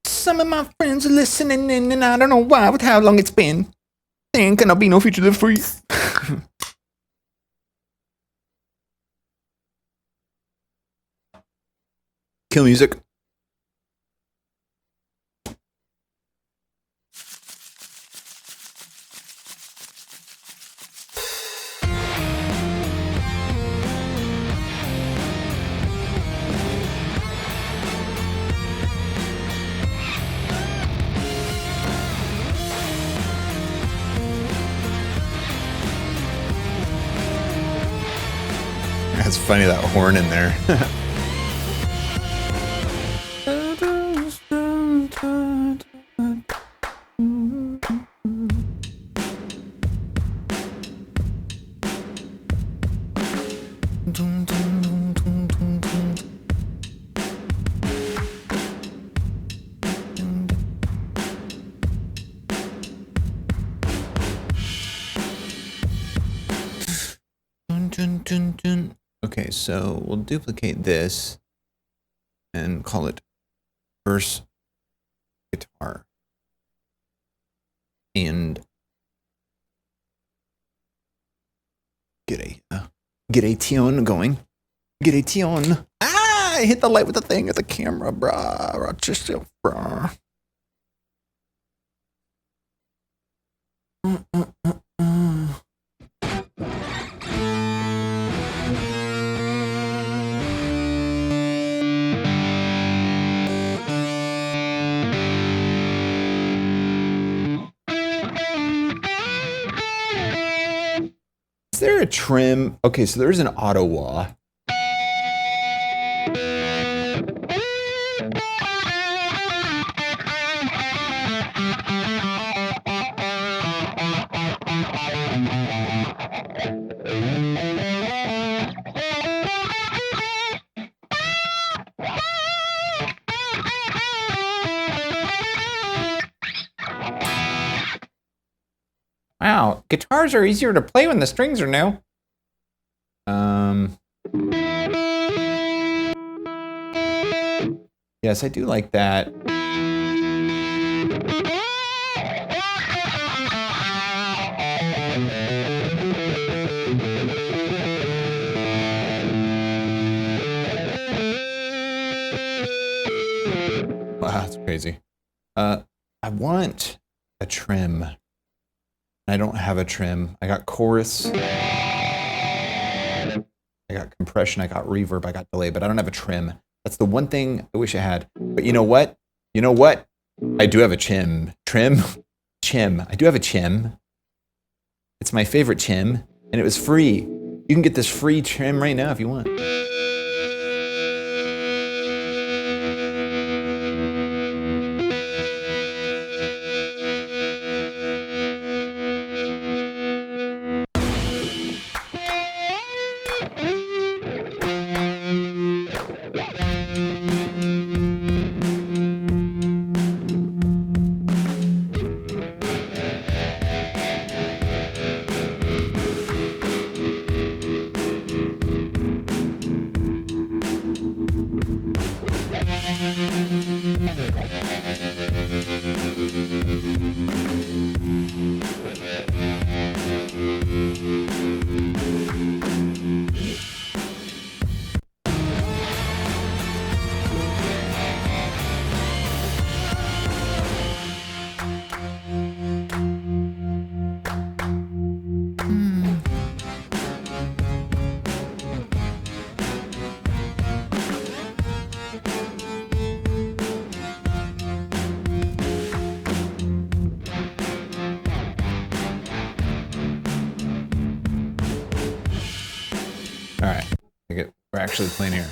Some of my friends are listening in, and I don't know why, with how long it's been. Ain't gonna be no future live free. Kill music. That's funny, that horn in there. Okay, so we'll duplicate this and call it verse guitar. And get a tune going. Get a tune. Ah, I hit the light with the thing at the camera, brah. Rochester, brah. Is there a trim? Okay, so there's an auto wah. Wow, guitars are easier to play when the strings are new. Yes, I do like that. Wow, that's crazy. I want a trim. I don't have a trim. I got chorus. I got compression. I got reverb. I got delay, but I don't have a trim. That's the one thing I wish I had. But you know what? You know what? I do have a chim. Chim. I do have a chim. It's my favorite chim, and it was free. You can get this free trim right now if you want. All right, we're actually playing here.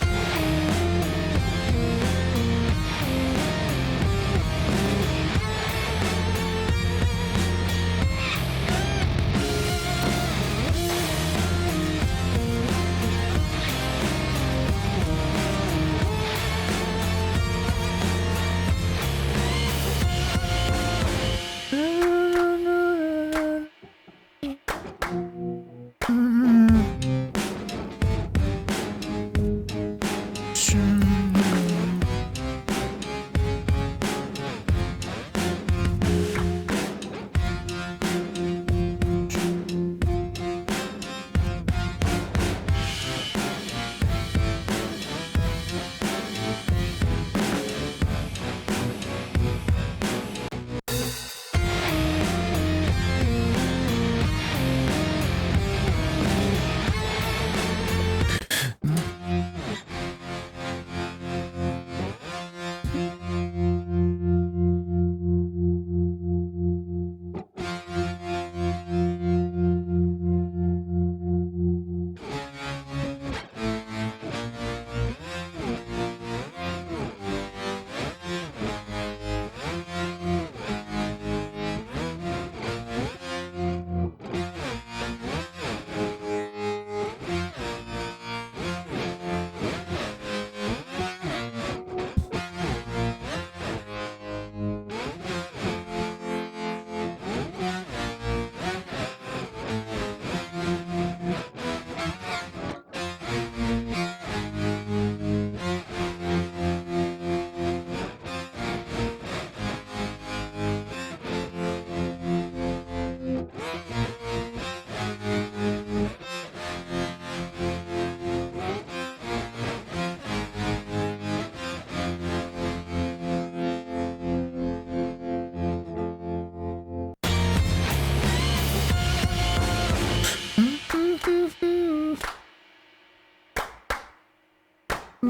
We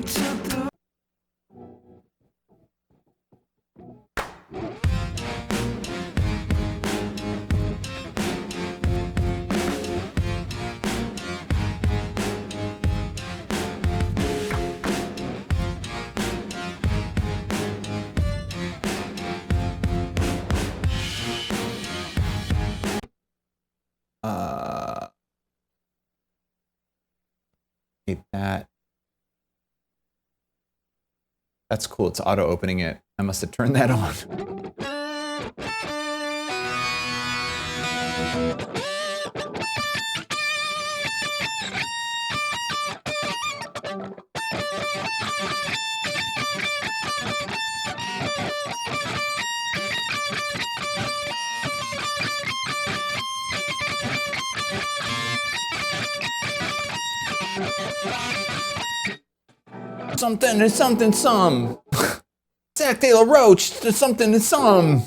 took the Hate that. That's cool. It's auto opening it. I must have turned that on. Something is something some. Zach De La Roach, there's something is some.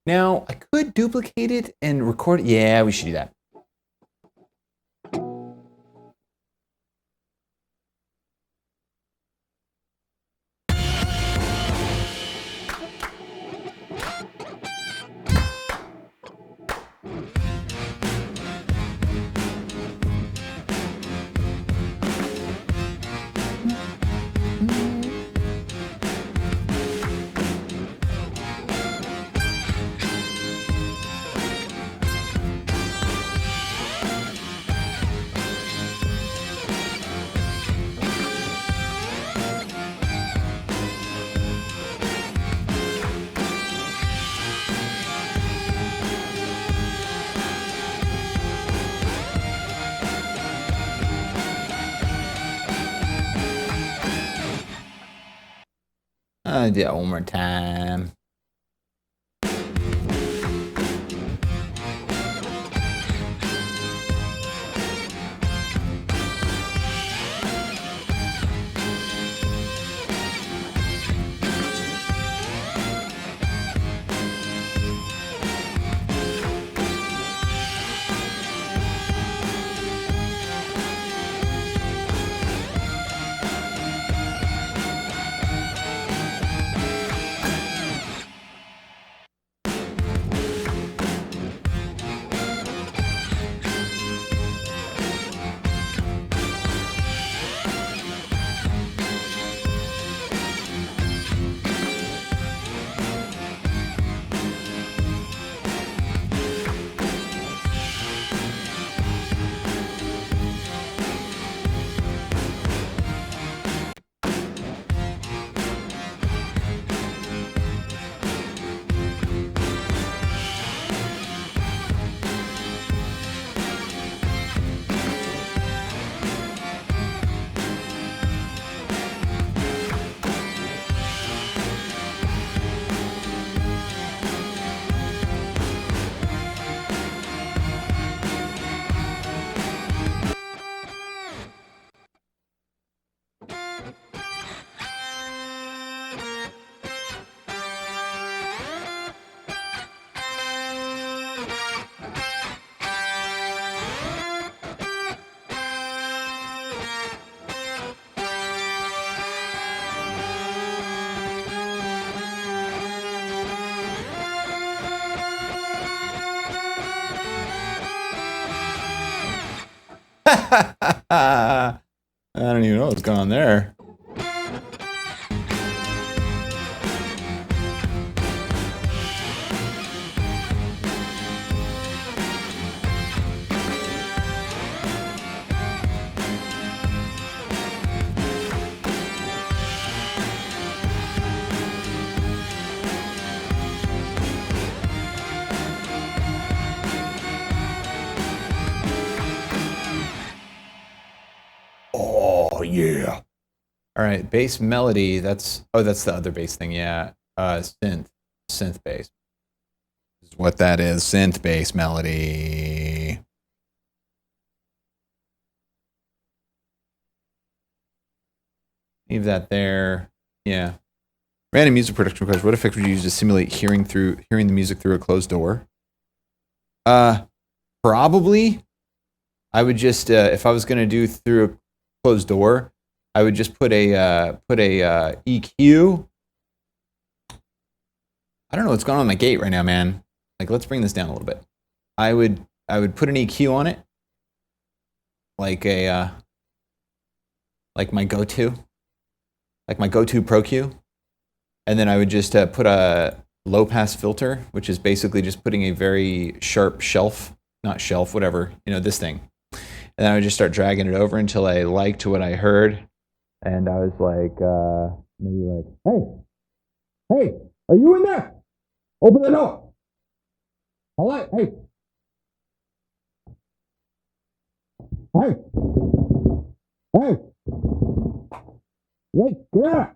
Now, I could duplicate it and record it. Yeah, we should do that. I'll do that one more time. I don't even know what's going on there. Oh yeah. All right, bass melody. That's the other bass thing. Yeah, synth bass. This is what that is. Synth bass melody. Leave that there. Yeah. Random music production request. What effect would you use to simulate hearing the music through a closed door? Probably. I would just if I was gonna do through a closed door, I would just put a EQ. I don't know what's going on with my gate right now, man. Like, let's bring this down a little bit. I would put an EQ on it, like my go-to Pro Q, and then I would just put a low pass filter, which is basically just putting a very sharp whatever, this thing. And then I would just start dragging it over until I liked what I heard. And I was like, maybe like, hey, are you in there? Open the door. Hello, hey. Yeah, get out.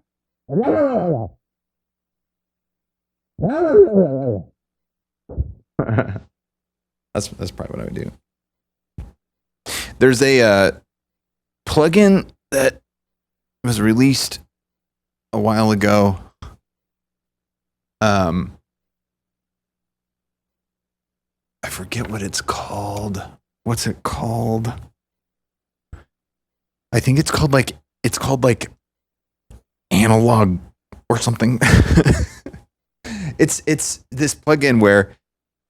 That's probably what I would do. There's a plugin that was released a while ago. I forget what it's called. What's it called? I think it's called like Analog or something. It's this plugin where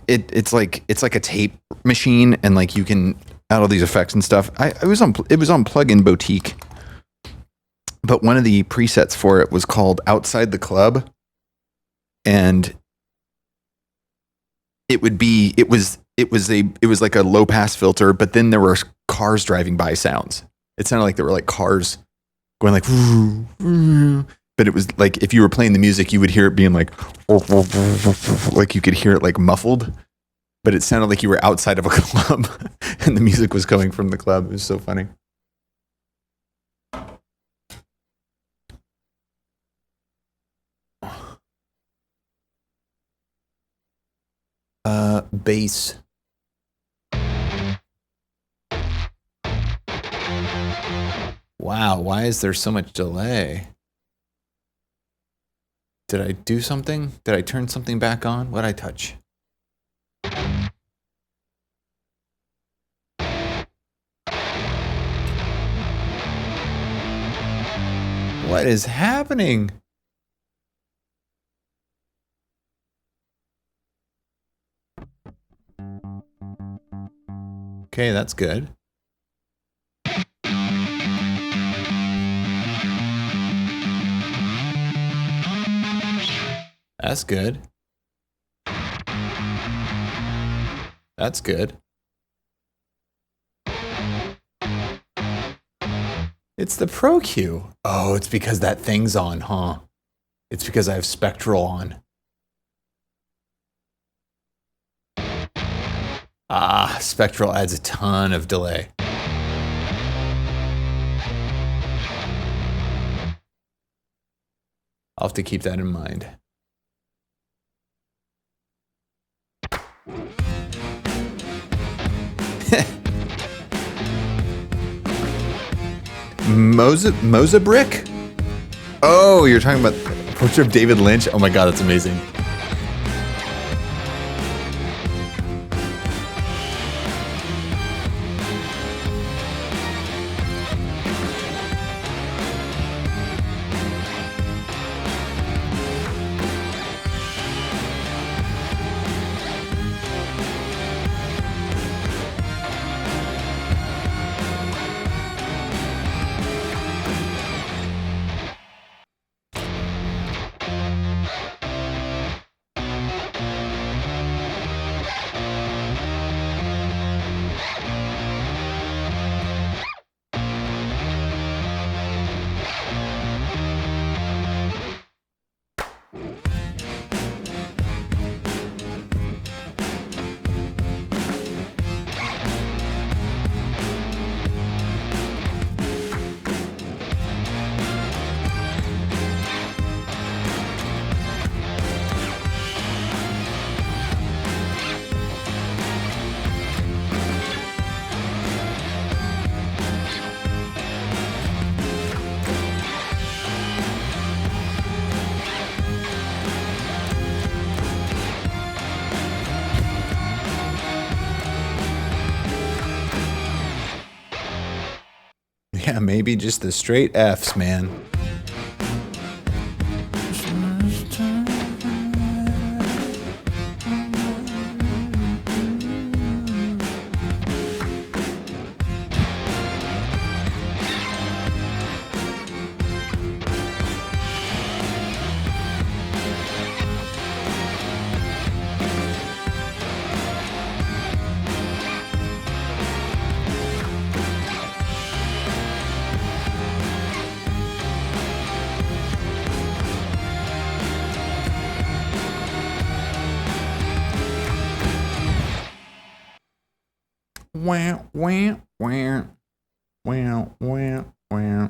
it's like a tape machine, and like you can add all these effects and stuff. It was on Plugin Boutique, but one of the presets for it was called Outside the Club, and it was like a low pass filter, but then there were cars driving by sounds. It sounded like there were like cars going like, but it was like if you were playing the music, you would hear it being like you could hear it like muffled, but it sounded like you were outside of a club and the music was coming from the club. It was so funny. Bass. Wow, why is there so much delay? Did I do something? Did I turn something back on? What'd I touch? What is happening? Okay, that's good. That's good. That's good. It's the Pro Q. Oh, it's because that thing's on, huh? It's because I have Spectral on. Ah, Spectral adds a ton of delay. I'll have to keep that in mind. Moza Brick? Oh, you're talking about the portrait of David Lynch? Oh my god, that's amazing. Yeah, maybe just the straight Fs, man. Wah, wah, wah. Wah, wah, wah.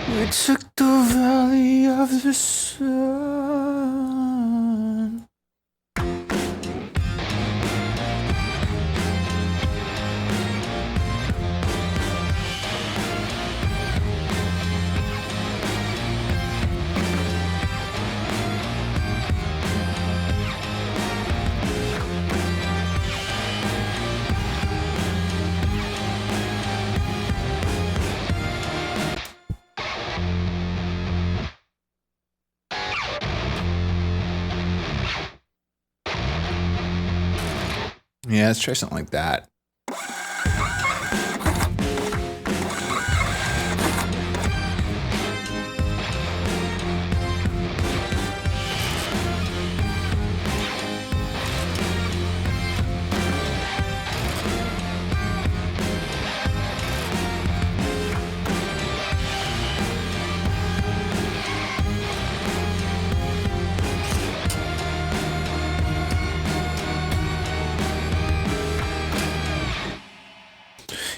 We took the valley of the sun. Yeah, let's try something like that.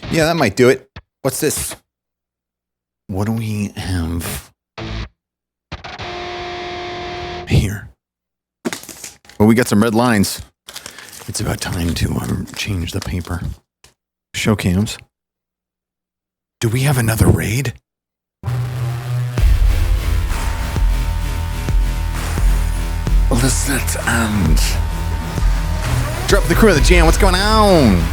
Yeah, that might do it. What's this? What do we have here? Well, we got some red lines. It's about time to change the paper. Show cams. Do we have another raid? Lizette and Drop the Crew of the Jam. What's going on?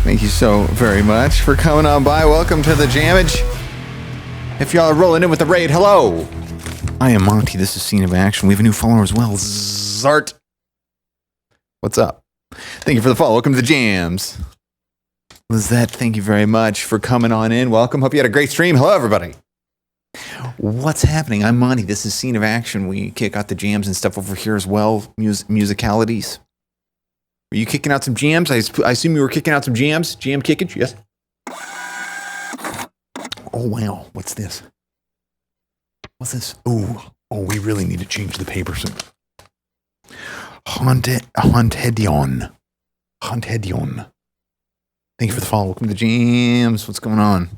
Thank you so very much for coming on by. Welcome to the Jamage. If y'all are rolling in with the raid, hello. I am Monty. This is Scene of Action. We have a new follower as well. Zart. What's up? Thank you for the follow. Welcome to the Jams. Lizette, thank you very much for coming on in. Welcome. Hope you had a great stream. Hello, everybody. What's happening? I'm Monty. This is Scene of Action. We kick out the jams and stuff over here as well. Musicalities. Are you kicking out some jams? I assume you were kicking out some jams. Jam kickage? Yes. Oh, wow. What's this? What's this? Oh, we really need to change the paper soon. Huntedion. Thank you for the follow. Welcome to the Jams. What's going on?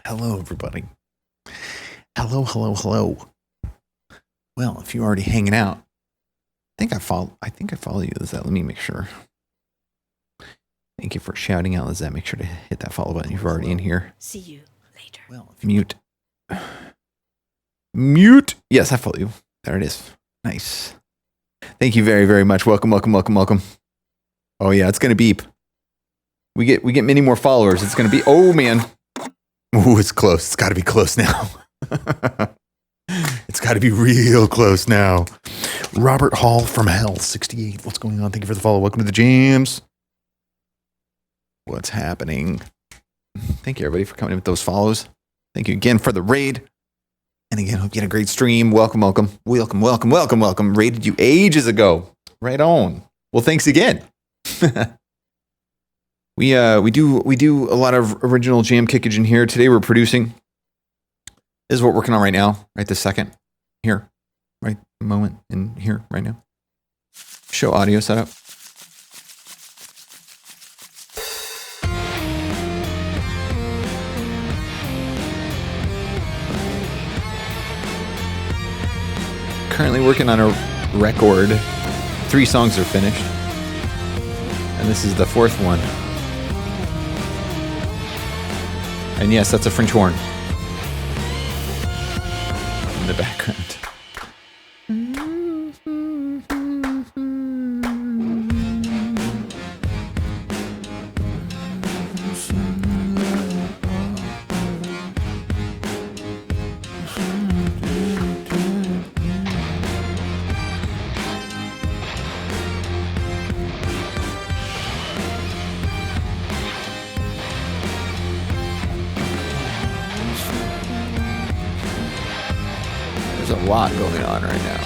Hello, everybody. Hello. Well, if you're already hanging out, I think I follow you, Lizette. Let me make sure. Thank you for shouting out, Lizette. Make sure to hit that follow button if you're already in here. See you later. Well, mute. Mute. Yes, I follow you. There it is. Nice. Thank you very, very much. Welcome. Oh, yeah, it's going to beep. We get many more followers. It's going to be, oh man. Ooh, it's close. It's got to be close now. It's got to be real close now. Robert Hall from Hell 68. What's going on? Thank you for the follow. Welcome to the jams. What's happening? Thank you, everybody, for coming in with those follows. Thank you again for the raid. And again, hope you had a great stream. Welcome. Raided you ages ago. Right on. Well, thanks again. We do a lot of original jam kickage in here. Today we're producing. This is what we're working on right now, right this second. Here, right moment in here, right now. Show audio setup. Currently working on a record. 3 songs are finished. And this is the 4th one. And yes, that's a French horn in the background. There's a lot going on right now,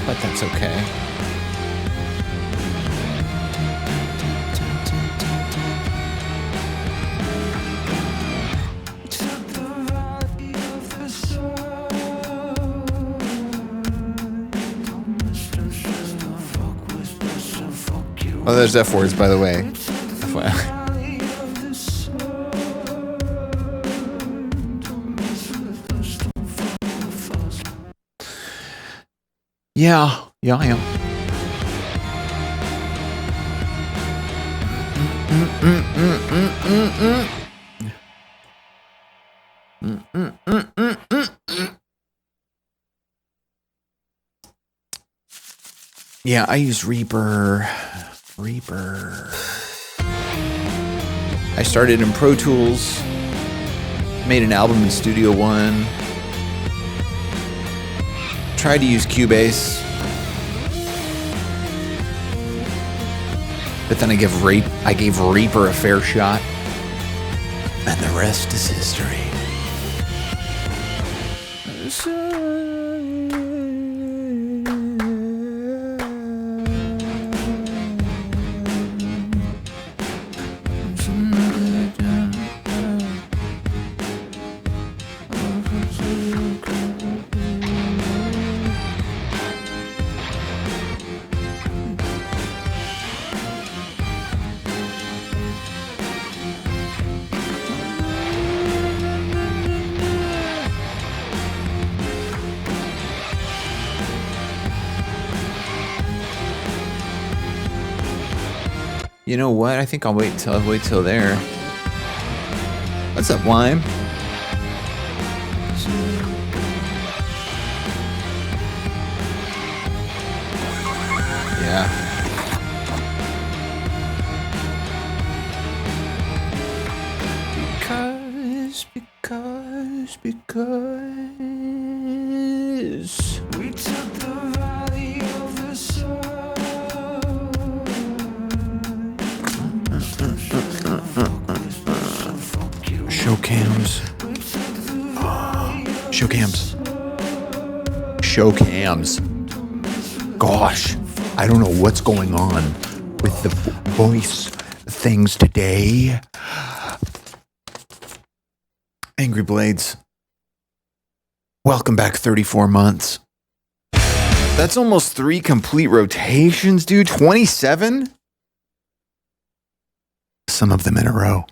but that's okay. Oh, there's F words, by the way. FYI. Yeah, I am. Yeah, I use Reaper. I started in Pro Tools, made an album in Studio One, tried to use Cubase, but then I gave Reaper a fair shot, and the rest is history. You know what? I think I'll wait till there. What's up, Lime? Yeah. Because we took the valley of the sun. Show cams. Show cams. Gosh, I don't know what's going on with the voice things today. Angry Blades. Welcome back 34 months. That's almost 3 complete rotations, dude. 27? Some of them in a row.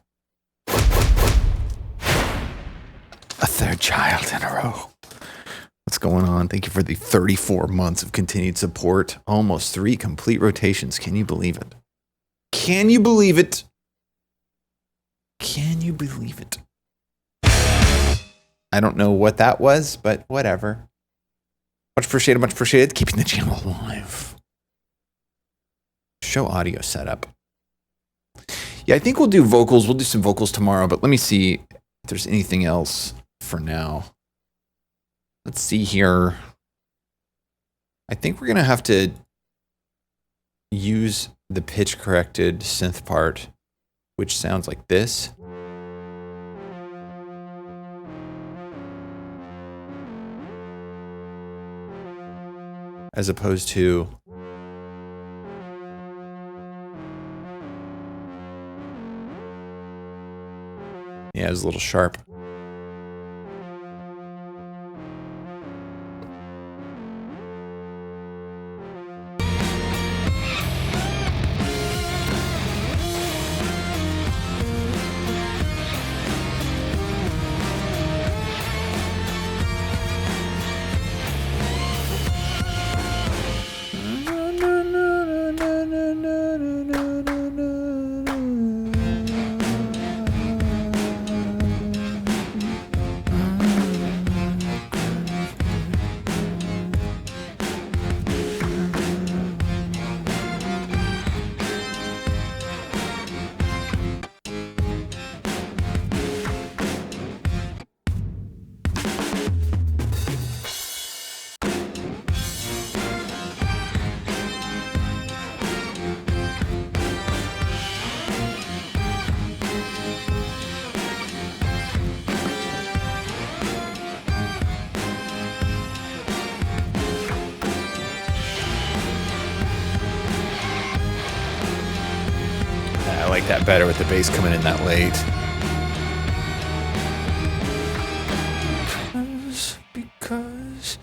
A 3rd child in a row. What's going on? Thank you for the 34 months of continued support. Almost 3 complete rotations. Can you believe it? Can you believe it? Can you believe it? I don't know what that was, but whatever. Much appreciated. Keeping the channel alive. Show audio setup. Yeah, I think we'll do vocals. We'll do some vocals tomorrow, but let me see if there's anything else for now. Let's see here. I think we're going to have to use the pitch corrected synth part, which sounds like this. As opposed to yeah, it was a little sharp. I like that better with the bass coming in that late. Because. Because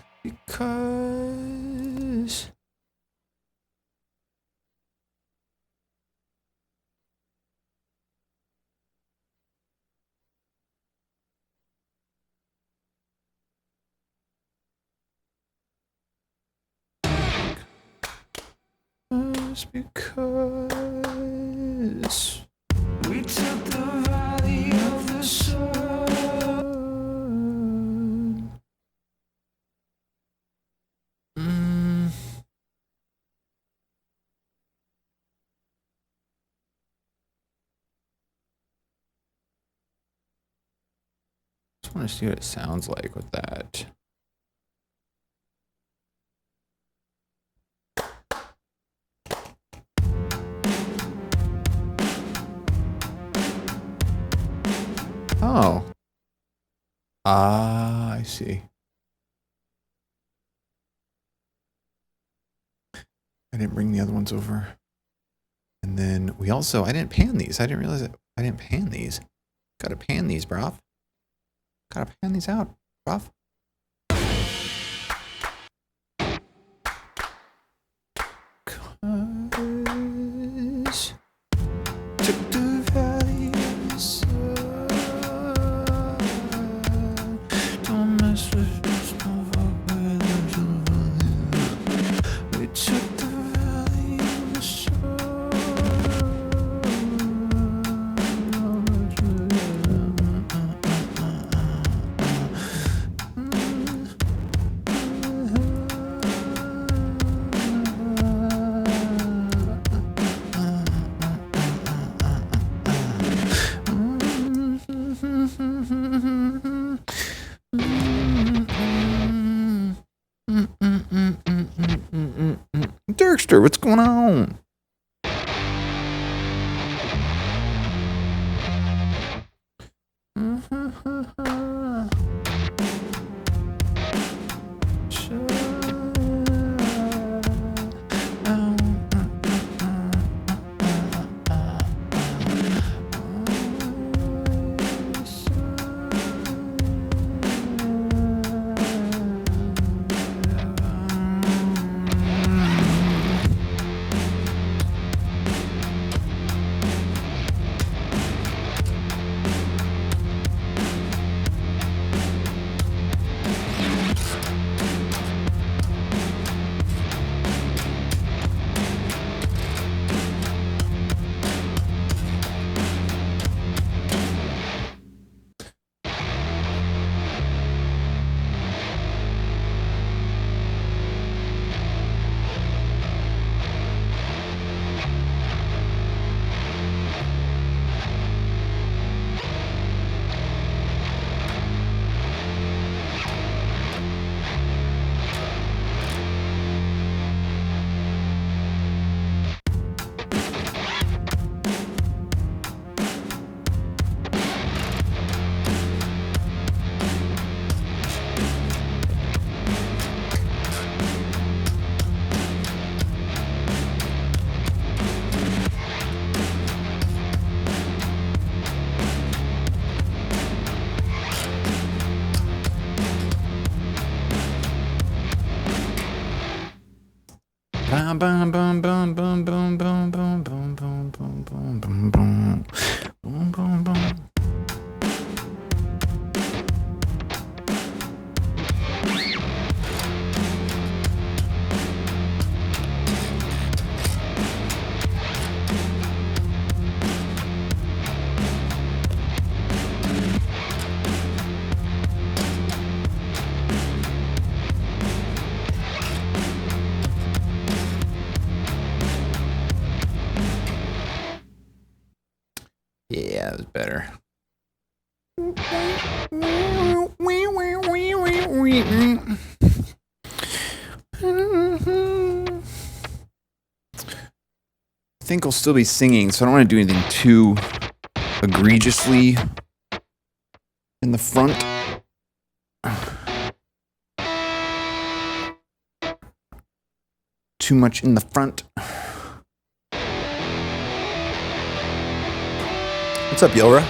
we took the valley of the sun. Just want to see what it sounds like with that. Oh. Ah, I see. I didn't bring the other ones over. And then we also, I didn't pan these. I didn't realize that I didn't pan these. Gotta pan these, bruv. Gotta pan these out, bruv. Cause took the valley of the sun. Don't mess with this, don't fuck with us. We took the valley of the Dirkster, what's going on? Bum, bum, bum, bum, bum, bum, bum, bum, bum, bum, bum, bum, bum, bum. Bum, bum, bum. Yeah, that was better. I think I'll still be singing, so I don't want to do anything too egregiously in the front. Too much in the front. What's up, Yelra?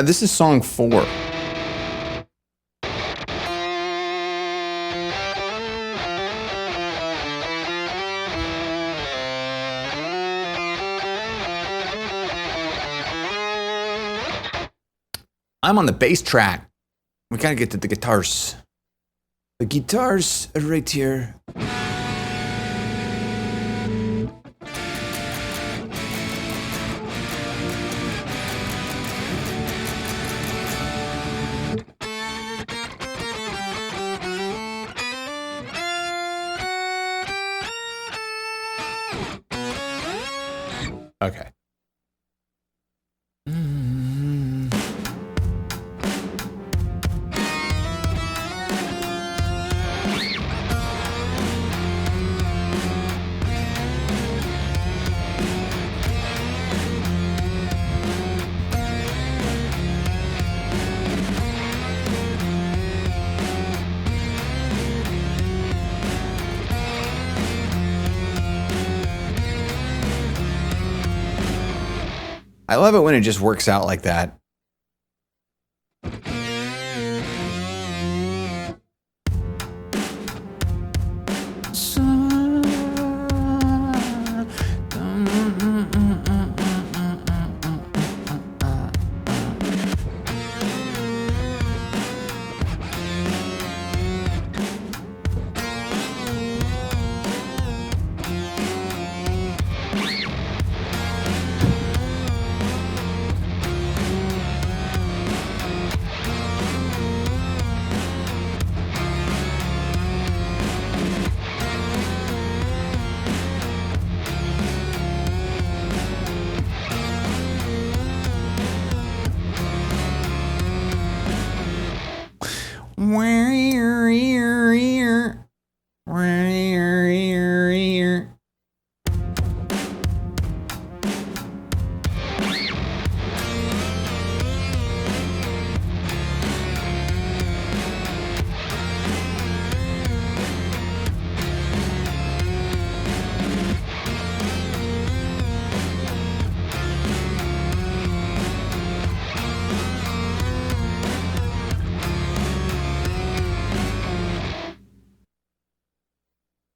This is song 4. I'm on the bass track. We gotta get to the guitars. The guitars are right here. Okay. I love it when it just works out like that.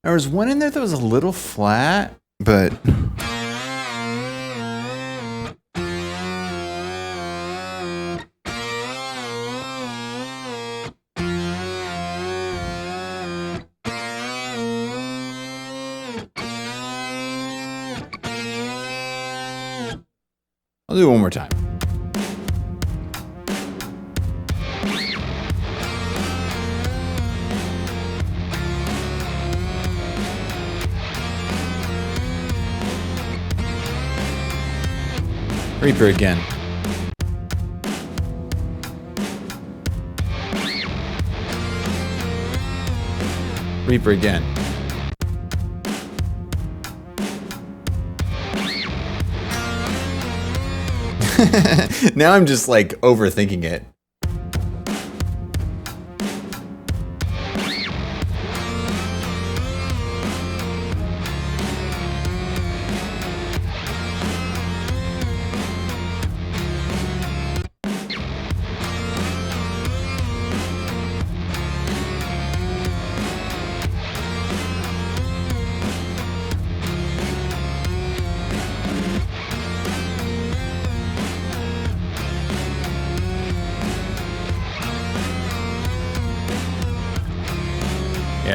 There was one in there that was a little flat, but I'll do it one more time. Reaper again. Reaper again. Now I'm just like overthinking it.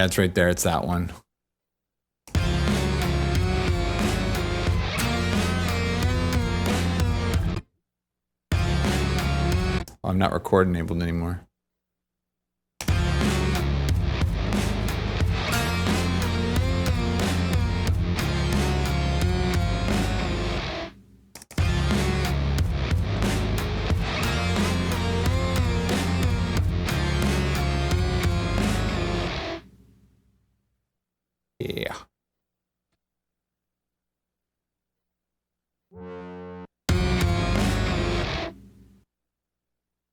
Yeah, it's right there. It's that one. I'm not record enabled anymore. Yeah.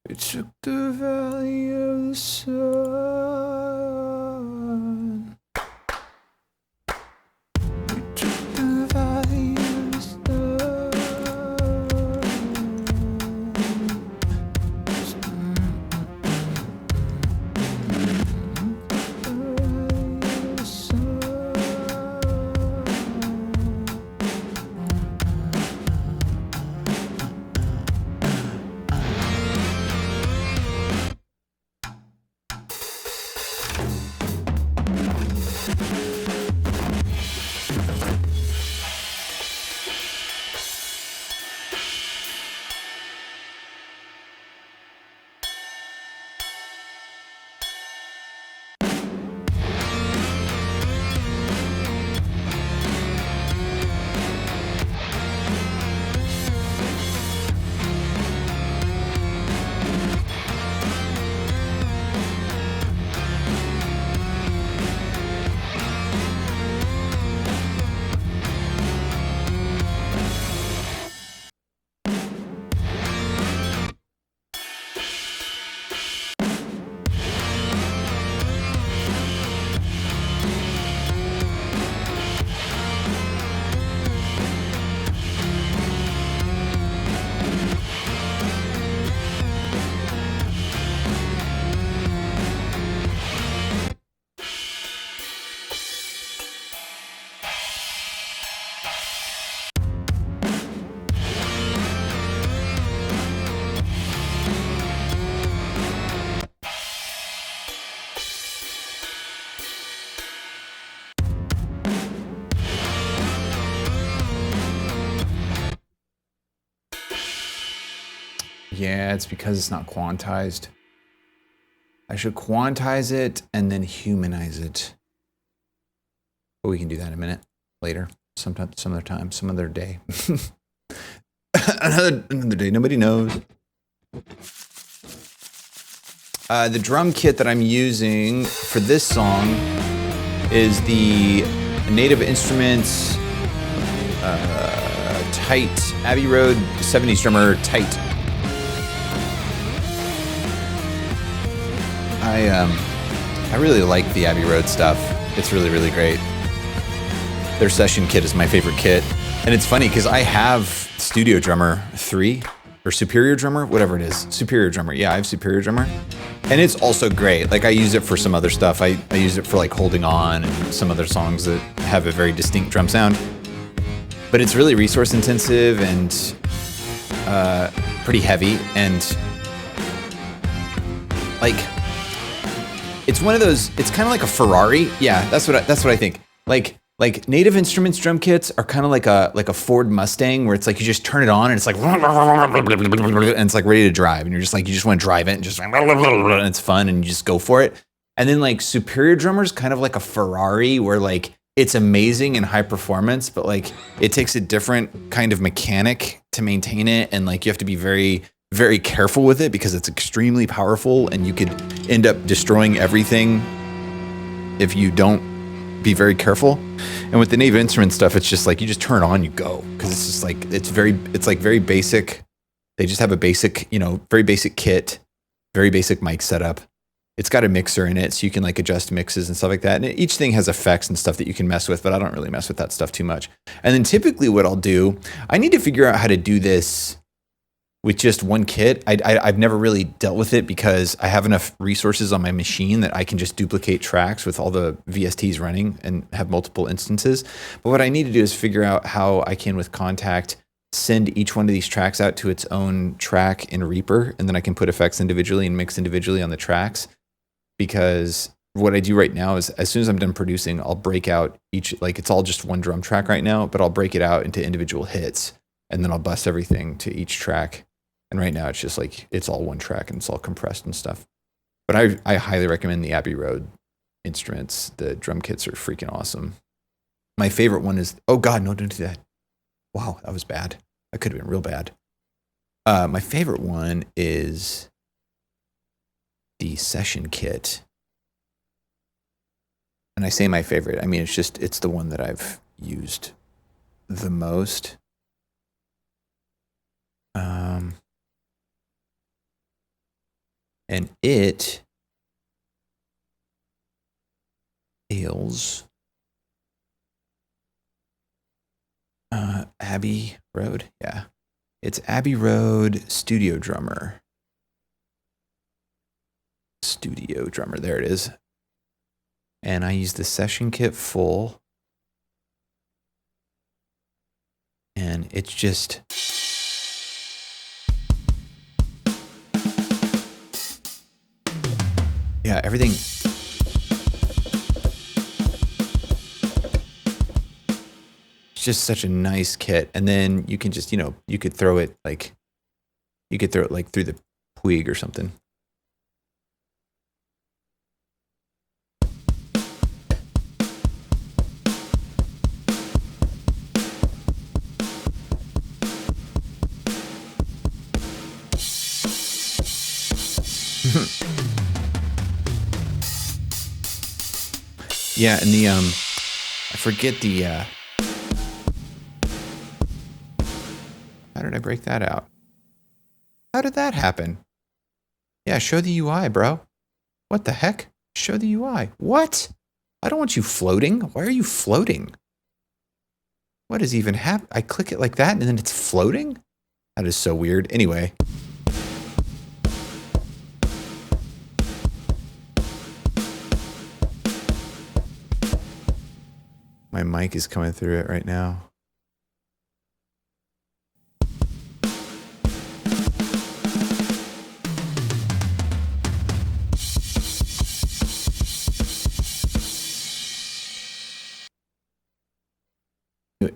It took the valley of the sun. It took the valley of the Yeah, it's because it's not quantized. I should quantize it and then humanize it. But we can do that in a minute later, sometime, some other time, some other day. another day, nobody knows. The drum kit that I'm using for this song is the Native Instruments Tight Abbey Road 70s drummer Tight. I really like the Abbey Road stuff. It's really, really great. Their session kit is my favorite kit. And it's funny because I have Studio Drummer 3 or Superior Drummer, whatever it is. Superior Drummer. Yeah, I have Superior Drummer. And it's also great. Like I use it for some other stuff. I use it for like Holding On and some other songs that have a very distinct drum sound. But it's really resource intensive and pretty heavy. And like, it's one of those, it's kind of like a Ferrari. Yeah, that's what I think. Like Native Instruments drum kits are kind of like a Ford Mustang where it's like you just turn it on and it's like and it's like ready to drive and you're just like you just want to drive it and just and it's fun and you just go for it. And then like Superior Drummer's kind of like a Ferrari where like it's amazing and high performance, but like it takes a different kind of mechanic to maintain it, and like you have to be very, very careful with it because it's extremely powerful and you could end up destroying everything if you don't be very careful. And with the Native Instruments stuff, it's just like you just turn it on, you go, because it's just like it's like very basic. They just have a basic, very basic kit, very basic mic setup. It's got a mixer in it, so you can like adjust mixes and stuff like that. And each thing has effects and stuff that you can mess with, but I don't really mess with that stuff too much. And then typically what I'll do, I need to figure out how to do this with just one kit. I've never really dealt with it because I have enough resources on my machine that I can just duplicate tracks with all the VSTs running and have multiple instances. But what I need to do is figure out how I can, with Kontakt, send each one of these tracks out to its own track in Reaper, and then I can put effects individually and mix individually on the tracks. Because what I do right now is as soon as I'm done producing, I'll break out each, like it's all just one drum track right now, but I'll break it out into individual hits and then I'll bust everything to each track. And right now it's just like, it's all one track and it's all compressed and stuff. But I highly recommend the Abbey Road instruments. The drum kits are freaking awesome. My favorite one is, oh God, no, don't do that. Wow, that was bad. That could have been real bad. My favorite one is the Session Kit. And I say my favorite, I mean, it's the one that I've used the most. And it hails Abbey Road. Yeah. It's Abbey Road Studio Drummer. Studio Drummer. There it is. And I use the Session Kit full. And it's just... yeah, everything... it's just such a nice kit. And then you can just, you could throw it like through the Puig or something. Yeah, and the I forget the how did I break that out? How did that happen? Yeah, show the UI, bro. What the heck? Show the UI. What? I don't want you floating. Why are you floating? What is even happening? I click it like that and then it's floating? That is so weird. Anyway. My mic is coming through it right now.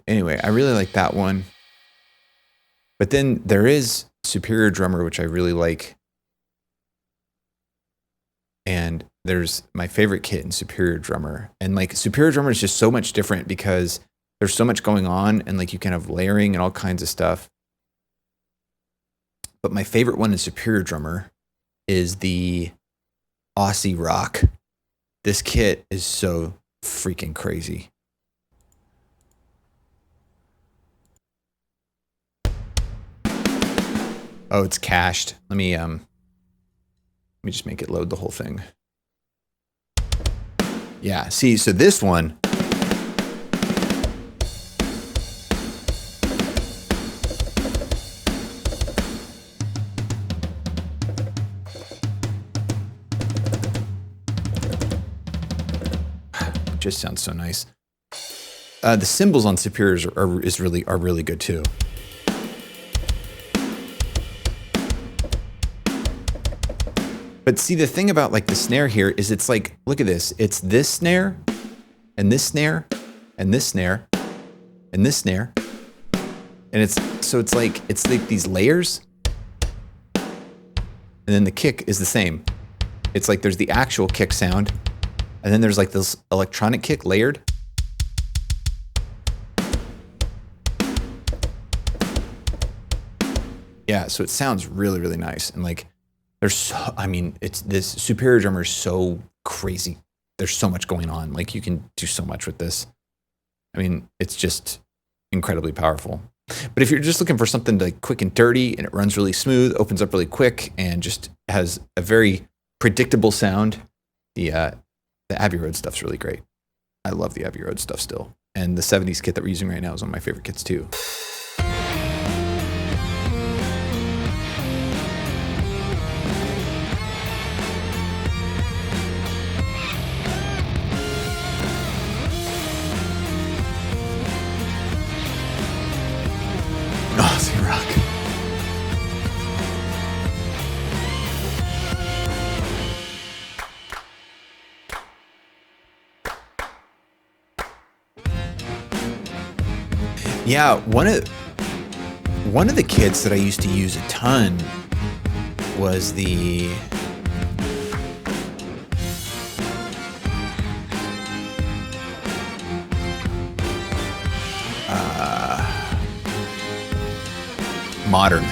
Anyway, I really like that one. But then there is Superior Drummer, which I really like. And there's my favorite kit in Superior Drummer. And like Superior Drummer is just so much different because there's so much going on and like you can have layering and all kinds of stuff. But my favorite one in Superior Drummer is the Aussie Rock. This kit is so freaking crazy. Oh, it's cached. Let me just make it load the whole thing. Yeah, see, so this one just sounds so nice. The cymbals on Superiors are really good too. But see, the thing about like the snare here is it's like, look at this. It's this snare and this snare and this snare and this snare. And it's like these layers. And then the kick is the same. It's like there's the actual kick sound. And then there's like this electronic kick layered. Yeah, so it sounds really, really nice. And like, this Superior Drummer is so crazy. There's so much going on. Like you can do so much with this. I mean, it's just incredibly powerful. But if you're just looking for something like quick and dirty and it runs really smooth, opens up really quick and just has a very predictable sound, the Abbey Road stuff's really great. I love the Abbey Road stuff still. And the 70s kit that we're using right now is one of my favorite kits too. Aussie Rock. Yeah, one of the kits that I used to use a ton was the modern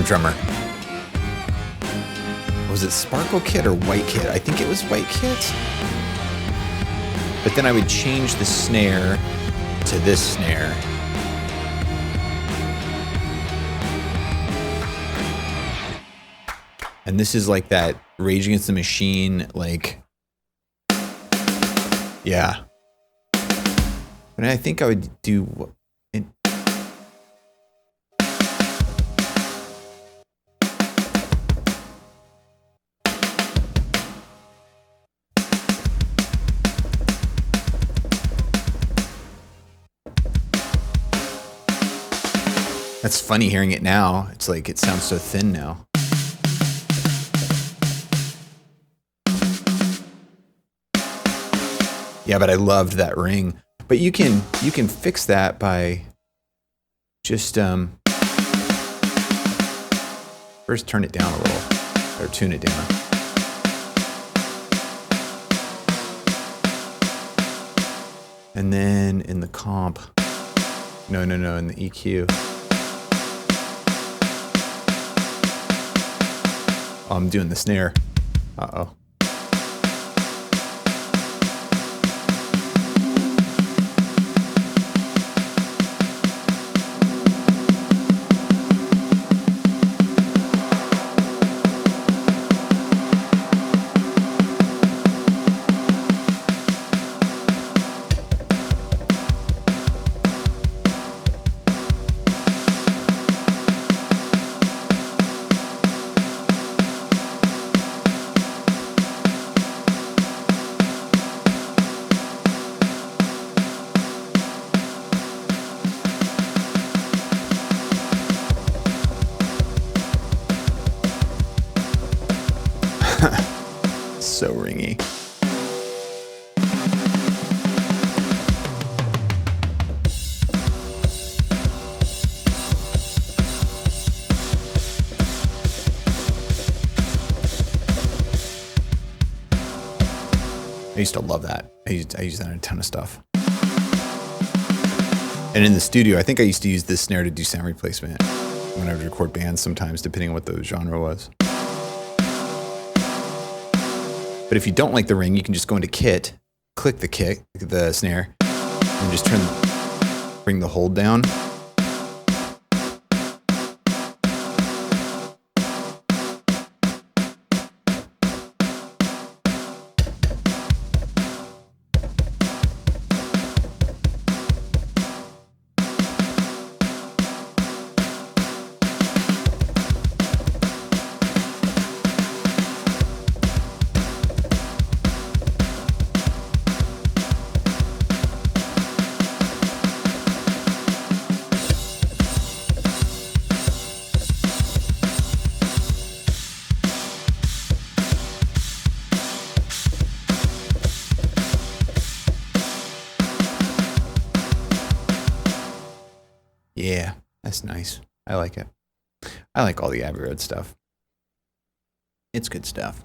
drummer. Was it Sparkle Kit or White Kit? I think it was White Kit. But then I would change the snare to this snare. And this is like that Rage Against the Machine, like, yeah. But I think I would do it. That's funny hearing it now. It's like it sounds so thin now. Yeah, but I loved that ring. But you can fix that by just first turn it down a little, or tune it down. And then in the comp, no, in the EQ. Oh, I'm doing the snare. Uh-oh. So ringy. I used to love that. I used that in a ton of stuff. And in the studio, I think I used to use this snare to do sound replacement when I would record bands sometimes, depending on what the genre was. But if you don't like the ring, you can just go into kit, click the snare, and just bring the hold down. Yeah, that's nice. I like it. I like all the Abbey Road stuff. It's good stuff.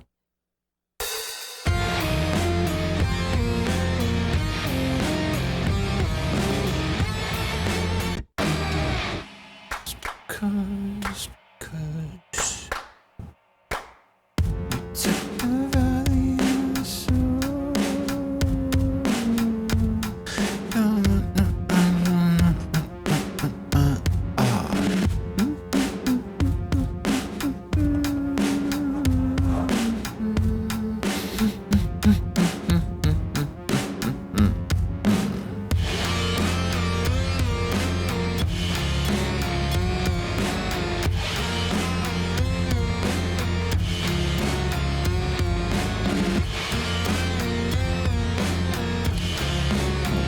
Because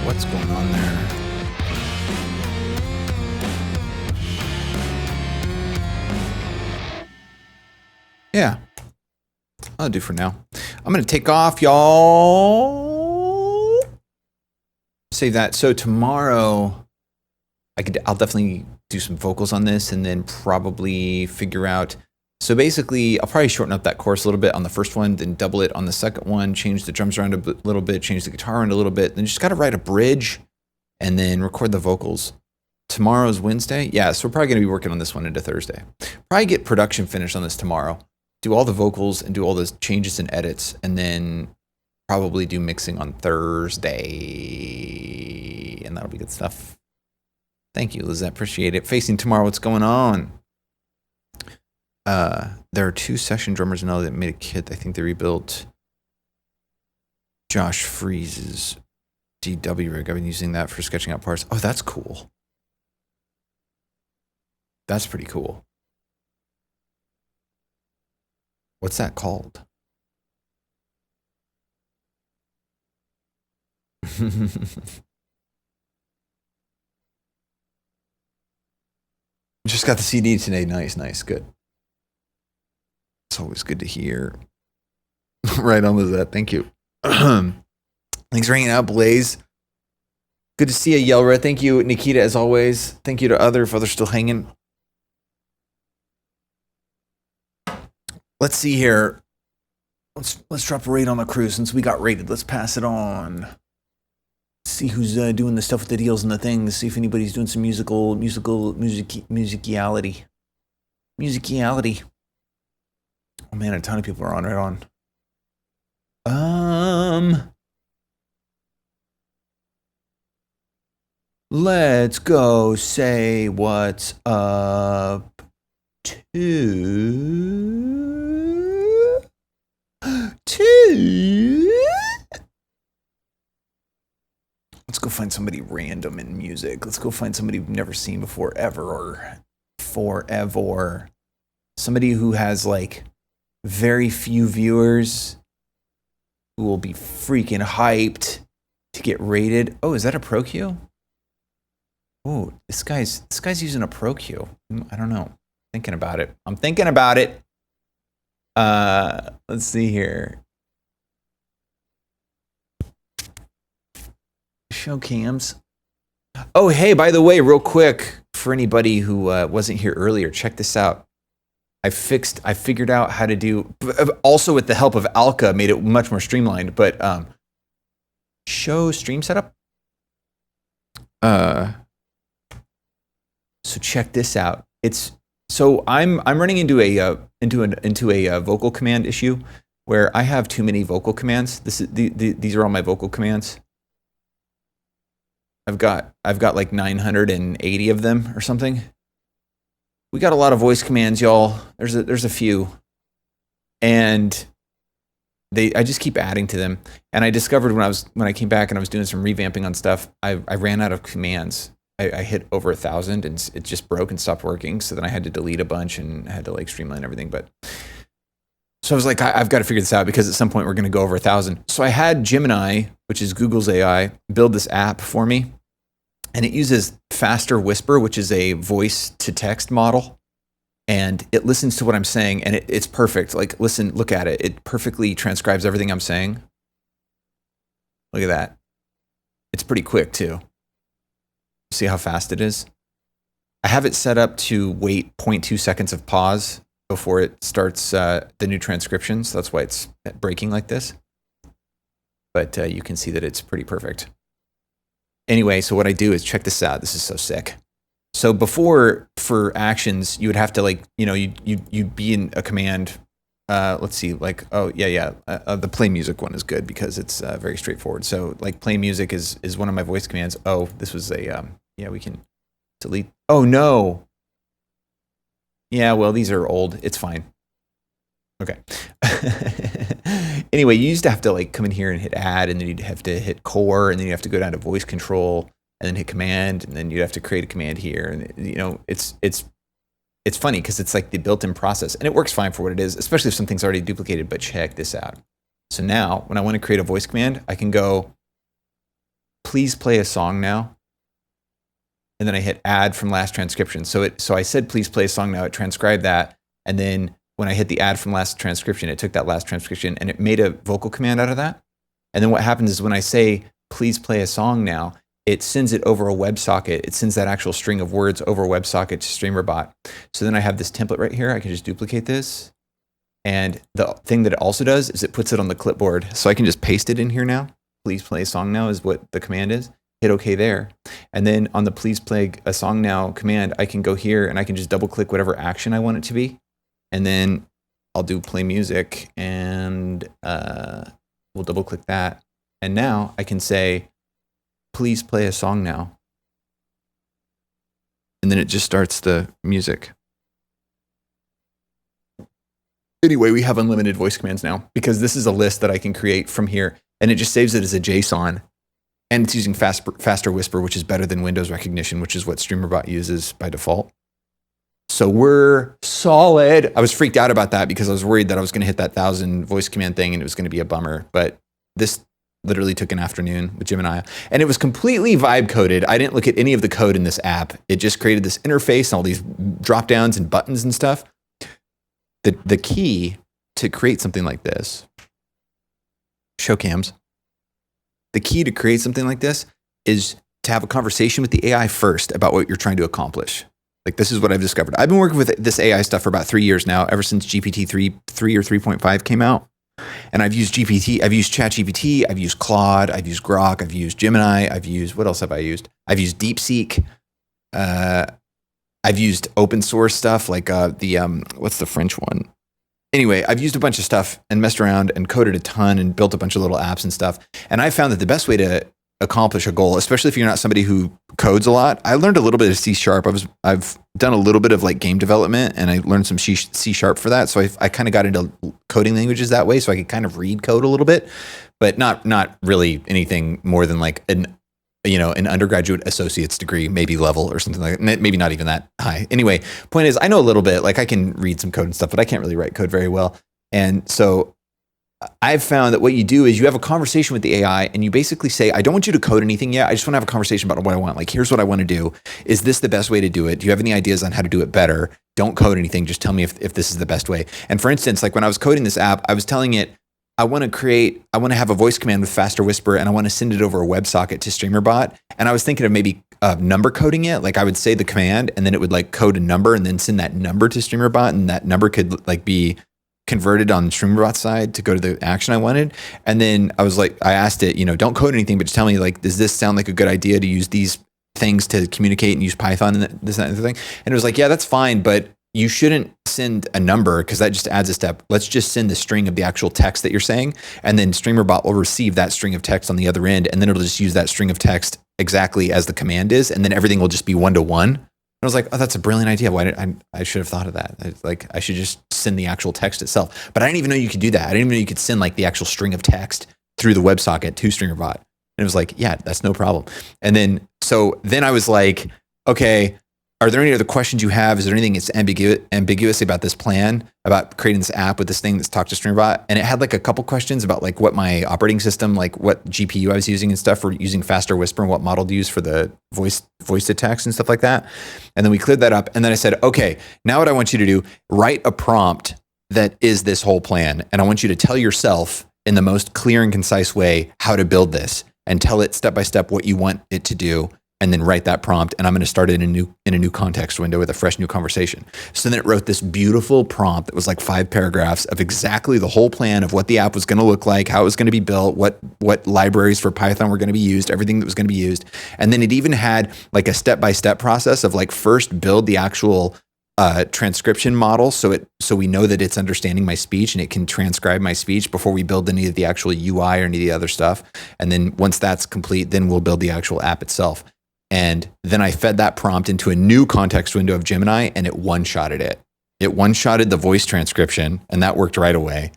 what's going on there? Yeah, I'll do for now. I'm gonna take off, y'all. Save that. So tomorrow, I'll definitely do some vocals on this and then probably figure out. So basically, I'll probably shorten up that chorus a little bit on the first one, then double it on the second one, change the drums around a little bit, change the guitar around a little bit, then just got to write a bridge and then record the vocals. Tomorrow's Wednesday. Yeah, so we're probably going to be working on this one into Thursday. Probably get production finished on this tomorrow. Do all the vocals and do all the changes and edits, and then probably do mixing on Thursday. And that'll be good stuff. Thank you, Lizette. Appreciate it. Facing Tomorrow, what's going on? There are 2 session drummers now that made a kit. I think they rebuilt Josh Freeze's DW rig. I've been using that for sketching out parts. Oh, that's cool. That's pretty cool. What's that called? Just got the CD today. Nice, good. It's always good to hear. Right on with that. Thank you. Thanks for hanging out, Blaze. Good to see you, Yelra. Thank you, Nikita, as always. Thank you to if others still hanging. Let's see here. Let's drop a raid on the crew since we got rated. Let's pass it on. See who's doing the stuff with the deals and the things. See if anybody's doing some musicality. Oh man, a ton of people are on. Right on. Let's go say what's up to Let's go find somebody random in music. Let's go find somebody we've never seen before, ever. Somebody who has like very few viewers who will be freaking hyped to get rated. Oh, is that a Pro Q? Oh, this guy's using a Pro Q. I don't know. I'm thinking about it. Let's see here. Show cams. Oh, hey, by the way, real quick, for anybody who wasn't here earlier, check this out. I figured out how to do, also with the help of Alka, made it much more streamlined, but show stream setup. So check this out. I'm running into a vocal command issue where I have too many vocal commands. These are all my vocal commands. I've got like 980 of them or something. We got a lot of voice commands, y'all. There's a few, and I just keep adding to them. And I discovered when I came back and I was doing some revamping on stuff, I ran out of commands. I hit over 1,000 and it just broke and stopped working. So then I had to delete a bunch and I had to like streamline everything. But so I was like, I've got to figure this out because at some point we're going to go over 1,000. So I had Gemini, which is Google's AI, build this app for me. And it uses Faster Whisper, which is a voice to text model. And it listens to what I'm saying and it's perfect. Like, look at it. It perfectly transcribes everything I'm saying. Look at that. It's pretty quick too. See how fast it is? I have it set up to wait 0.2 seconds of pause before it starts the new transcriptions. That's why it's breaking like this. But you can see that it's pretty perfect. Anyway, so what I do is check this out. This is so sick. So before, for actions, you would have to you'd be in a command. Let's see, the play music one is good because it's very straightforward. So like play music is one of my voice commands. Oh, this was we can delete. Oh no. Yeah, well, these are old. It's fine. Okay. Anyway, you used to have to like come in here and hit add, and then you'd have to hit core, and then you have to go down to voice control, and then hit command, and then you'd have to create a command here. And it's funny because it's like the built-in process, and it works fine for what it is, especially if something's already duplicated. But check this out. So now, when I want to create a voice command, I can go, please play a song now. And then I hit add from last transcription. So I said, please play a song now. It transcribed that. And then when I hit the add from last transcription, it took that last transcription and it made a vocal command out of that. And then what happens is when I say, please play a song now, it sends it over a WebSocket. It sends that actual string of words over a WebSocket to StreamerBot. So then I have this template right here. I can just duplicate this. And the thing that it also does is it puts it on the clipboard. So I can just paste it in here now. Please play a song now is what the command is. Hit OK there. And then on the please play a song now command, I can go here and I can just double click whatever action I want it to be. And then I'll do play music and we'll double click that. And now I can say, please play a song now. And then it just starts the music. Anyway, we have unlimited voice commands now because this is a list that I can create from here, and it just saves it as a JSON. And it's using faster whisper, which is better than Windows recognition, which is what StreamerBot uses by default. So we're solid. I was freaked out about that because I was worried that I was going to hit that 1,000 voice command thing and it was going to be a bummer. But this literally took an afternoon with Gemini, and it was completely vibe coded. I didn't look at any of the code in this app. It just created this interface and all these drop downs and buttons and stuff. The key to create something like this, show cams. The key to create something like this is to have a conversation with the AI first about what you're trying to accomplish. Like, this is what I've discovered. I've been working with this AI stuff for about 3 years now, ever since GPT 3 or 3.5 came out. And I've used GPT, I've used ChatGPT, I've used Claude, I've used Grok, I've used Gemini, I've used, what else have I used? I've used DeepSeek. I've used open source stuff like what's the French one? Anyway, I've used a bunch of stuff and messed around and coded a ton and built a bunch of little apps and stuff. And I found that the best way to accomplish a goal, especially if you're not somebody who codes a lot, I learned a little bit of C#. I've done a little bit of like game development, and I learned some C# for that. So I kind of got into coding languages that way, so I could kind of read code a little bit, but not really anything more than like an undergraduate associate's degree, maybe level or something like that. Maybe not even that high. Anyway, point is, I know a little bit, like I can read some code and stuff, but I can't really write code very well. And so I've found that what you do is you have a conversation with the AI and you basically say, I don't want you to code anything yet. I just want to have a conversation about what I want. Like, here's what I want to do. Is this the best way to do it? Do you have any ideas on how to do it better? Don't code anything. Just tell me if this is the best way. And for instance, like when I was coding this app, I was telling it, I want to have a voice command with faster whisper, and I want to send it over a WebSocket to StreamerBot. And I was thinking of maybe number coding it. Like I would say the command and then it would like code a number and then send that number to StreamerBot, and that number could like be converted on StreamerBot's side to go to the action I wanted. And then I was like, I asked it, don't code anything, but just tell me, like, does this sound like a good idea to use these things to communicate and use Python and this, that, and the thing? And it was like, yeah, that's fine, but you shouldn't send a number because that just adds a step. Let's just send the string of the actual text that you're saying, and then StreamerBot will receive that string of text on the other end, and then it'll just use that string of text exactly as the command is, and then everything will just be one-to-one. I was like, oh, that's a brilliant idea. Why did I should have thought of that. I should just send the actual text itself. But I didn't even know you could do that. I didn't even know you could send like the actual string of text through the WebSocket to StreamerBot. And it was like, yeah, that's no problem. And then I was like, okay, are there any other questions you have? Is there anything that's ambiguous about this plan, about creating this app with this thing that's talked to StreamerBot? And it had like a couple questions about like what my operating system, like what GPU I was using and stuff for using faster whisper, and what model to use for the voice to text and stuff like that. And then we cleared that up. And then I said, okay, now what I want you to do, write a prompt that is this whole plan. And I want you to tell yourself in the most clear and concise way how to build this, and tell it step by step what you want it to do. And then write that prompt, and I'm going to start it in a new context window with a fresh new conversation. So then it wrote this beautiful prompt that was like 5 paragraphs of exactly the whole plan of what the app was going to look like, how it was going to be built, what libraries for Python were going to be used, everything that was going to be used. And then it even had like a step-by-step process of like first build the actual transcription model, so we know that it's understanding my speech and it can transcribe my speech before we build any of the actual UI or any of the other stuff. And then once that's complete, then we'll build the actual app itself. And then I fed that prompt into a new context window of Gemini, and it one-shotted it. It one-shotted the voice transcription, and that worked right away.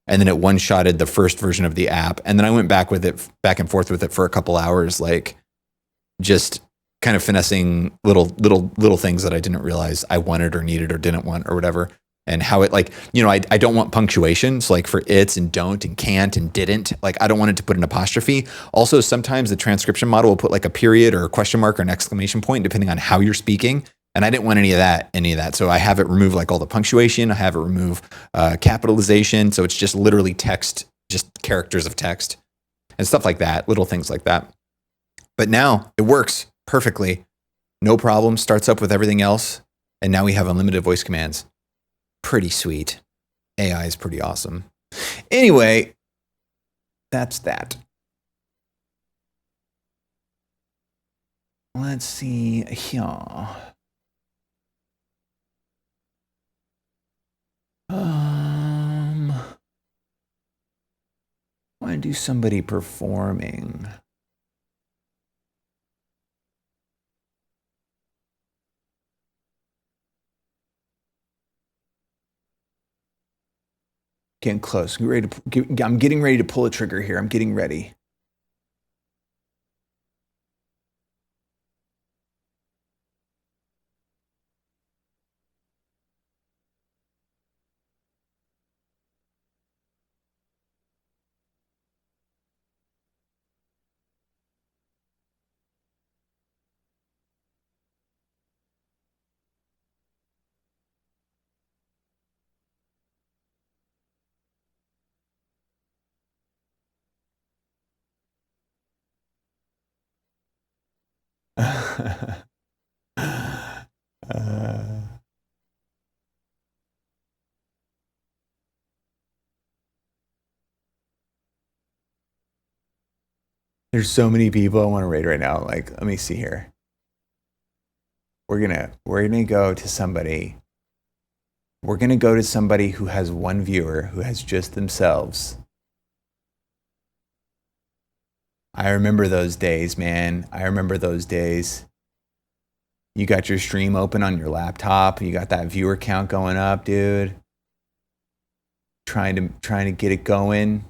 And then it one-shotted the first version of the app. And then I went back and forth with it for a couple hours, like just kind of finessing little things that I didn't realize I wanted or needed or didn't want or whatever. And how it, like, I don't want punctuation. So like for it's and don't and can't and didn't, like I don't want it to put an apostrophe. Also, sometimes the transcription model will put like a period or a question mark or an exclamation point, depending on how you're speaking. And I didn't want any of that. So I have it remove like all the punctuation. I have it remove capitalization. So it's just literally text, just characters of text and stuff like that, little things like that. But now it works perfectly. No problem. Starts up with everything else. And now we have unlimited voice commands. Pretty sweet. AI is pretty awesome. Anyway, that's that. Let's see here. I want to do somebody performing. Getting close. I'm getting ready to pull a trigger here. I'm getting ready. There's so many people I want to raid right now. Like, let me see here. We're gonna go to somebody. We're gonna go to somebody who has one viewer, who has just themselves. I remember those days, man. I remember those days. You got your stream open on your laptop. You got that viewer count going up, dude. Trying to get it going.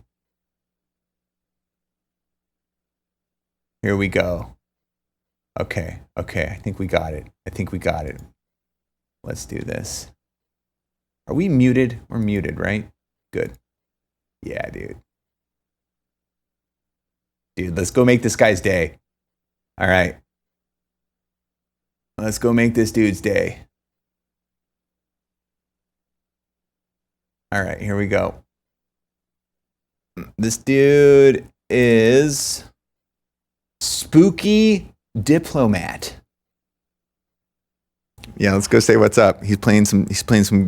Here we go. Okay. I think we got it. Let's do this. Are we muted? We're muted, right? Good. Yeah, dude. Dude, let's go make this guy's day. All right. Let's go make this dude's day. All right, here we go. This dude is Spooky Diplomat. Yeah, let's go say what's up. He's playing some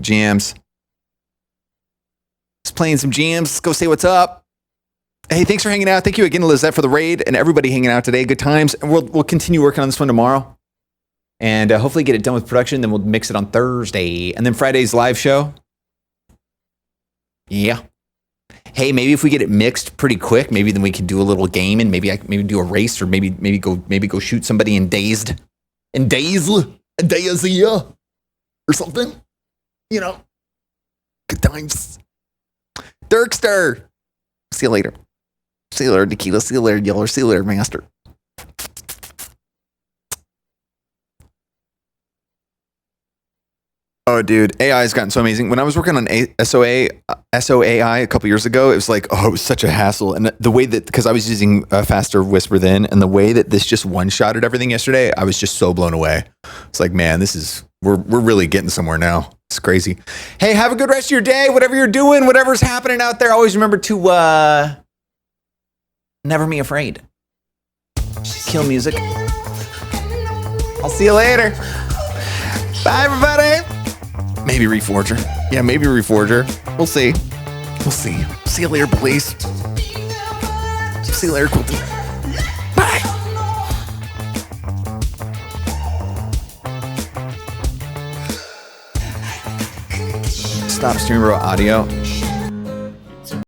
jams. Let's go say what's up. Hey, thanks for hanging out. Thank you again, Lizette, for the raid, and everybody hanging out today. Good times. And we'll continue working on this one tomorrow, and hopefully get it done with production. Then we'll mix it on Thursday, and then Friday's live show. Yeah. Hey, maybe if we get it mixed pretty quick, maybe then we can do a little game, and maybe do a race, or maybe go shoot somebody in Dazed, or something. You know, good times. Dirkster. See you later. See you later, Tequila. See you later, Yeller. See you later, Master. Oh, dude, AI has gotten so amazing. When I was working on SOAI a couple years ago, it was like, it was such a hassle. And the way that, because I was using Faster Whisper then, and the way that this just one-shotted everything yesterday, I was just so blown away. It's like, man, we're really getting somewhere now. It's crazy. Hey, have a good rest of your day. Whatever you're doing, whatever's happening out there, always remember to never be afraid. Kill music. I'll see you later. Bye, everybody. Maybe Reforger. Yeah, maybe Reforger. We'll see. See you later, police. See you later, Quilty. Bye. Stop streaming audio.